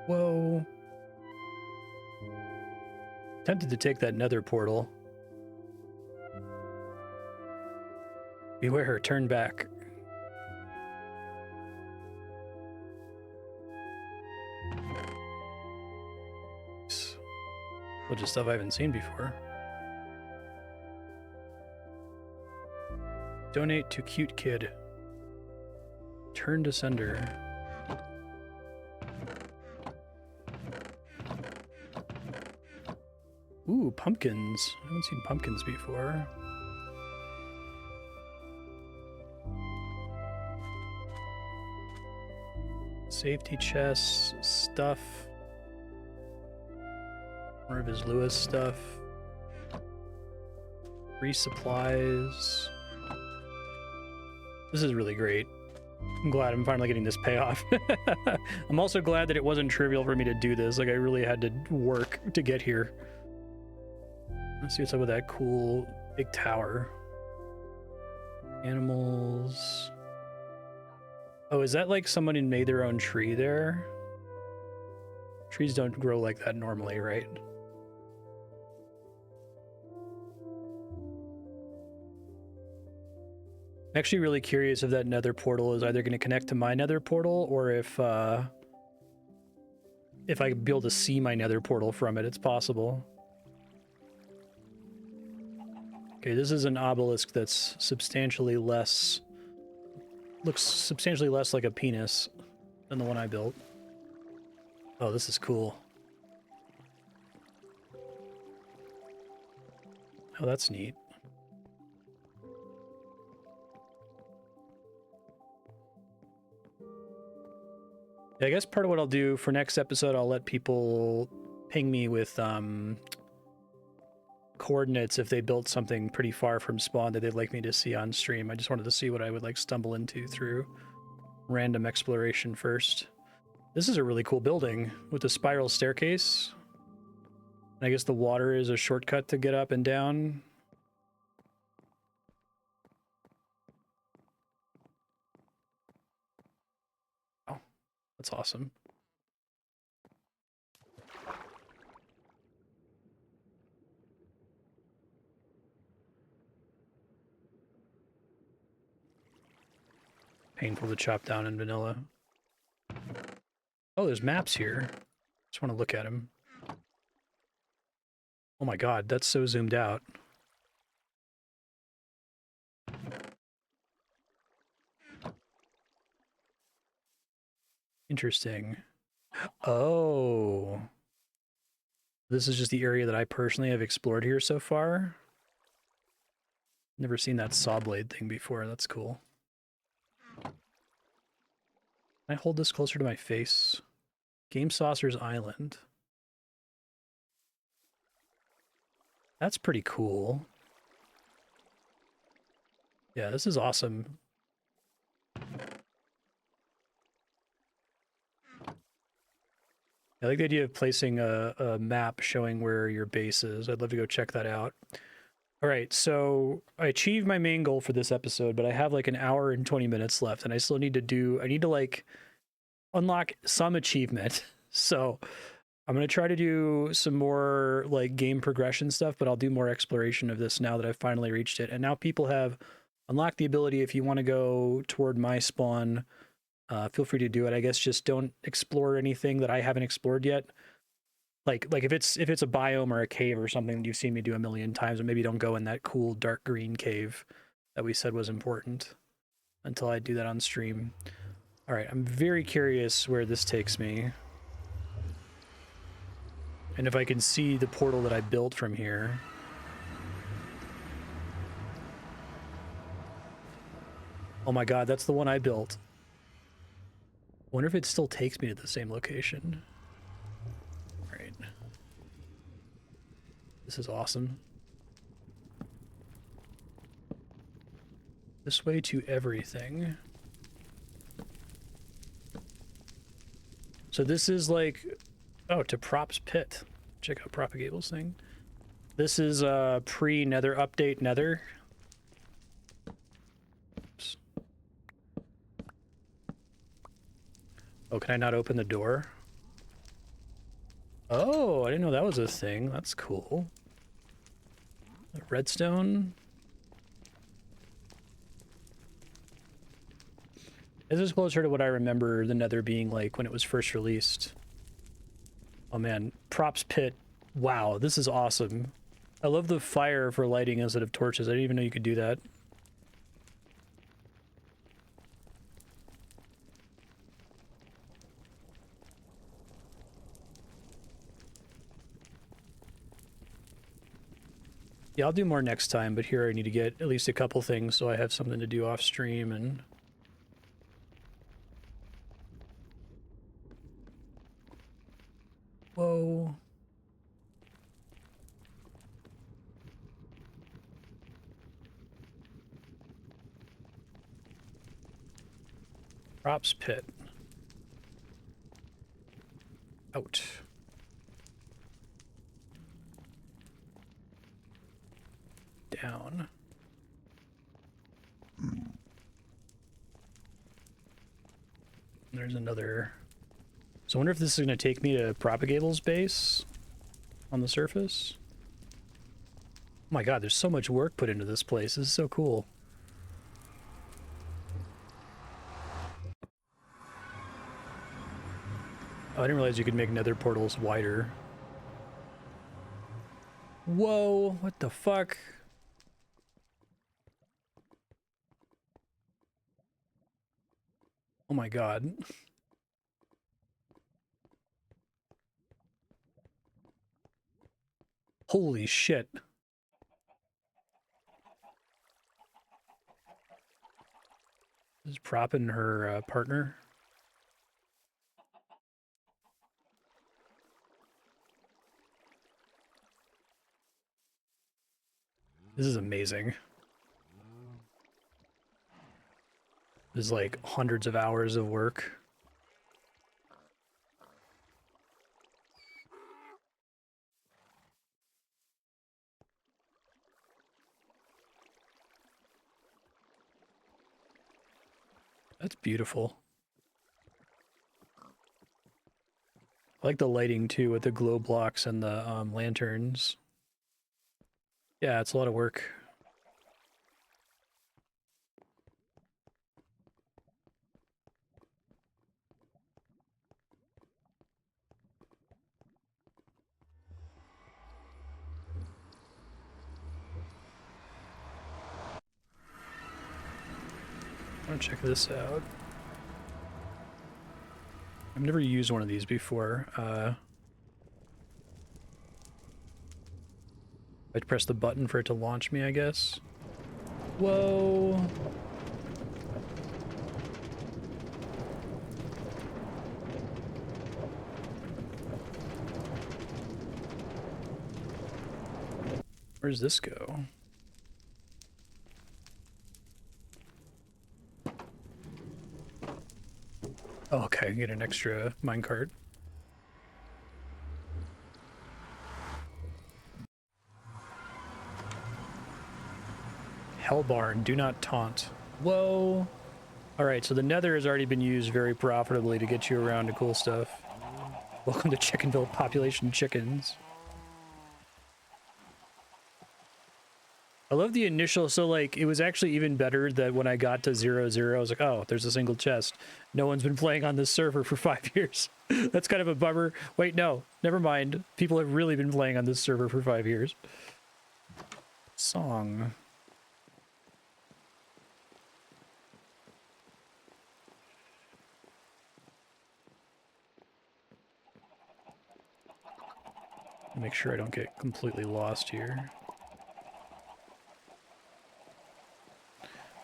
Whoa. Tempted to take that nether portal. Beware, turn back. Bunch of stuff I haven't seen before. Donate to Cute Kid. Turn to sender. Ooh, pumpkins. I haven't seen pumpkins before. Safety chests, stuff. More of Islua's stuff. Free supplies. This is really great. I'm glad I'm finally getting this payoff. I'm also glad that it wasn't trivial for me to do this. Like, I really had to work to get here. Let's see what's up with that cool big tower. Animals. Oh, is that like someone who made their own tree there? Trees don't grow like that normally, right? I'm actually really curious if that nether portal is either going to connect to my nether portal, or if I could be able to see my nether portal from it. It's possible. Okay, this is an obelisk that's substantially less... looks substantially less like a penis than the one I built. Oh, this is cool. Oh, that's neat. Yeah, I guess part of what I'll do for next episode, I'll let people ping me with coordinates if they built something pretty far from spawn that they'd like me to see on stream. I just wanted to see what I would like stumble into through random exploration first. This is a really cool building with a spiral staircase. I guess the water is a shortcut to get up and down. Oh, that's awesome. Painful to chop down in vanilla. Oh, there's maps here. Just want to look at them. Oh my god, that's so zoomed out. Interesting. Oh. This is just the area that I personally have explored here so far. Never seen that saw blade thing before. That's cool. Can I hold this closer to my face? Gamesaucer's Island. That's pretty cool. Yeah, this is awesome. I like the idea of placing a map showing where your base is. I'd love to go check that out. All right, so I achieved my main goal for this episode, but I have like an hour and 20 minutes left, and I still need to like unlock some achievement. So I'm going to try to do some more like game progression stuff, but I'll do more exploration of this now that I've finally reached it. And now people have unlocked the ability, if you want to go toward my spawn, feel free to do it. I guess just don't explore anything that I haven't explored yet. Like if it's a biome or a cave or something that you've seen me do a million times, or maybe don't go in that cool dark green cave that we said was important until I do that on stream. All right, I'm very curious where this takes me. And if I can see the portal that I built from here. Oh my god, that's the one I built. I wonder if it still takes me to the same location. All right. This is awesome. This way to everything. So this is like, oh, to Props Pit. Check out Propagable's thing. This is pre-Nether update Nether. Oops. Oh, can I not open the door? Oh, I didn't know that was a thing. That's cool. Redstone. This is closer to what I remember the Nether being like when it was first released. Oh man, Props Pit. Wow, this is awesome. I love the fire for lighting instead of torches. I didn't even know you could do that. Yeah, I'll do more next time, but here I need to get at least a couple things so I have something to do off stream and... Whoa. Props Pit. Out. Down. There's another... So I wonder if this is going to take me to Propagable's base on the surface. Oh my god, there's so much work put into this place. This is so cool. Oh, I didn't realize you could make nether portals wider. Whoa, what the fuck? Oh my god. Holy shit. This is propping her partner. This is amazing. This is like hundreds of hours of work. That's beautiful. I like the lighting too with the glow blocks and the lanterns. Yeah, it's a lot of work. I want to check this out. I've never used one of these before. I'd press the button for it to launch me, I guess. Whoa! Where does this go? Oh, okay, get an extra minecart. Hellbarn, do not taunt. Whoa. Alright, so the nether has already been used very profitably to get you around to cool stuff. Welcome to Chickenville population chickens. I love the initial, so like, it was actually even better that when I got to 0, I was like, oh, there's a single chest. No one's been playing on this server for 5 years. That's kind of a bummer. Wait, no, never mind. People have really been playing on this server for 5 years. Song. Make sure I don't get completely lost here.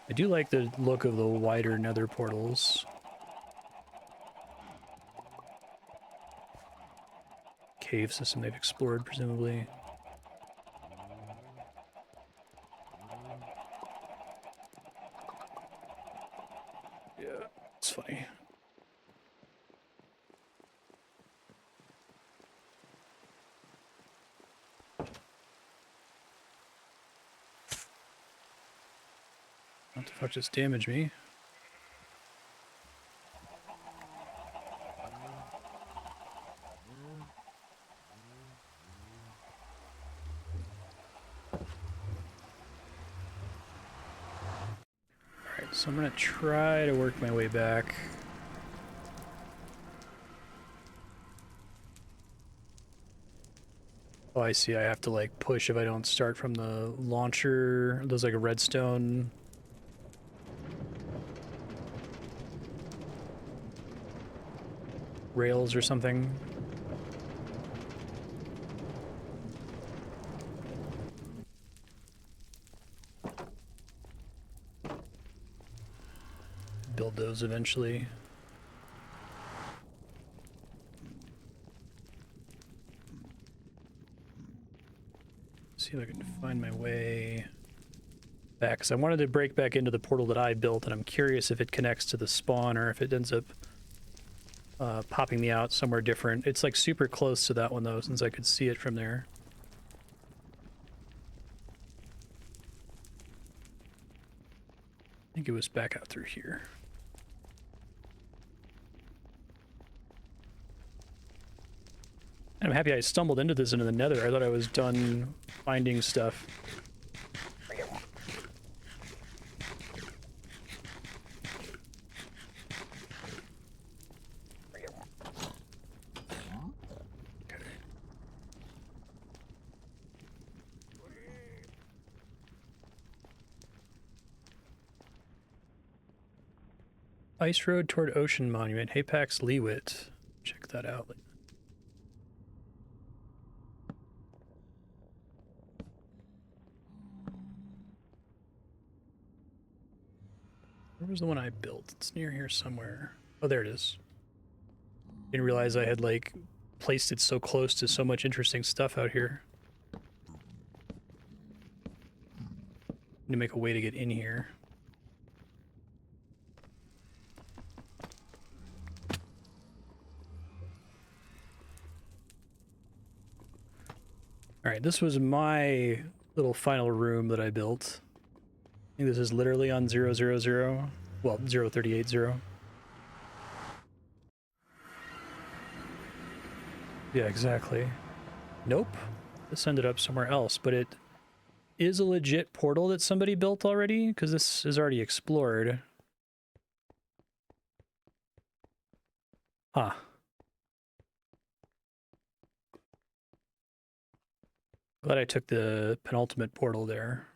I do like the look of the wider nether portals. Cave system they've explored, presumably. Yeah, it's funny. What the fuck just damaged me? Alright, so I'm gonna try to work my way back. Oh, I see. I have to like push if I don't start from the launcher. There's like a redstone rails or something. Build those eventually. See if I can find my way back, because I wanted to break back into the portal that I built, and I'm curious if it connects to the spawn or if it ends up popping me out somewhere different. It's like super close to that one though, since I could see it from there. I think it was back out through here. And I'm happy I stumbled into this into the nether. I thought I was done finding stuff. Ice Road toward Ocean Monument, Hapax Leewit. Check that out. Where was the one I built? It's near here somewhere. Oh, there it is. Didn't realize I had like placed it so close to so much interesting stuff out here. Need to make a way to get in here. Alright, this was my little final room that I built. I think this is literally on 000. Well, 0380. Yeah, exactly. Nope. This ended up somewhere else, but it is a legit portal that somebody built already, because this is already explored. Huh. Glad I took the penultimate portal there.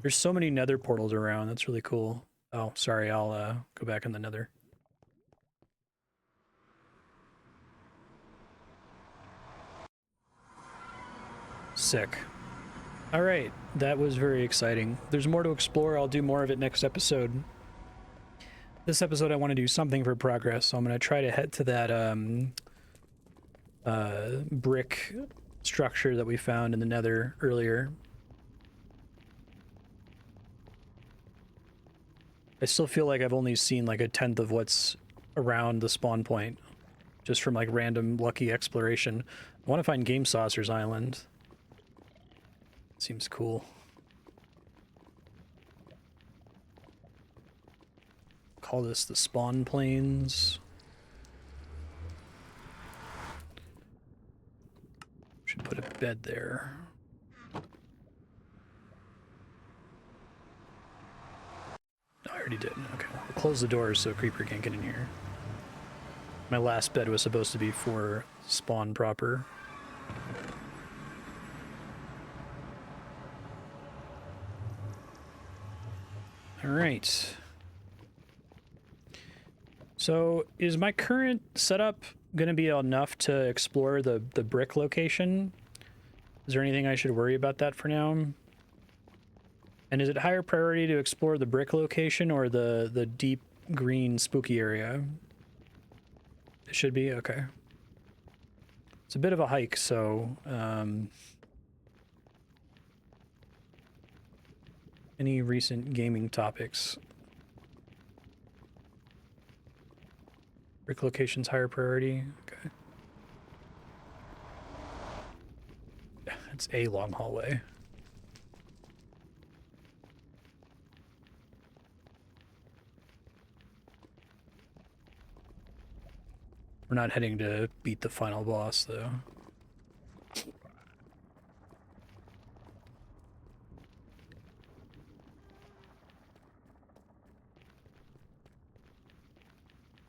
There's so many nether portals around. That's really cool. Oh, sorry. I'll go back in the nether. Sick. All right. That was very exciting. There's more to explore. I'll do more of it next episode. This episode, I want to do something for progress, so I'm going to try to head to that brick structure that we found in the nether earlier. I still feel like I've only seen like 1/10 of what's around the spawn point, just from like random lucky exploration. I want to find Gamesaucer's island. Seems cool. Call this the spawn plains. bed there. I already did. Okay, we'll close the doors so a creeper can't get in here. My last bed was supposed to be for spawn proper. All right. So is my current setup going to be enough to explore the brick location? Is there anything I should worry about that for now? And is it higher priority to explore the brick location or the deep green spooky area? It should be? Okay. It's a bit of a hike, so... any recent gaming topics? Brick location's higher priority? Okay. Yeah, it's a long hallway. We're not heading to beat the final boss, though.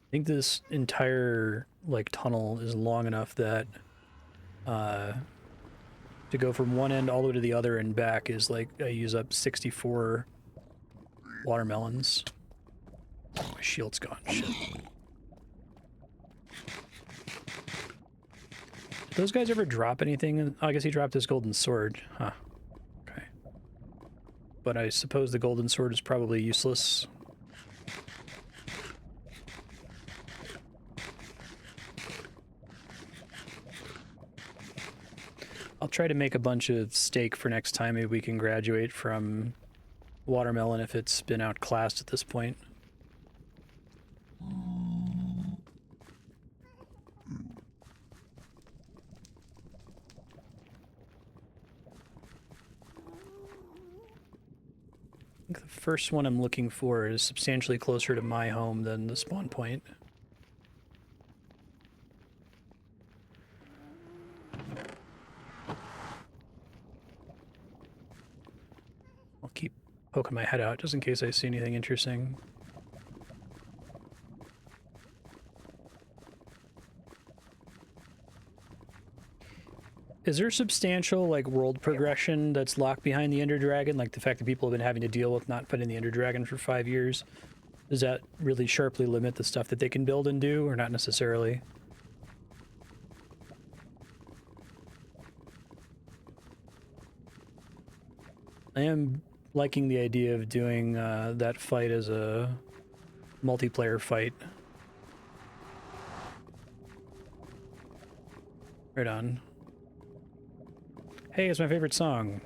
I think this entire, like, tunnel is long enough that, to go from one end all the way to the other and back is, like, I use up 64 watermelons. My shield's gone, shit. Did those guys ever drop anything? Oh, I guess he dropped his golden sword. Huh. Okay. But I suppose the golden sword is probably useless. I'll try to make a bunch of steak for next time. Maybe we can graduate from watermelon if it's been outclassed at this point. I think the first one I'm looking for is substantially closer to my home than the spawn point. I'll keep poking my head out just in case I see anything interesting. Is there substantial, like, world progression that's locked behind the Ender Dragon? Like, the fact that people have been having to deal with not fighting the Ender Dragon for 5 years? Does that really sharply limit the stuff that they can build and do, or not necessarily? I am liking the idea of doing that fight as a multiplayer fight. Right on. Hey, it's my favorite song.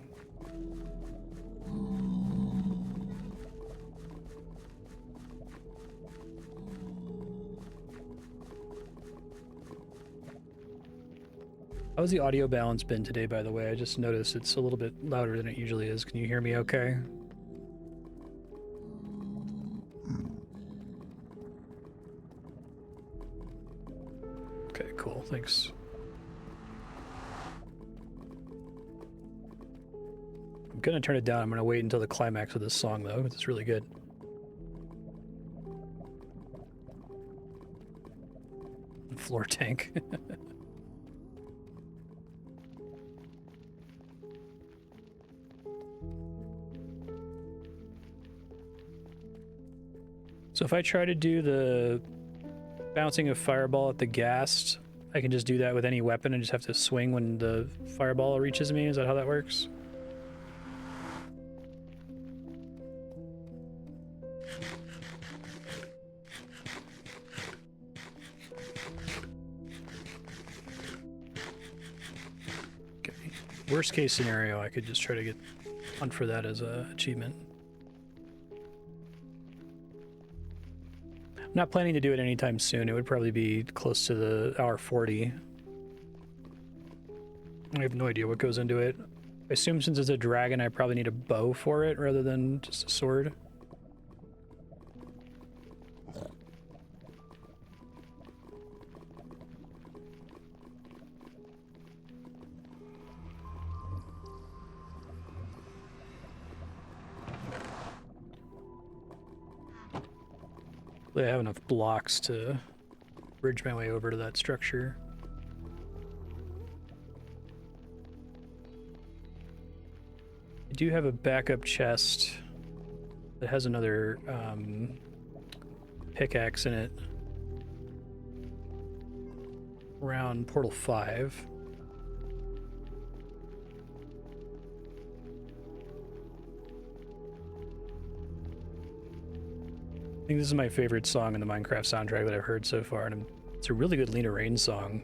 How's the audio balance been today, by the way? I just noticed it's a little bit louder than it usually is. Can you hear me okay? Okay, cool. Thanks. I'm gonna turn it down. I'm gonna wait until the climax of this song, though. It's really good. Floor tank. So if I try to do the bouncing a fireball at the Ghast, I can just do that with any weapon and just have to swing when the fireball reaches me? Is that how that works? Okay. Worst case scenario, I could just try to hunt for that as an achievement. I'm not planning to do it anytime soon. It would probably be close to the hour 40. I have no idea what goes into it. I assume since it's a dragon, I probably need a bow for it rather than just a sword. I have enough blocks to bridge my way over to that structure. I do have a backup chest that has another pickaxe in it around portal 5. I think this is my favorite song in the Minecraft soundtrack that I've heard so far, and it's a really good Lena Raine song.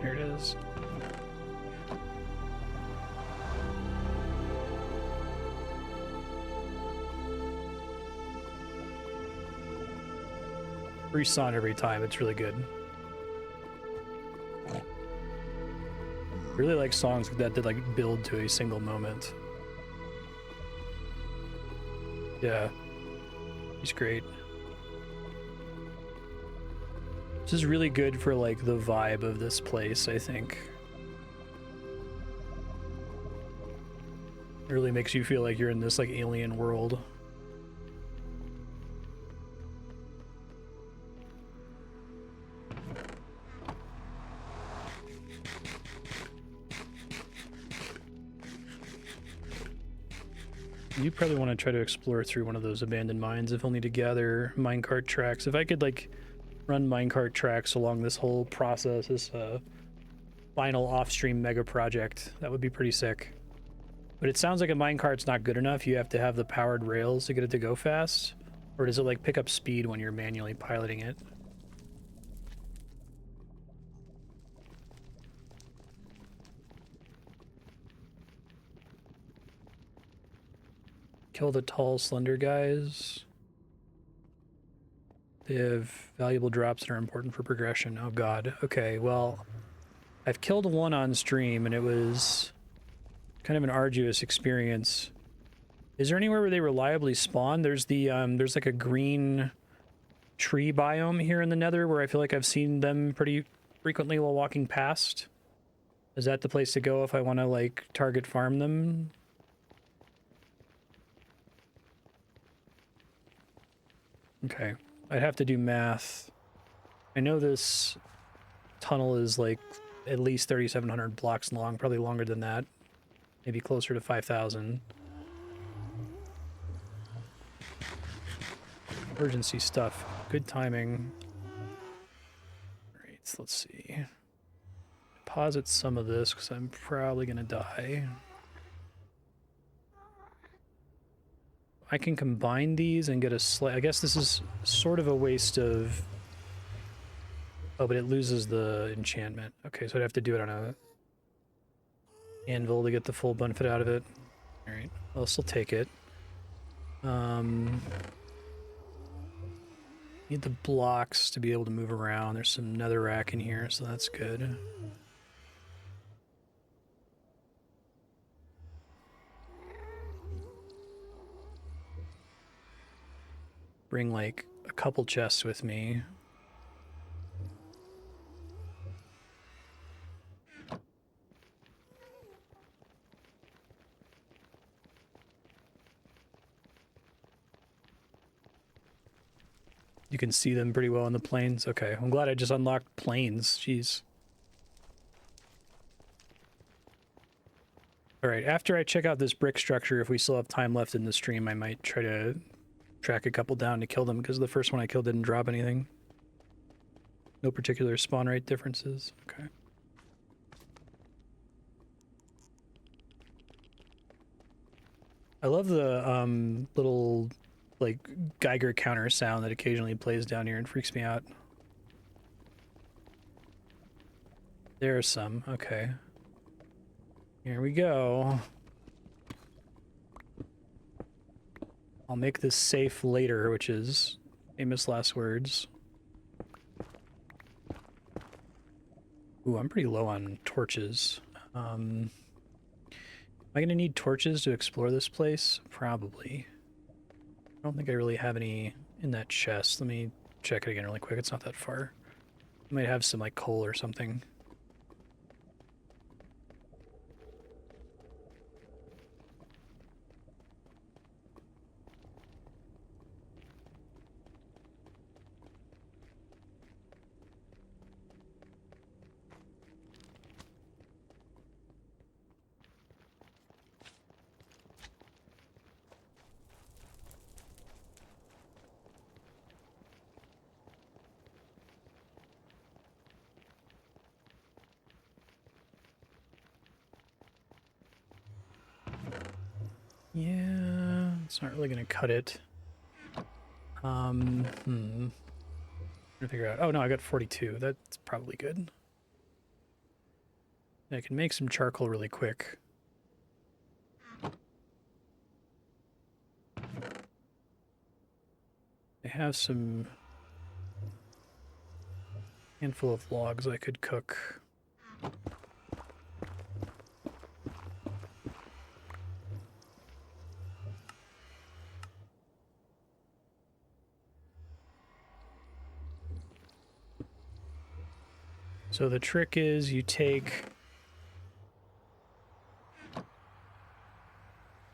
Here it is. Spruce on every time, it's really good. Really like songs that did like build to a single moment. Yeah, he's great. This is really good for like the vibe of this place, I think. It really makes you feel like you're in this like alien world. You probably want to try to explore through one of those abandoned mines, if only to gather minecart tracks. If I could like run minecart tracks along this whole process, this final off-stream mega project, that would be pretty sick. But it sounds like a minecart's not good enough. You have to have the powered rails to get it to go fast, or does it like pick up speed when you're manually piloting it? Kill the tall, slender guys. They have valuable drops that are important for progression. Oh god. Okay, well, I've killed one on stream and it was kind of an arduous experience. Is there anywhere where they reliably spawn? There's the there's like a green tree biome here in the Nether where I feel like I've seen them pretty frequently while walking past. Is that the place to go if I want to like target farm them? Okay. I'd have to do math. I know this tunnel is like at least 3,700 blocks long, probably longer than that. Maybe closer to 5,000. Emergency stuff. Good timing. Alright, let's see. Deposit some of this because I'm probably gonna die. I can combine these and get a I guess this is sort of a waste of... Oh, but it loses the enchantment. Okay, so I'd have to do it on a anvil to get the full benefit out of it. Alright, I'll still take it. Need the blocks to be able to move around. There's some netherrack in here, so that's good. Bring like a couple chests with me. You can see them pretty well on the plains. Okay, I'm glad I just unlocked plains. Jeez. Alright, after I check out this brick structure, if we still have time left in the stream, I might try to track a couple down to kill them, because the first one I killed didn't drop anything. No particular spawn rate differences. Okay. I love the little like Geiger counter sound that occasionally plays down here and freaks me out. There are some. Okay. Here we go. I'll make this safe later, which is famous last words. Ooh, I'm pretty low on torches. Am I gonna need torches to explore this place? Probably. I don't think I really have any in that chest. Let me check it again really quick. It's not that far. I might have some like coal or something. Yeah, it's not really gonna cut it. Trying to figure out. Oh no, I got 42. That's probably good. I can make some charcoal really quick. I have some handful of logs I could cook. So the trick is you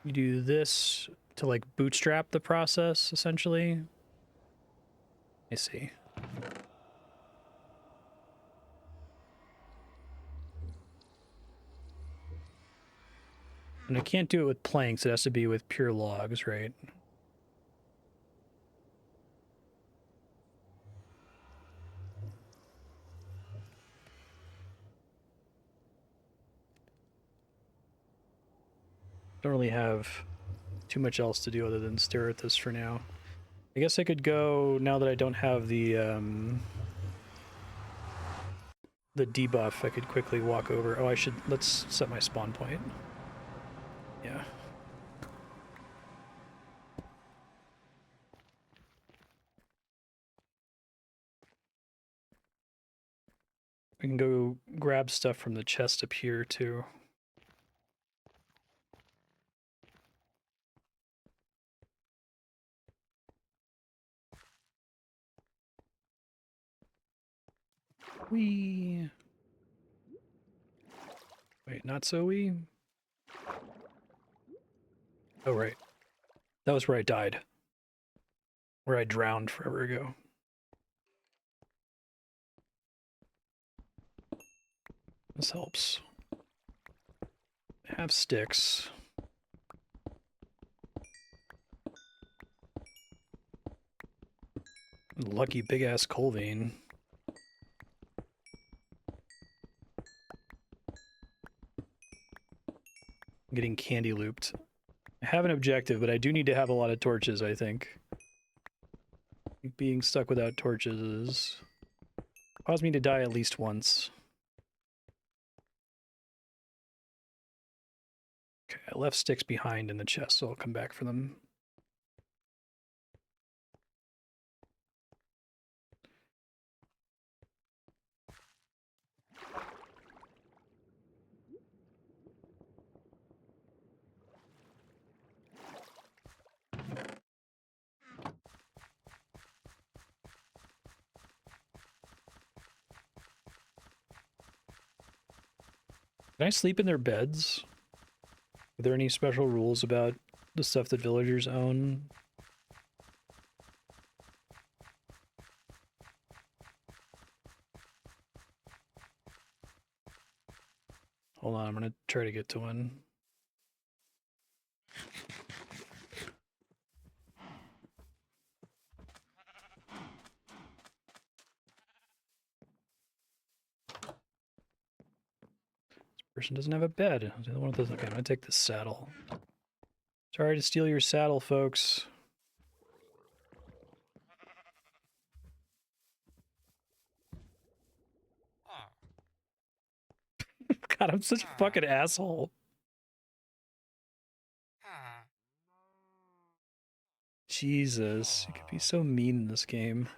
do this to like bootstrap the process, essentially. I see. And I can't do it with planks, it has to be with pure logs, right? Don't really have too much else to do other than stare at this for now. I guess I could go, now that I don't have the debuff, I could quickly walk over. Oh, let's set my spawn point. Yeah. I can go grab stuff from the chest up here, too. Wee. Wait, not so wee? Oh, right. That was where I died. Where I drowned forever ago. This helps. I have sticks. Lucky big-ass coal vein. I'm getting candy looped. I have an objective, but I do need to have a lot of torches, I think. Being stuck without torches is... caused me to die at least once. Okay, I left sticks behind in the chest, so I'll come back for them. Can I sleep in their beds? Are there any special rules about the stuff that villagers own? Hold on, I'm gonna try to get to one. Person doesn't have a bed. Okay, I'm gonna take this saddle. Sorry to steal your saddle, folks. God, I'm such a fucking asshole. Jesus, you could be so mean in this game.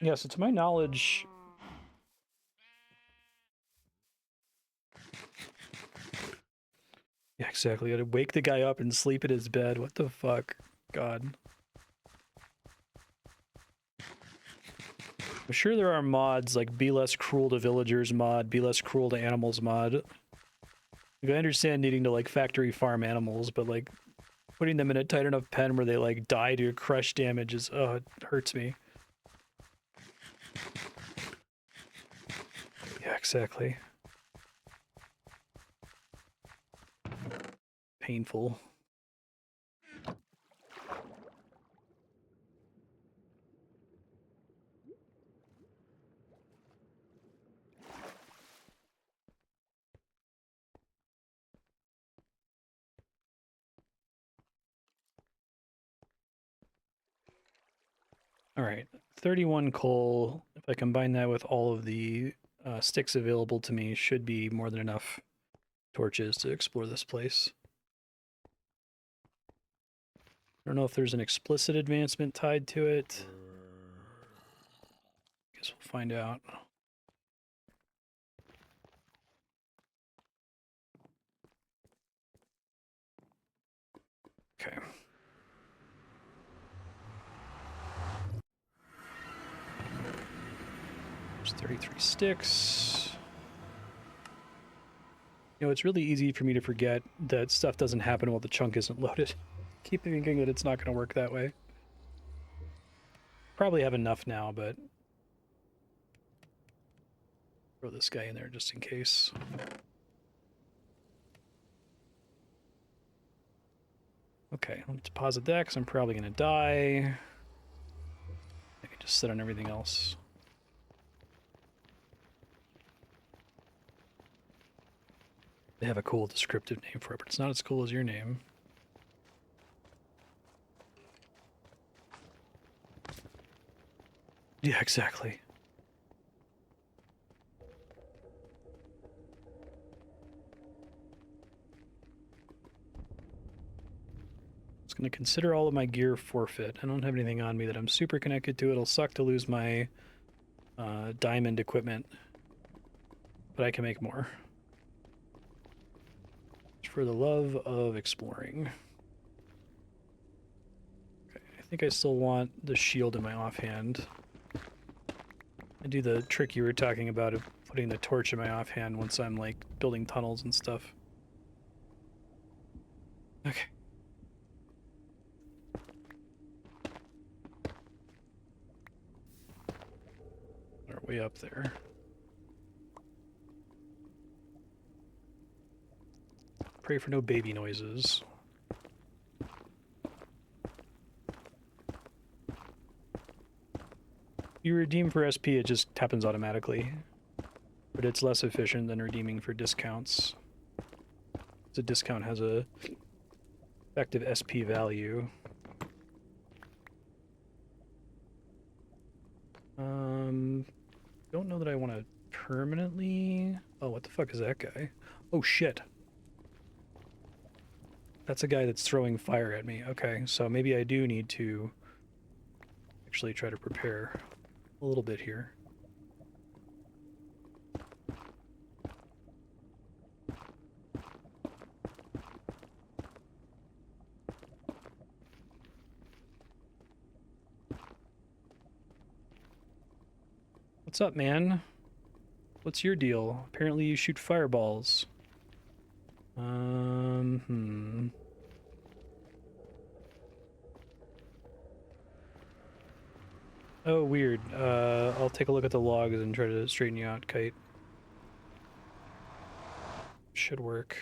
Yeah, so to my knowledge... Yeah, exactly. You gotta wake the guy up and sleep in his bed. What the fuck? God. I'm sure there are mods like Be Less Cruel to Villagers mod, Be Less Cruel to Animals mod. Like, I understand needing to like factory farm animals, but like putting them in a tight enough pen where they like die to crush damage is, oh, it hurts me. Yeah, exactly. Painful. All right, 31 coal. If I combine that with all of the sticks available to me, should be more than enough torches to explore this place. I don't know if there's an explicit advancement tied to it. Guess we'll find out. Okay. There's 33 sticks. You know, it's really easy for me to forget that stuff doesn't happen while the chunk isn't loaded. Keep thinking that it's not going to work that way. Probably have enough now, but throw this guy in there just in case. Okay, I'll deposit that because I'm probably going to die. I can just sit on everything else. They have a cool descriptive name for it, but it's not as cool as your name. Yeah, exactly. I was going to consider all of my gear forfeit. I don't have anything on me that I'm super connected to. It'll suck to lose my diamond equipment, but I can make more. It's for the love of exploring. Okay, I think I still want the shield in my offhand. I do the trick you were talking about of putting the torch in my offhand once I'm like building tunnels and stuff. Okay. We're way up there. Pray for no baby noises. You redeem for SP, it just happens automatically. But it's less efficient than redeeming for discounts. The discount has a effective SP value. Don't know that I want to permanently... Oh, what the fuck is that guy? Oh, shit. That's a guy that's throwing fire at me. Okay, so maybe I do need to actually try to prepare a little bit here. What's up, man? What's your deal? Apparently you shoot fireballs. Oh, weird. I'll take a look at the logs and try to straighten you out, Kite. Should work.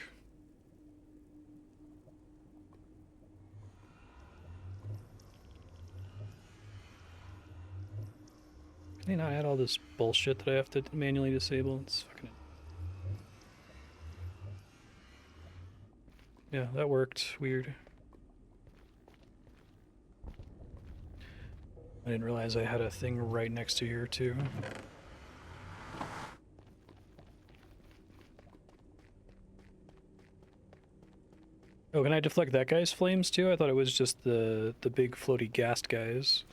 Can they not add all this bullshit that I have to manually disable? It's fucking... Yeah, that worked. Weird. I didn't realize I had a thing right next to here too. Oh, can I deflect that guy's flames too? I thought it was just the big floaty Ghast guys.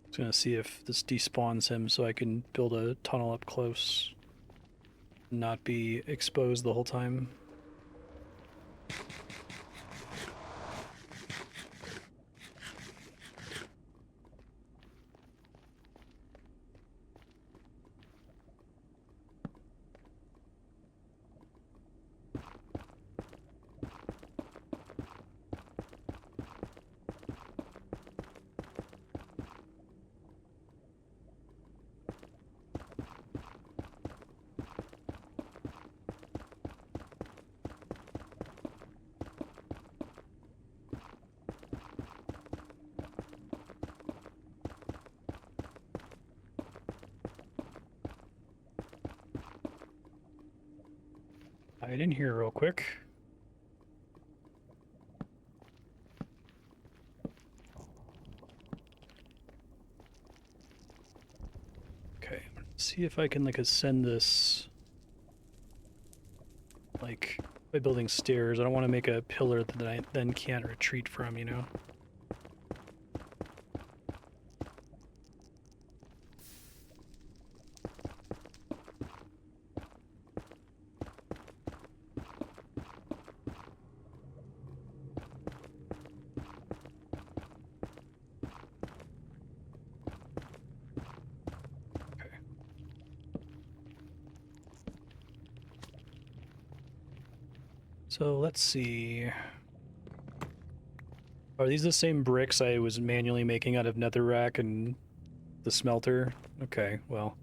Just gonna see if this despawns him so I can build a tunnel up close. Not be exposed the whole time. Hide in here real quick. Okay, see if I can like ascend this like by building stairs. I don't want to make a pillar that I then can't retreat from, you know? So let's see. Are these the same bricks I was manually making out of netherrack and the smelter? Okay, well.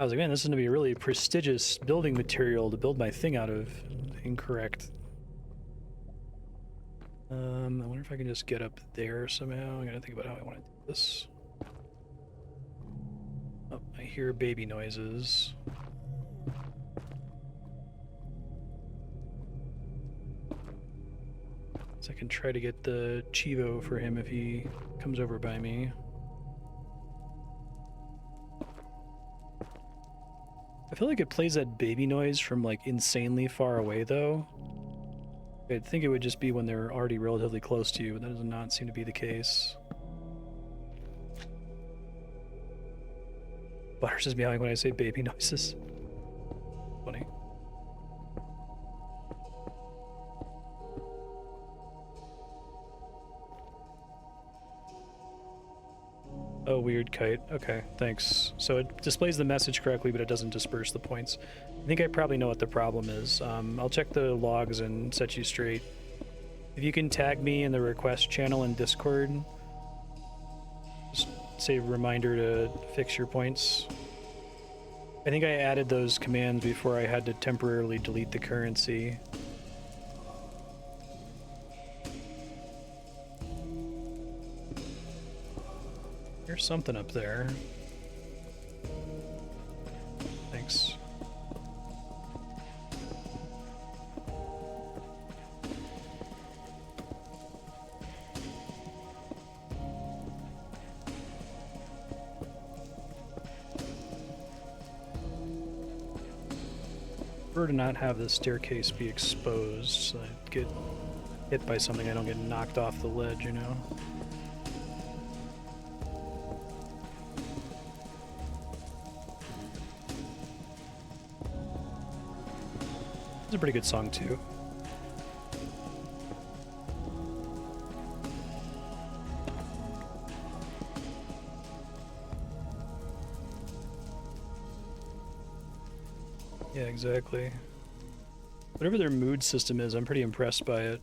I was like, man, this is going to be a really prestigious building material to build my thing out of. Incorrect. I wonder if I can just get up there somehow. I gotta think about how I want to do this. Oh, I hear baby noises. So I can try to get the Chivo for him if he comes over by me. I feel like it plays that baby noise from like insanely far away though. I'd think it would just be when they're already relatively close to you, but that does not seem to be the case. Butter's just meowing when I say baby noises. Funny. Oh, weird kite. Okay, thanks. So it displays the message correctly, but it doesn't disperse the points. I think I probably know what the problem is. I'll check the logs and set you straight. If you can tag me in the request channel in Discord, just say reminder to fix your points. I think I added those commands before I had to temporarily delete the currency. There's something up there. Thanks. Prefer to not have the staircase be exposed, so I get hit by something, I don't get knocked off the ledge, you know? It's a pretty good song too. Yeah, exactly. Whatever their mood system is, I'm pretty impressed by it.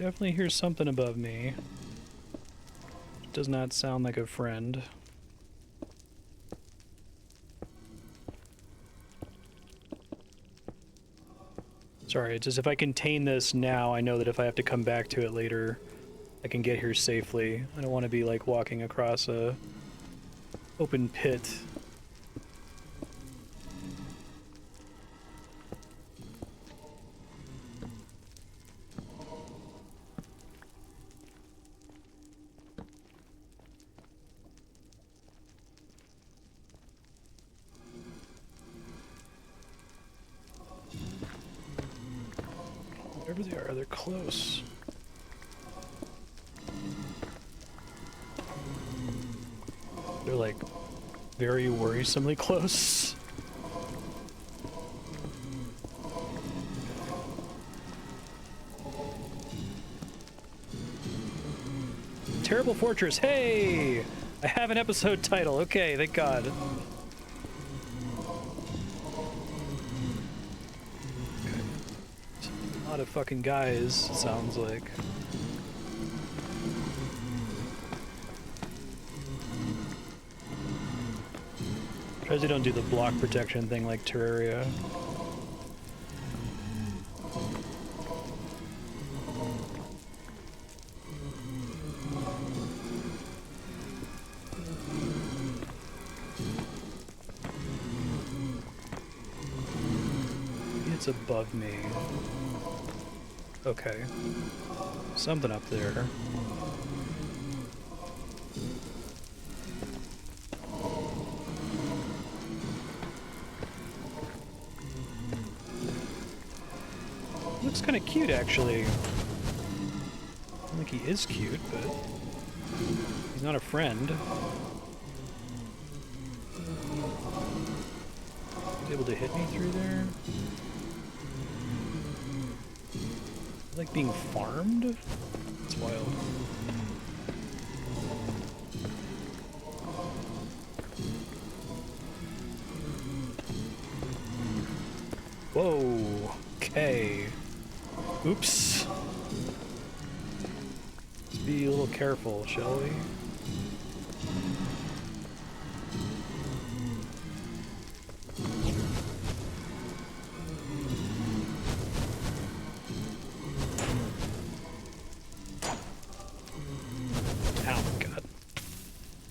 definitely hear something above me. It does not sound like a friend. Sorry, it's just if I contain this now, I know that if I have to come back to it later, I can get here safely. I don't want to be like walking across a open pit. Wherever they are, they're close. They're like very worrisomely close. Terrible Fortress. Hey! I have an episode title. Okay, thank God. A lot of fucking guys, it sounds like. Tries to don't do the block protection thing like Terraria. It's above me. Okay. Something up there. Looks kind of cute, actually. I think he is cute, but he's not a friend. He's able to hit me through there. Like being farmed? It's wild. Whoa. Okay. Oops. Let's be a little careful, shall we?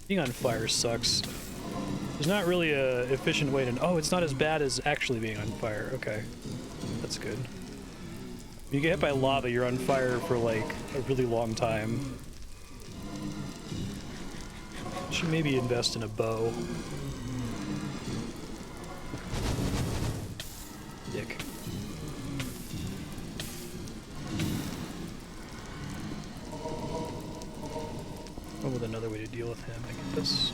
Being on fire sucks. There's not really a efficient way to... Oh, it's not as bad as actually being on fire. Okay. That's good. When you get hit by lava, you're on fire for like a really long time. Should maybe invest in a bow. Dick. What with another way to deal with him? I get this.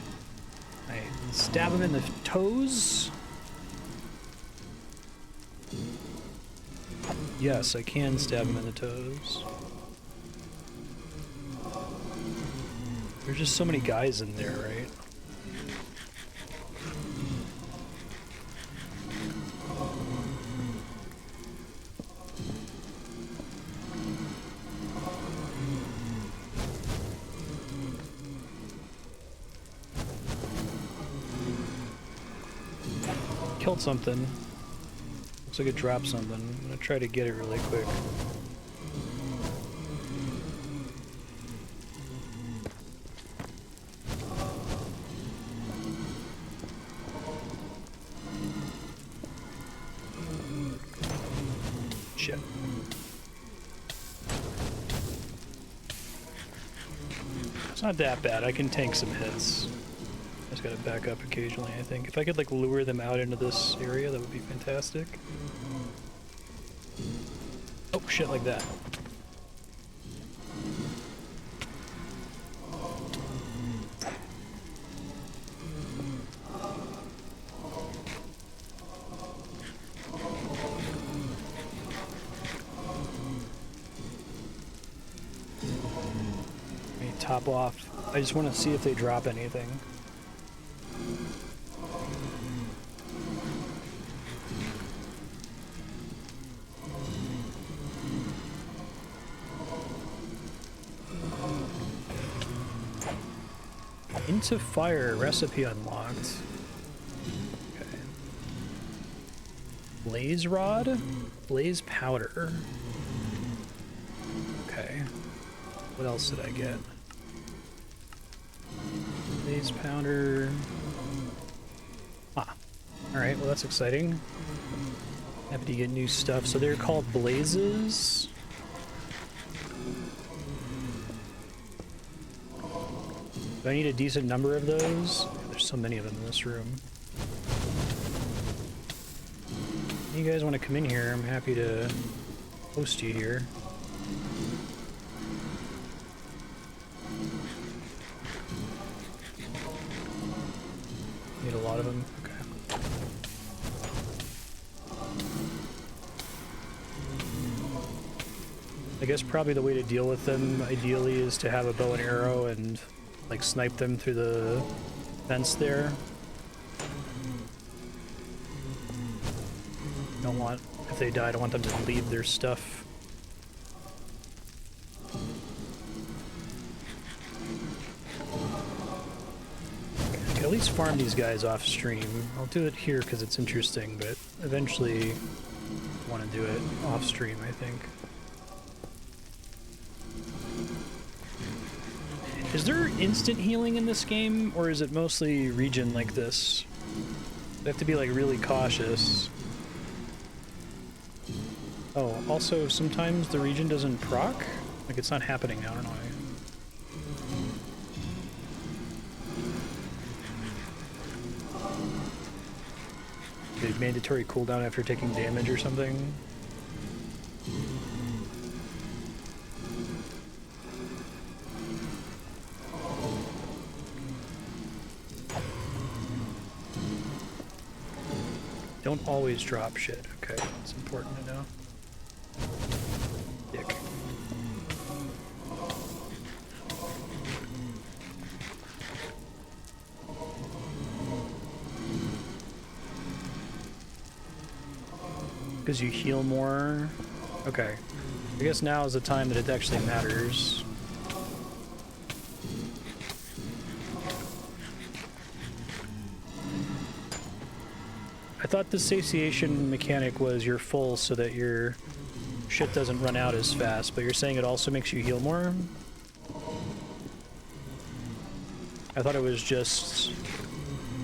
I stab him in the toes. Yes, I can stab him in the toes. There's just so many guys in there, right? Killed something. Looks like it dropped something. I'm gonna try to get it really quick. Shit. It's not that bad. I can tank some hits. Just gotta back up occasionally, I think. If I could like lure them out into this area, that would be fantastic. Oh, shit, like that. Let me top off. I just want to see if they drop anything. Into fire, recipe unlocked. Okay. Blaze rod, blaze powder. Okay. What else did I get? Blaze powder. Ah. Alright, well that's exciting. Happy to get new stuff. So they're called blazes. Do I need a decent number of those? There's so many of them in this room. You guys want to come in here, I'm happy to host you here. Need a lot of them? Okay. I guess probably the way to deal with them, ideally, is to have a bow and arrow and like snipe them through the fence there. Don't want, if they die, I don't want them to leave their stuff. I can at least farm these guys off stream. I'll do it here because it's interesting, but eventually I want to do it off stream, I think. Is there instant healing in this game, or is it mostly regen like this? I have to be like really cautious. Oh, also sometimes the regen doesn't proc? Like it's not happening now, I don't know why. The mandatory cooldown after taking damage or something? Don't always drop shit. Okay, that's important to know. Dick. Because you heal more. Okay. I guess now is the time that it actually matters. I thought the satiation mechanic was you're full so that your shit doesn't run out as fast, but you're saying it also makes you heal more? I thought it was just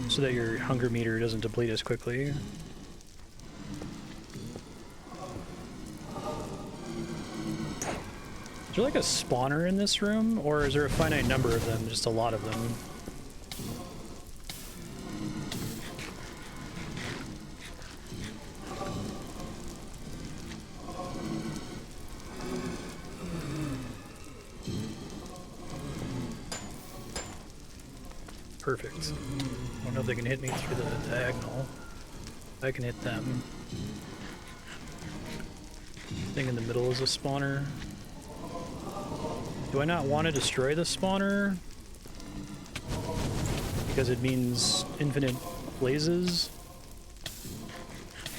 so that your hunger meter doesn't deplete as quickly. Is there like a spawner in this room, or is there a finite number of them, just a lot of them? Perfect. I don't know if they can hit me through the diagonal. I can hit them. Thing in the middle is a spawner. Do I not want to destroy the spawner? Because it means infinite blazes?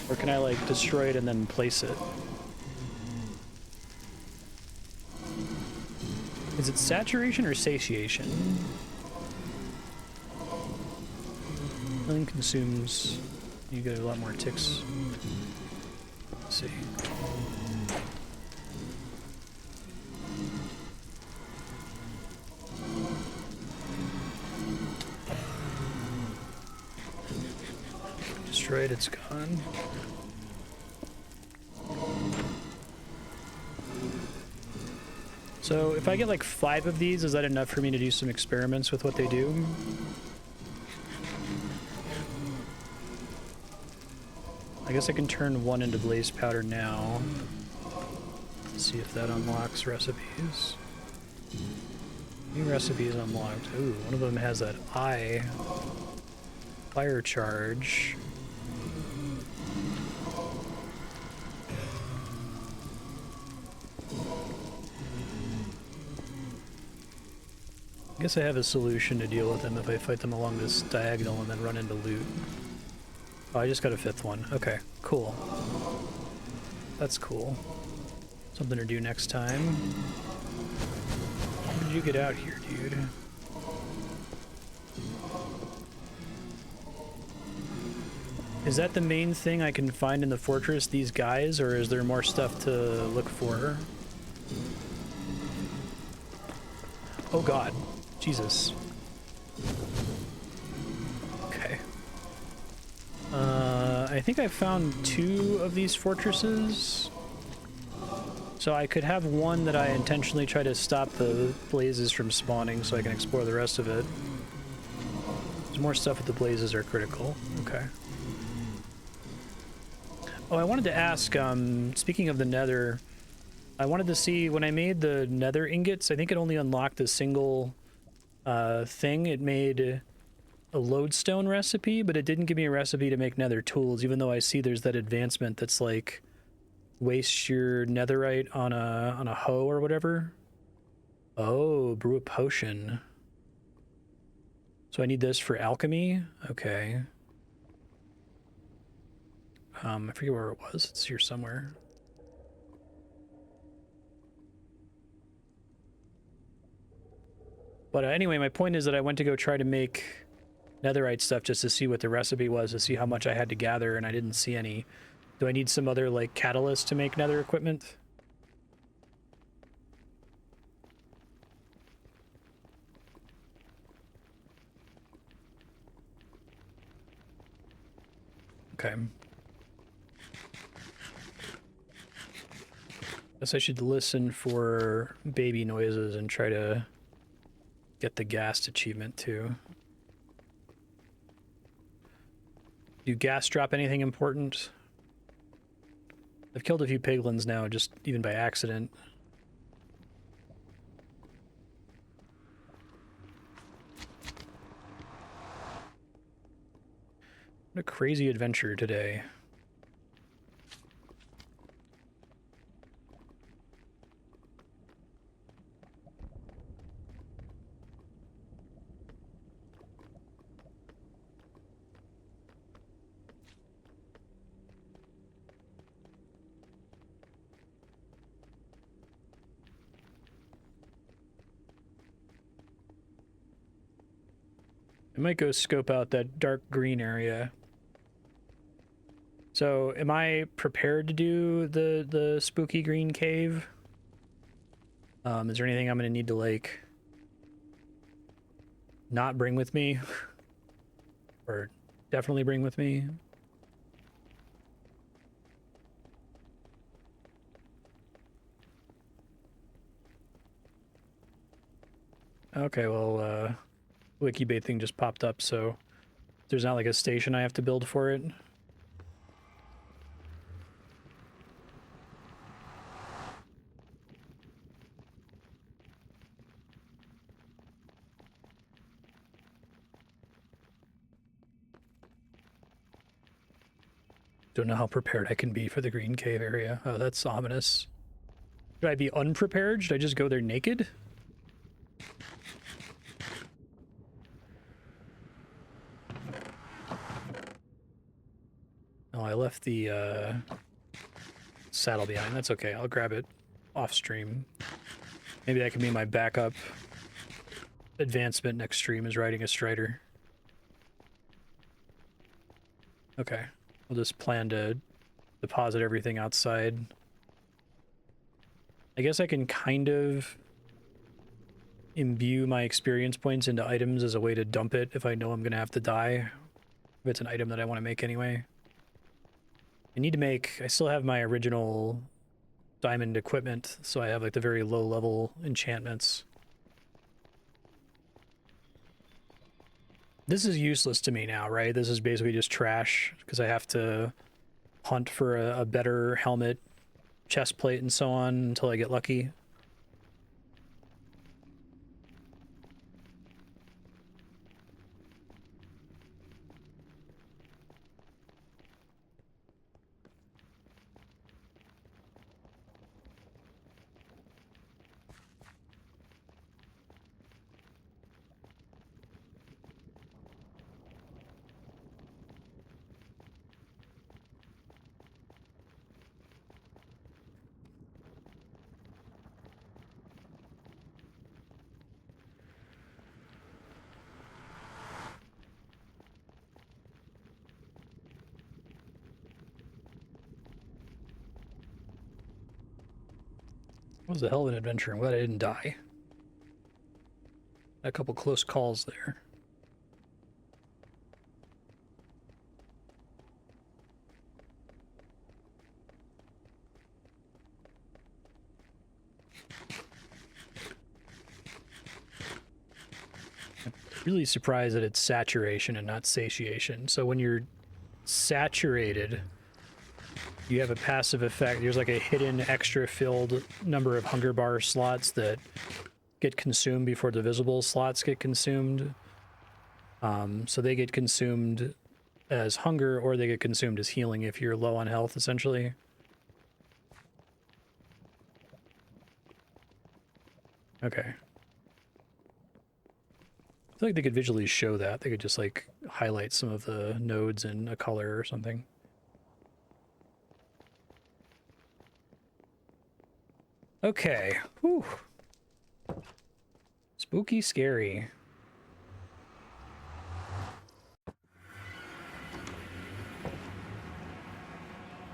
Or can I like destroy it and then place it? Is it saturation or satiation? Healing consumes. You get a lot more ticks. Let's see. Destroyed, it's gone. So if I get like 5 of these, is that enough for me to do some experiments with what they do? I guess I can turn 1 into blaze powder now. Let's see if that unlocks recipes. New recipes unlocked. Ooh, one of them has that eye fire charge. I guess I have a solution to deal with them if I fight them along this diagonal and then run into loot. Oh, I just got a 5th one. Okay, cool. That's cool. Something to do next time. How did you get out here, dude? Is that the main thing I can find in the fortress, these guys, or is there more stuff to look for? Oh god. Jesus. Okay. I think I found 2 of these fortresses. So I could have one that I intentionally try to stop the blazes from spawning so I can explore the rest of it. There's more stuff with the blazes are critical. Okay. Oh, I wanted to ask, speaking of the Nether, I wanted to see, when I made the Nether ingots, I think it only unlocked a single thing. It made a lodestone recipe, but it didn't give me a recipe to make Nether tools, even though I see there's that advancement that's like, waste your netherite on a hoe or whatever. Oh, brew a potion. So I need this for alchemy? Okay. I forget where it was. It's here somewhere. But anyway, my point is that I went to go try to make netherite stuff just to see what the recipe was, to see how much I had to gather, and I didn't see any. Do I need some other, like, catalyst to make nether equipment? Okay. Guess I should listen for baby noises and try to get the Ghast achievement too. Do Ghast drop anything important? I've killed a few piglins now, just even by accident. What a crazy adventure today. I might go scope out that dark green area. So, am I prepared to do the spooky green cave? Is there anything I'm gonna need to, like, not bring with me? Or definitely bring with me? Okay, well, Wikibait thing just popped up, so there's not like a station I have to build for it. Don't know how prepared I can be for the green cave area. Oh, that's ominous. Should I be unprepared? Should I just go there naked? Oh, I left the saddle behind. That's okay. I'll grab it off stream. Maybe that can be my backup advancement next stream, is riding a strider. Okay. We'll just plan to deposit everything outside. I guess I can kind of imbue my experience points into items as a way to dump it if I know I'm going to have to die. If it's an item that I want to make anyway. I need to make... I still have my original diamond equipment, so I have like the very low level enchantments. This is useless to me now, right? This is basically just trash because I have to hunt for a better helmet, chest plate, and so on until I get lucky. That was a hell of an adventure. I'm glad I didn't die. A couple close calls there. I'm really surprised that it's saturation and not satiation. So when you're saturated, you have a passive effect. There's like a hidden extra filled number of hunger bar slots that get consumed before the visible slots get consumed. So they get consumed as hunger, or they get consumed as healing if you're low on health, essentially. Okay. I feel like they could visually show that. They could just like highlight some of the nodes in a color or something. Okay. Whew. Spooky scary.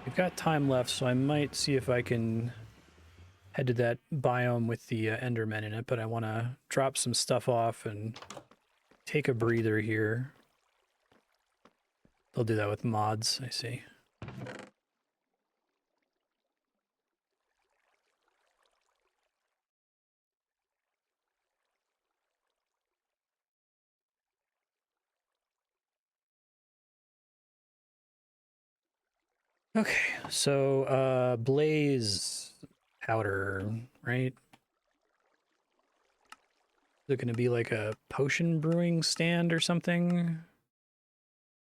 We've got time left, so I might see if I can head to that biome with the Endermen in it, but I want to drop some stuff off and take a breather here. They'll do that with mods, I see. Okay, so blaze powder, right? Is it going to be like a potion brewing stand or something?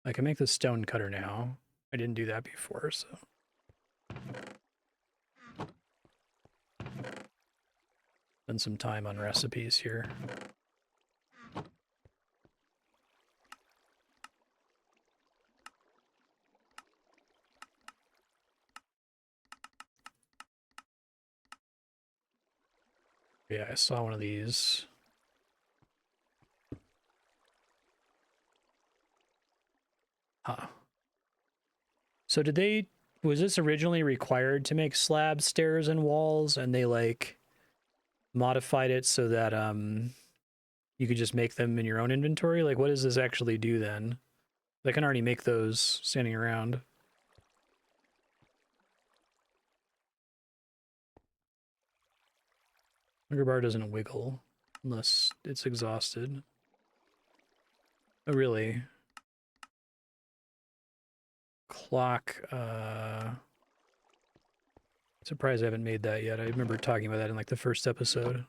I can make the Stonecutter now. I didn't do that before, so. Spend some time on recipes here. Yeah, I saw one of these. Huh. So was this originally required to make slab stairs and walls, and they like modified it so that you could just make them in your own inventory? Like, what does this actually do then? I can already make those standing around. Hunger bar doesn't wiggle unless it's exhausted. Oh, really? Clock, surprised I haven't made that yet. I remember talking about that in like the first episode.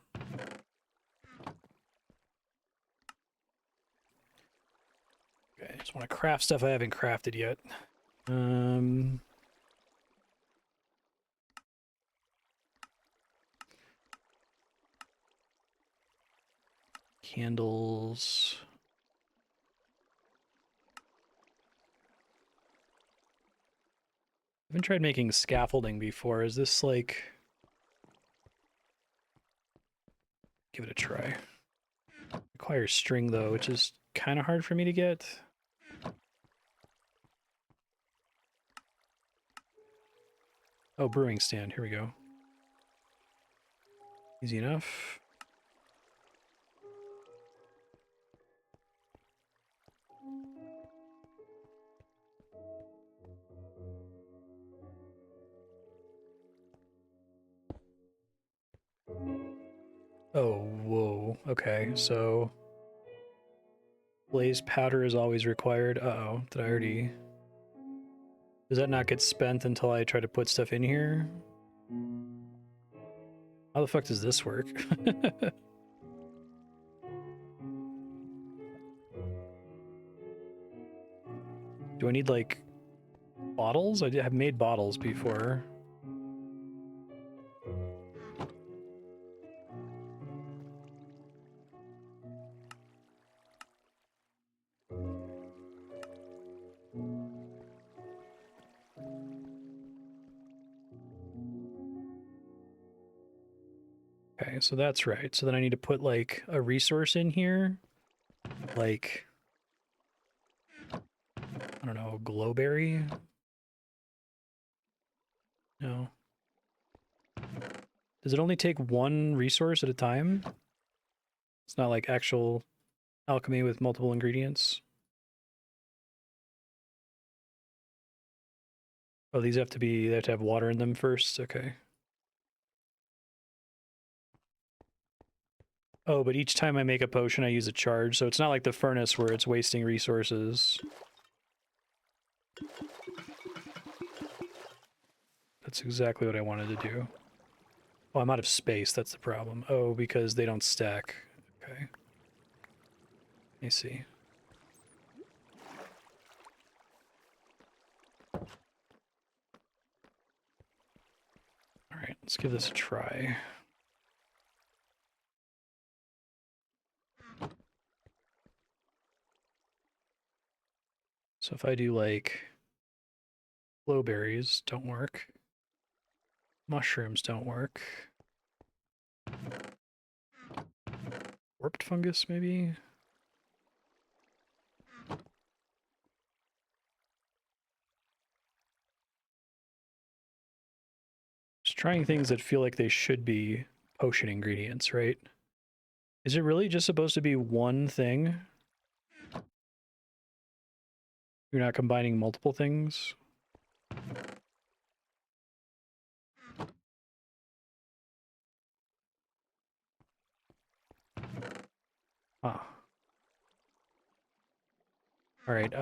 Okay, I just want to craft stuff I haven't crafted yet. Candles. I haven't tried making scaffolding before. Is this like... Give it a try. Requires string though, which is kind of hard for me to get. Oh, brewing stand. Here we go. Easy enough. Oh, whoa. Okay, so... Blaze powder is always required. Uh-oh, did I already... Does that not get spent until I try to put stuff in here? How the fuck does this work? Do I need, like, bottles? I have made bottles before. Okay, so that's right. So then I need to put, like, a resource in here. Like, I don't know, glowberry? No. Does it only take one resource at a time? It's not like actual alchemy with multiple ingredients. Oh, these have to be, they have to have water in them first? Okay. Oh, but each time I make a potion, I use a charge, so it's not like the furnace where it's wasting resources. That's exactly what I wanted to do. Oh, I'm out of space, that's the problem. Oh, because they don't stack. Okay. I see. Alright, let's give this a try. So if I do like glowberries, don't work. Mushrooms don't work. Warped fungus, maybe? Just trying things that feel like they should be potion ingredients, right? Is it really just supposed to be one thing? You're not combining multiple things? Ah. Alright,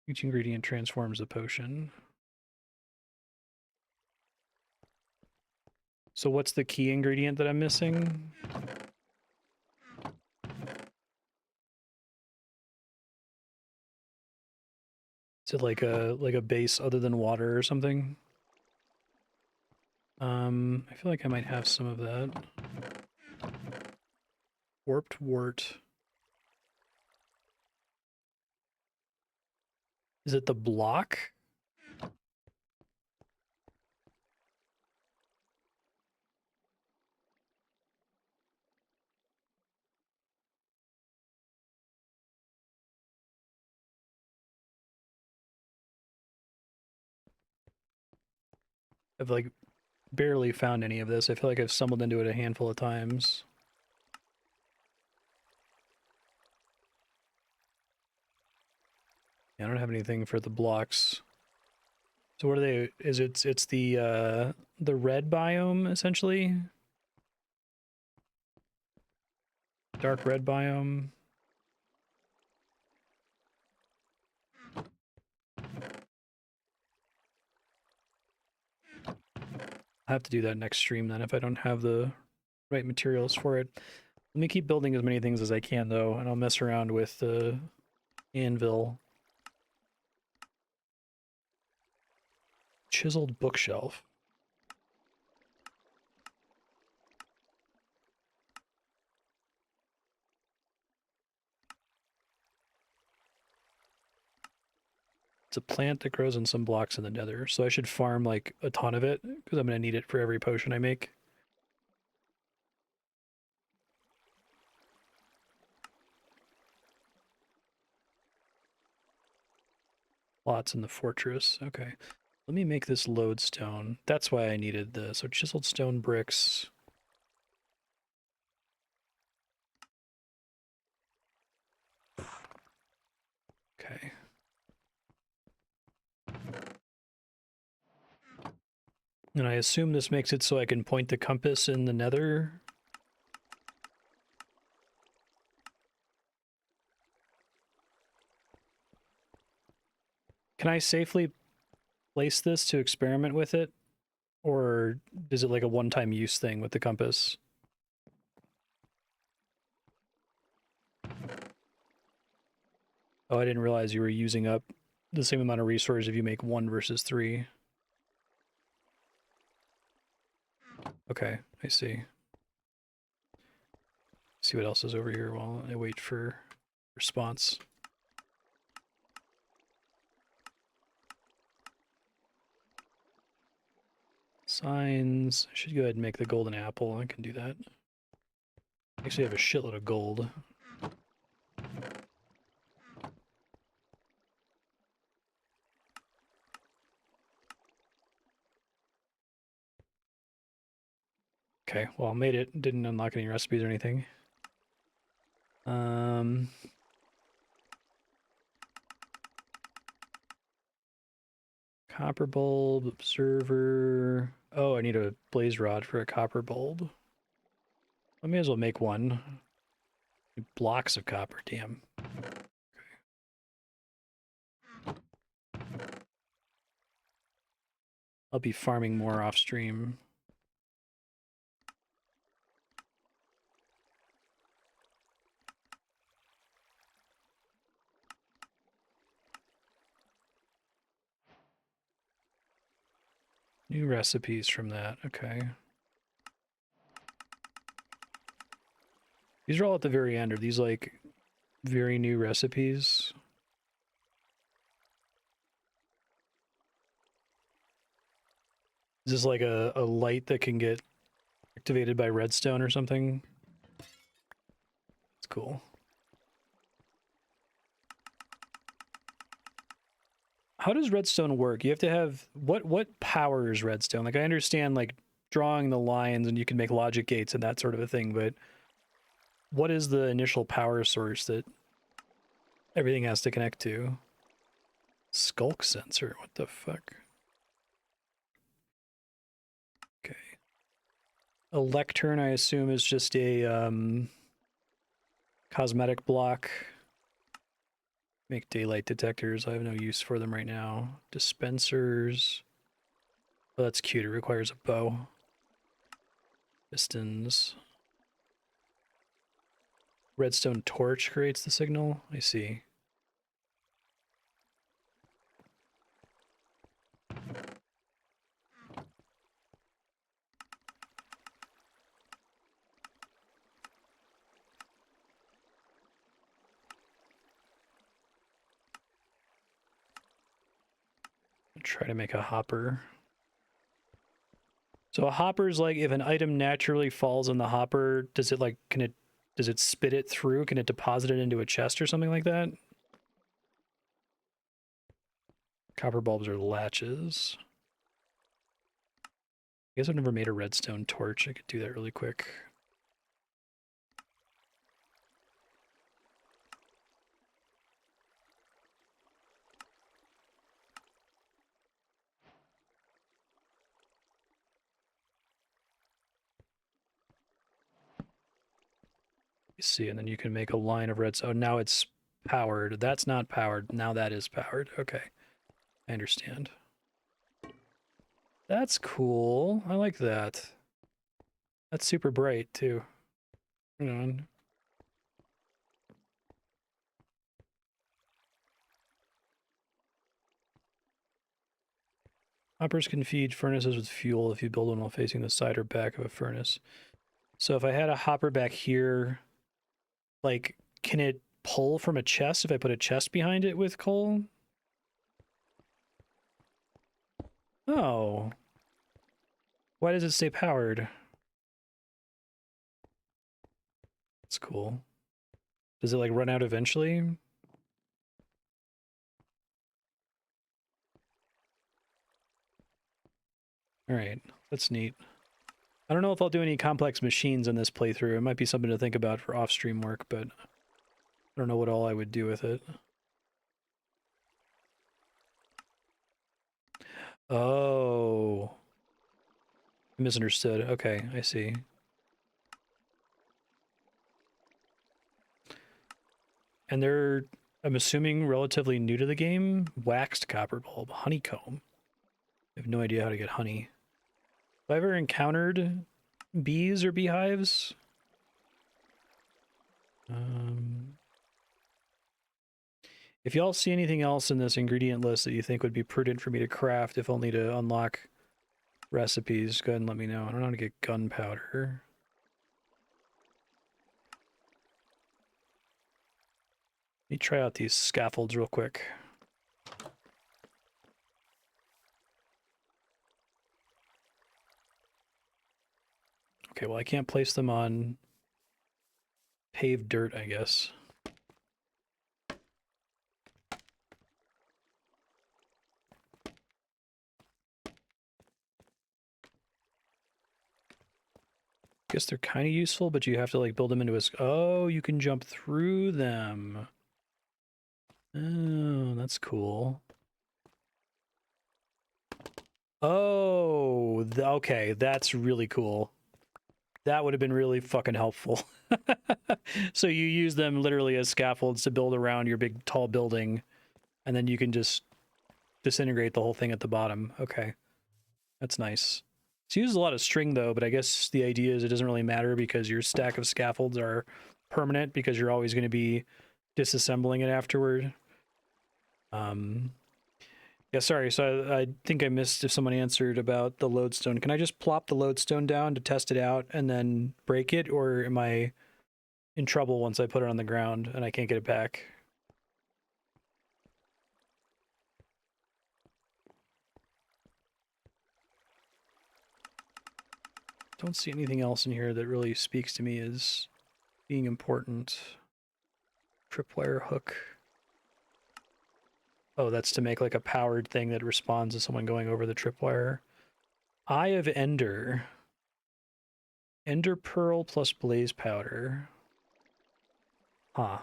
each ingredient transforms the potion. So what's the key ingredient that I'm missing? Is it like a base other than water or something? I feel like I might have some of that. Warped wort. Is it the block? I've like barely found any of this. I feel like I've stumbled into it a handful of times. I don't have anything for the blocks. So what are they? Is it's the red biome essentially? Dark red biome. I'll have to do that next stream then if I don't have the right materials for it. Let me keep building as many things as I can though, and I'll mess around with the anvil. Chiseled bookshelf. It's a plant that grows in some blocks in the Nether, so I should farm like a ton of it because I'm going to need it for every potion I make. Lots in the fortress. Okay. Let me make this lodestone. That's why I needed the so chiseled stone bricks. Okay. And I assume this makes it so I can point the compass in the Nether. Can I safely place this to experiment with it? Or is it like a one-time use thing with the compass? Oh, I didn't realize you were using up the same amount of resources if you make 1 versus 3. Okay, I see. See what else is over here while I wait for response. Signs. I should go ahead and make the golden apple. I can do that. Actually, I have a shitload of gold. Okay, well, made it. Didn't unlock any recipes or anything. Copper bulb, observer. Oh, I need a blaze rod for a copper bulb. I may as well make one. Blocks of copper, damn. Okay. I'll be farming more off stream. New recipes from that, okay. These are all at the very end. Are these like very new recipes? Is this like a light that can get activated by redstone or something? It's cool. How does redstone work? You have to have what powers redstone? Like I understand like drawing the lines and you can make logic gates and that sort of a thing, but what is the initial power source that everything has to connect to? Skulk sensor, what the fuck? Okay. A lectern, I assume, is just a cosmetic block. Make daylight detectors. I have no use for them right now. Dispensers. Oh, that's cute. It requires a bow. Pistons. Redstone torch creates the signal. I see. Try to make a hopper. So a hopper is like if an item naturally falls in the hopper, does it like does it spit it through? Can it deposit it into a chest or something like that? Copper bulbs are latches. I guess I've never made a redstone torch. I could do that really quick. You see, and then you can make a line of redstone. Oh, now it's powered. That's not powered. Now that is powered. Okay. I understand. That's cool. I like that. That's super bright, too. Hang on. Hoppers can feed furnaces with fuel if you build one while facing the side or back of a furnace. So if I had a hopper back here, like, can it pull from a chest if I put a chest behind it with coal? Oh. Why does it stay powered? That's cool. Does it, like, run out eventually? Alright, that's neat. I don't know if I'll do any complex machines in this playthrough. It might be something to think about for off-stream work, but I don't know what all I would do with it. Oh. Misunderstood. Okay, I see. And they're, I'm assuming, relatively new to the game. Waxed copper bulb, honeycomb. I have no idea how to get honey. Have I ever encountered bees or beehives? If y'all see anything else in this ingredient list that you think would be prudent for me to craft, if only to unlock recipes, go ahead and let me know. I don't know how to get gunpowder. Let me try out these scaffolds real quick. Okay, well, I can't place them on paved dirt, I guess. Guess they're kind of useful, but you have to like build them into a... Oh, you can jump through them. Oh, that's cool. Oh, okay, that's really cool. That would have been really fucking helpful. So you use them literally as scaffolds to build around your big tall building, and then you can just disintegrate the whole thing at the bottom. Okay, that's nice. It uses a lot of string though, but I guess the idea is it doesn't really matter because your stack of scaffolds are permanent because you're always going to be disassembling it afterward. Yeah, sorry. So I think I missed if someone answered about the lodestone. Can I just plop the lodestone down to test it out and then break it, or am I in trouble once I put it on the ground and I can't get it back? Don't see anything else in here that really speaks to me as being important. Tripwire hook. Oh, that's to make like a powered thing that responds to someone going over the tripwire. Eye of Ender. Ender pearl plus blaze powder. Huh.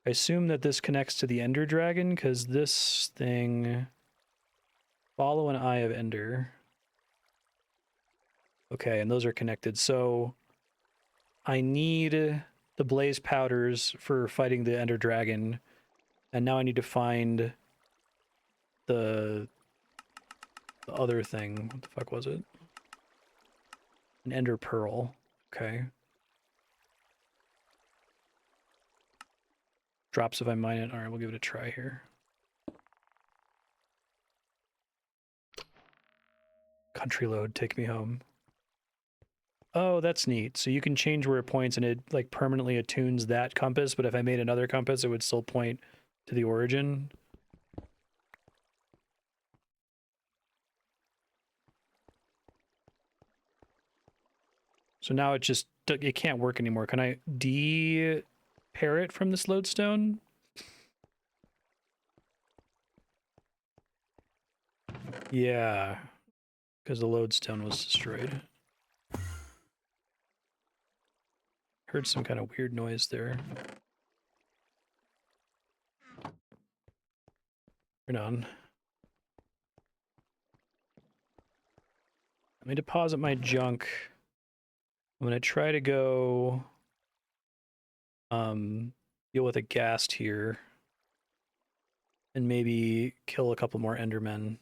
I assume that this connects to the Ender Dragon, because this thing... Follow an Eye of Ender. Okay, and those are connected. So I need the blaze powders for fighting the Ender Dragon, and now I need to find the other thing. What the fuck was it? An Ender Pearl. Okay. Drops if I mine it. Alright, we'll give it a try here. Country load, take me home. Oh, that's neat. So you can change where it points and it like permanently attunes that compass, but if I made another compass, it would still point to the origin. So now it can't work anymore. Can I de-pair it from this lodestone? Yeah, because the lodestone was destroyed. Heard some kind of weird noise there. Turn on. Let me deposit my junk. I'm gonna try to go deal with a ghast here. And maybe kill a couple more Endermen.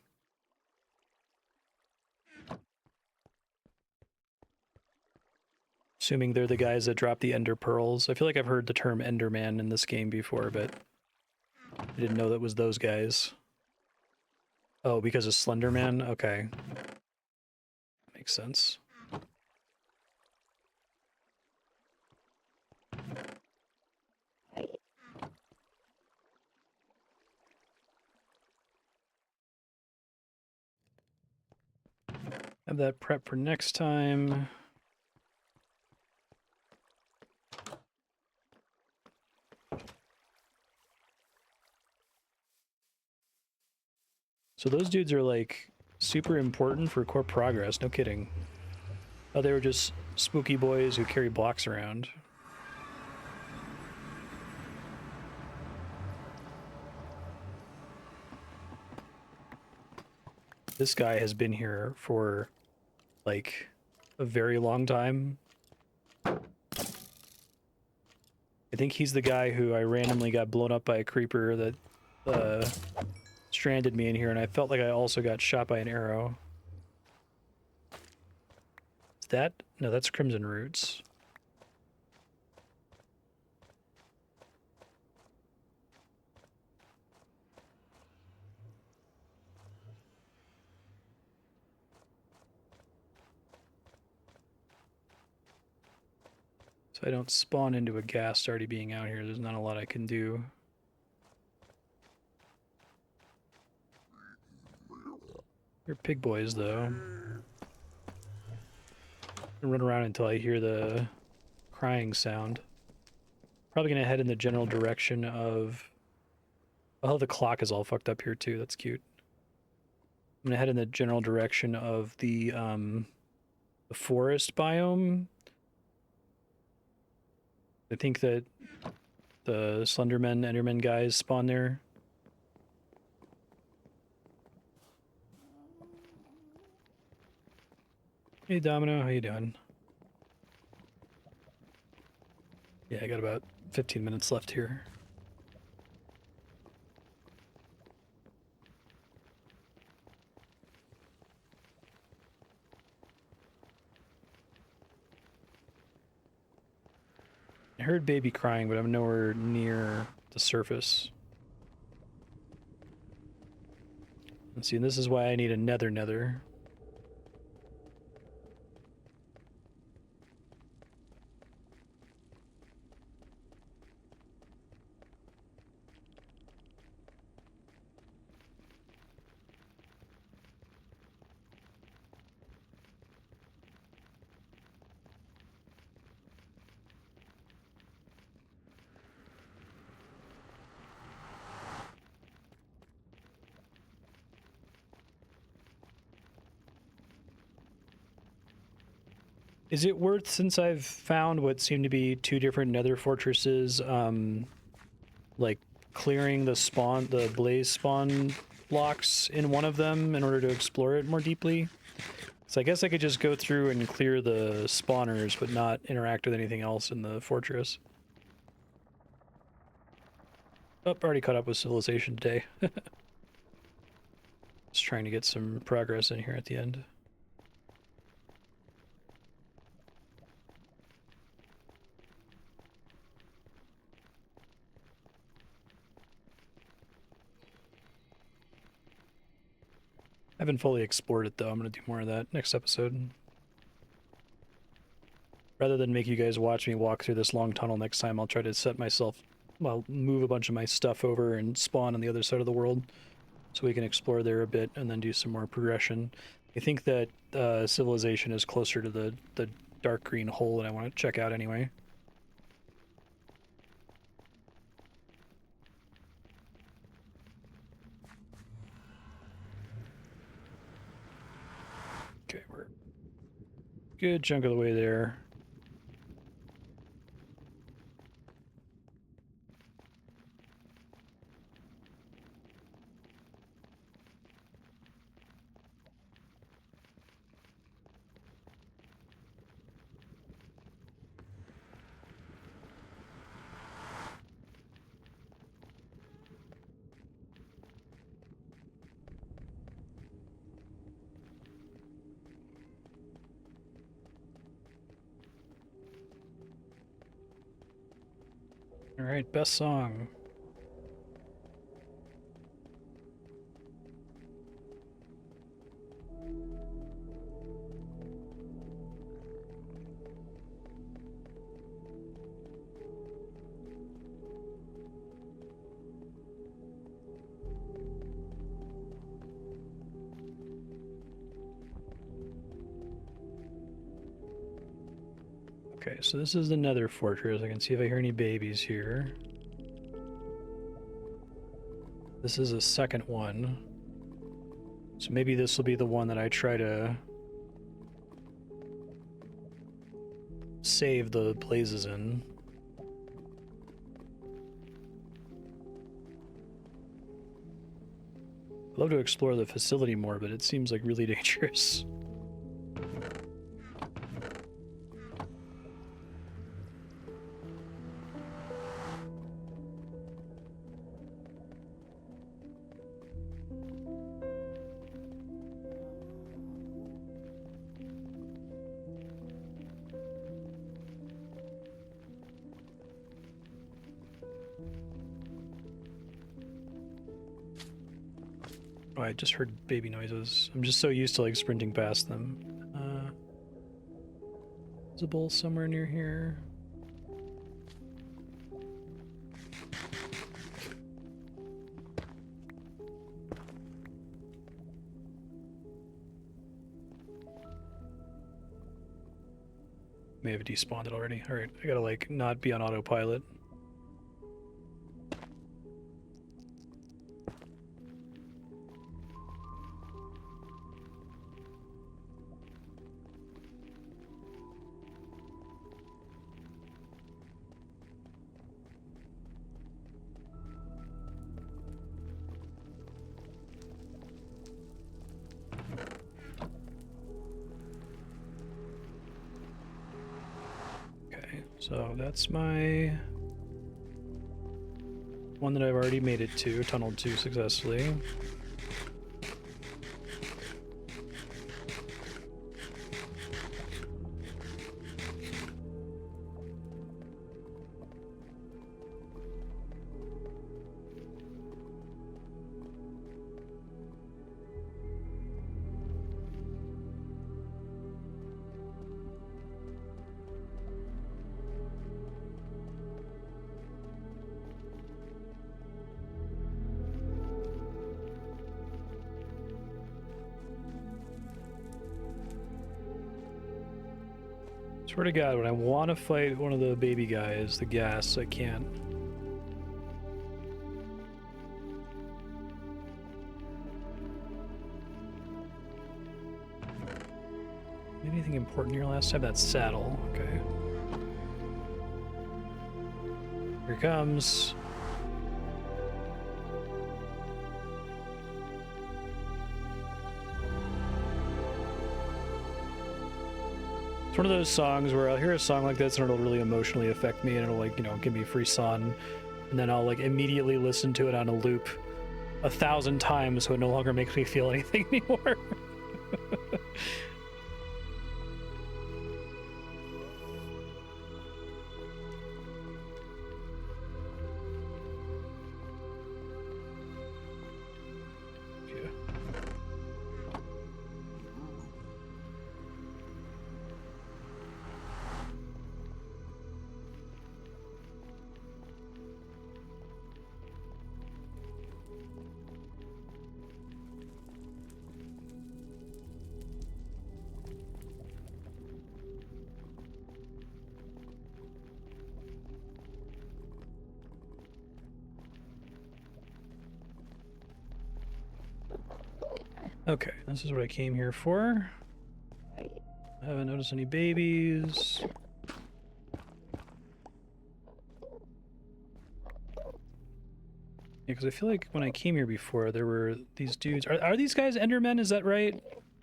Assuming they're the guys that drop the Ender Pearls. I feel like I've heard the term Enderman in this game before, but I didn't know that was those guys. Oh, because of Slenderman? Okay. Makes sense. Have that prep for next time. So those dudes are like super important for core progress, no kidding. Oh, they were just spooky boys who carry blocks around. This guy has been here for like a very long time. I think he's the guy who I randomly got blown up by a creeper that stranded me in here, and I felt like I also got shot by an arrow. Is that? No, that's Crimson Roots. So I don't spawn into a ghast already being out here. There's not a lot I can do. They're pig boys, though. I run around until I hear the crying sound. Probably gonna head in the general direction of... Oh, the clock is all fucked up here, too. That's cute. I'm gonna head in the general direction of the the forest biome. I think that the Slendermen, Enderman guys spawn there. Hey Domino, how you doing? Yeah, I got about 15 minutes left here. I heard baby crying, but I'm nowhere near the surface. Let's see, and this is why I need a nether. Is it worth, since I've found what seem to be two different nether fortresses, like clearing the blaze spawn blocks in one of them in order to explore it more deeply? So I guess I could just go through and clear the spawners, but not interact with anything else in the fortress. Oh, already caught up with civilization today. Just trying to get some progress in here at the end. I haven't fully explored it though. I'm going to do more of that next episode. Rather than make you guys watch me walk through this long tunnel next time, I'll try to set myself, well, move a bunch of my stuff over and spawn on the other side of the world so we can explore there a bit and then do some more progression. I think that civilization is closer to the dark green hole that I want to check out anyway. Okay, we're a good chunk of the way there. All right, best song. Okay, so this is the Nether Fortress. I can see if I hear any babies here. This is a second one. So maybe this will be the one that I try to save the blazes in. I'd love to explore the facility more, but it seems like really dangerous. Oh, I just heard baby noises. I'm just so used to like sprinting past them. There's a bowl somewhere near here. May have despawned it already. Alright, I gotta like not be on autopilot. So that's my one that I've already made it to, tunneled to successfully. Swear to God, when I want to fight one of the baby guys, the Ghast, I can't. Anything important here last time? That saddle. Okay. Here it comes. It's one of those songs where I'll hear a song like this and it'll really emotionally affect me and it'll, like, you know, give me frisson, and then I'll like immediately listen to it on a loop 1,000 times so it no longer makes me feel anything anymore. Okay, this is what I came here for. I haven't noticed any babies. Yeah, because I feel like when I came here before, there were these dudes. Are these guys Endermen? Is that right?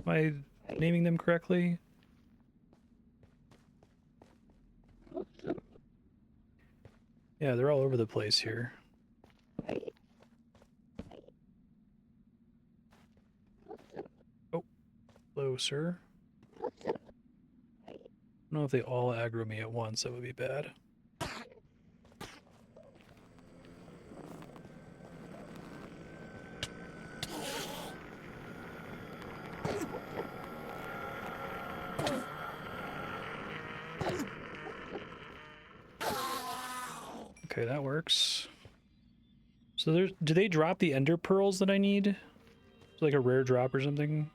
Am I naming them correctly? Yeah, they're all over the place here. Oh, hello, sir. I don't know if they all aggro me at once. That would be bad. Okay, that works. So do they drop the ender pearls that I need? It's like a rare drop or something?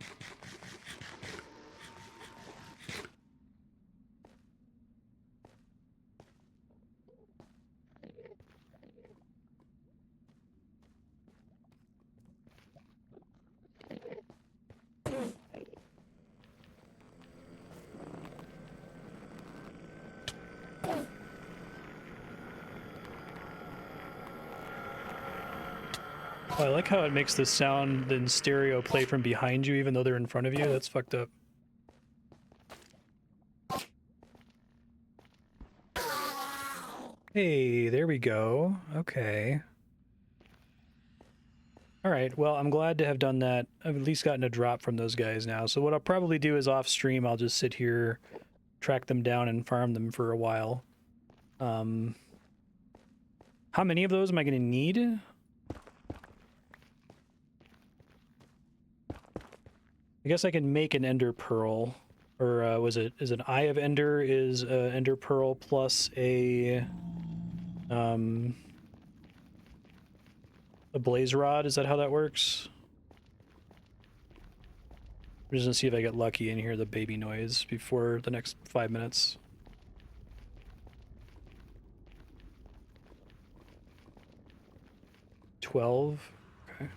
Oh, I like how it makes the sound in stereo play from behind you even though they're in front of you. That's fucked up. Hey, there we go. Okay. Alright, well, I'm glad to have done that. I've at least gotten a drop from those guys now. So what I'll probably do is off stream, I'll just sit here, track them down, and farm them for a while. How many of those am I going to need? I guess I can make an ender pearl, or is an eye of ender is ender pearl plus a blaze rod. Is that how that works? I'm just gonna see if I get lucky and hear the baby noise before the next 5 minutes. $12. Okay.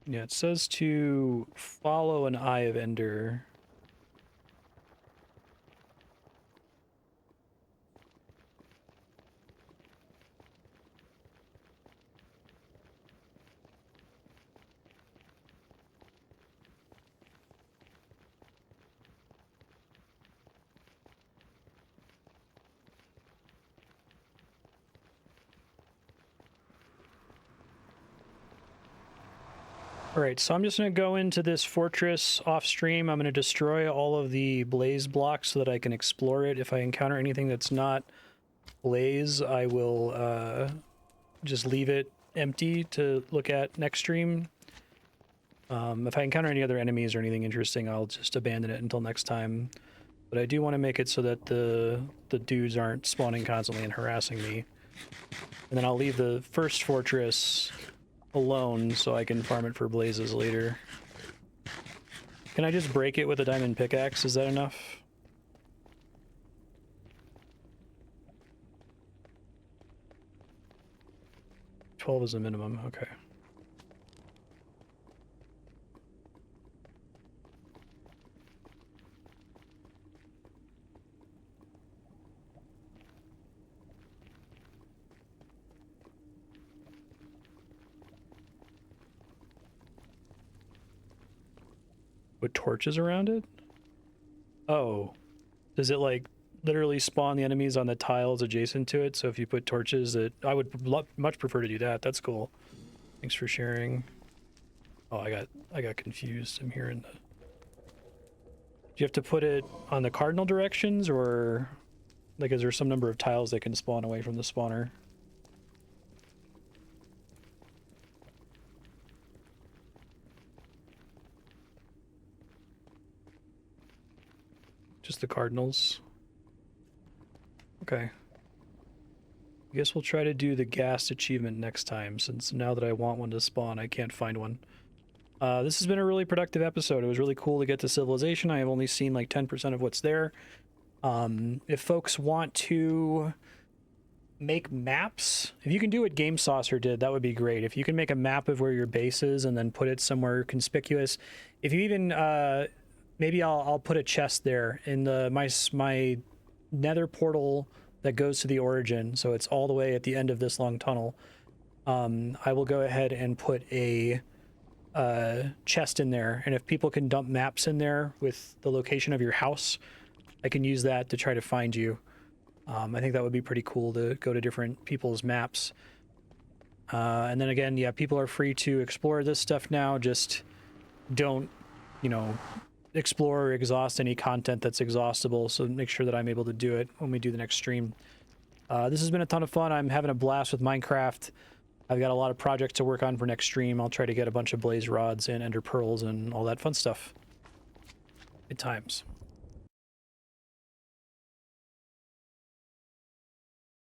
Yeah, it says to follow an eye of ender. All right, so I'm just going to go into this fortress off stream. I'm going to destroy all of the blaze blocks so that I can explore it. If I encounter anything that's not blaze, I will just leave it empty to look at next stream. If I encounter any other enemies or anything interesting, I'll just abandon it until next time. But I do want to make it so that the dudes aren't spawning constantly and harassing me. And then I'll leave the first fortress alone so I can farm it for blazes later. Can I just break it with a diamond pickaxe? Is that enough? $12 is the minimum, okay. With torches around it? Oh. Does it like literally spawn the enemies on the tiles adjacent to it? So if you put torches, I would much prefer to do that. That's cool. Thanks for sharing. Oh, I got confused. I'm hearing the... Do you have to put it on the cardinal directions, or like is there some number of tiles that can spawn away from the spawner? Just the cardinals. Okay. I guess we'll try to do the Ghast achievement next time, since now that I want one to spawn, I can't find one. This has been a really productive episode. It was really cool to get to civilization. I have only seen like 10% of what's there. If folks want to make maps, if you can do what Gamesaucer did, that would be great. If you can make a map of where your base is and then put it somewhere conspicuous. If you even... maybe I'll put a chest there in my nether portal that goes to the origin, so it's all the way at the end of this long tunnel. I will go ahead and put a chest in there, and if people can dump maps in there with the location of your house, I can use that to try to find you. I think that would be pretty cool to go to different people's maps. And then again, yeah, people are free to explore this stuff now, just don't, you know, explore or exhaust any content that's exhaustible, so make sure that I'm able to do it when we do the next stream. This has been a ton of fun. I'm having a blast with Minecraft. I've got a lot of projects to work on for next stream. I'll try to get a bunch of blaze rods and ender pearls and all that fun stuff. Good times.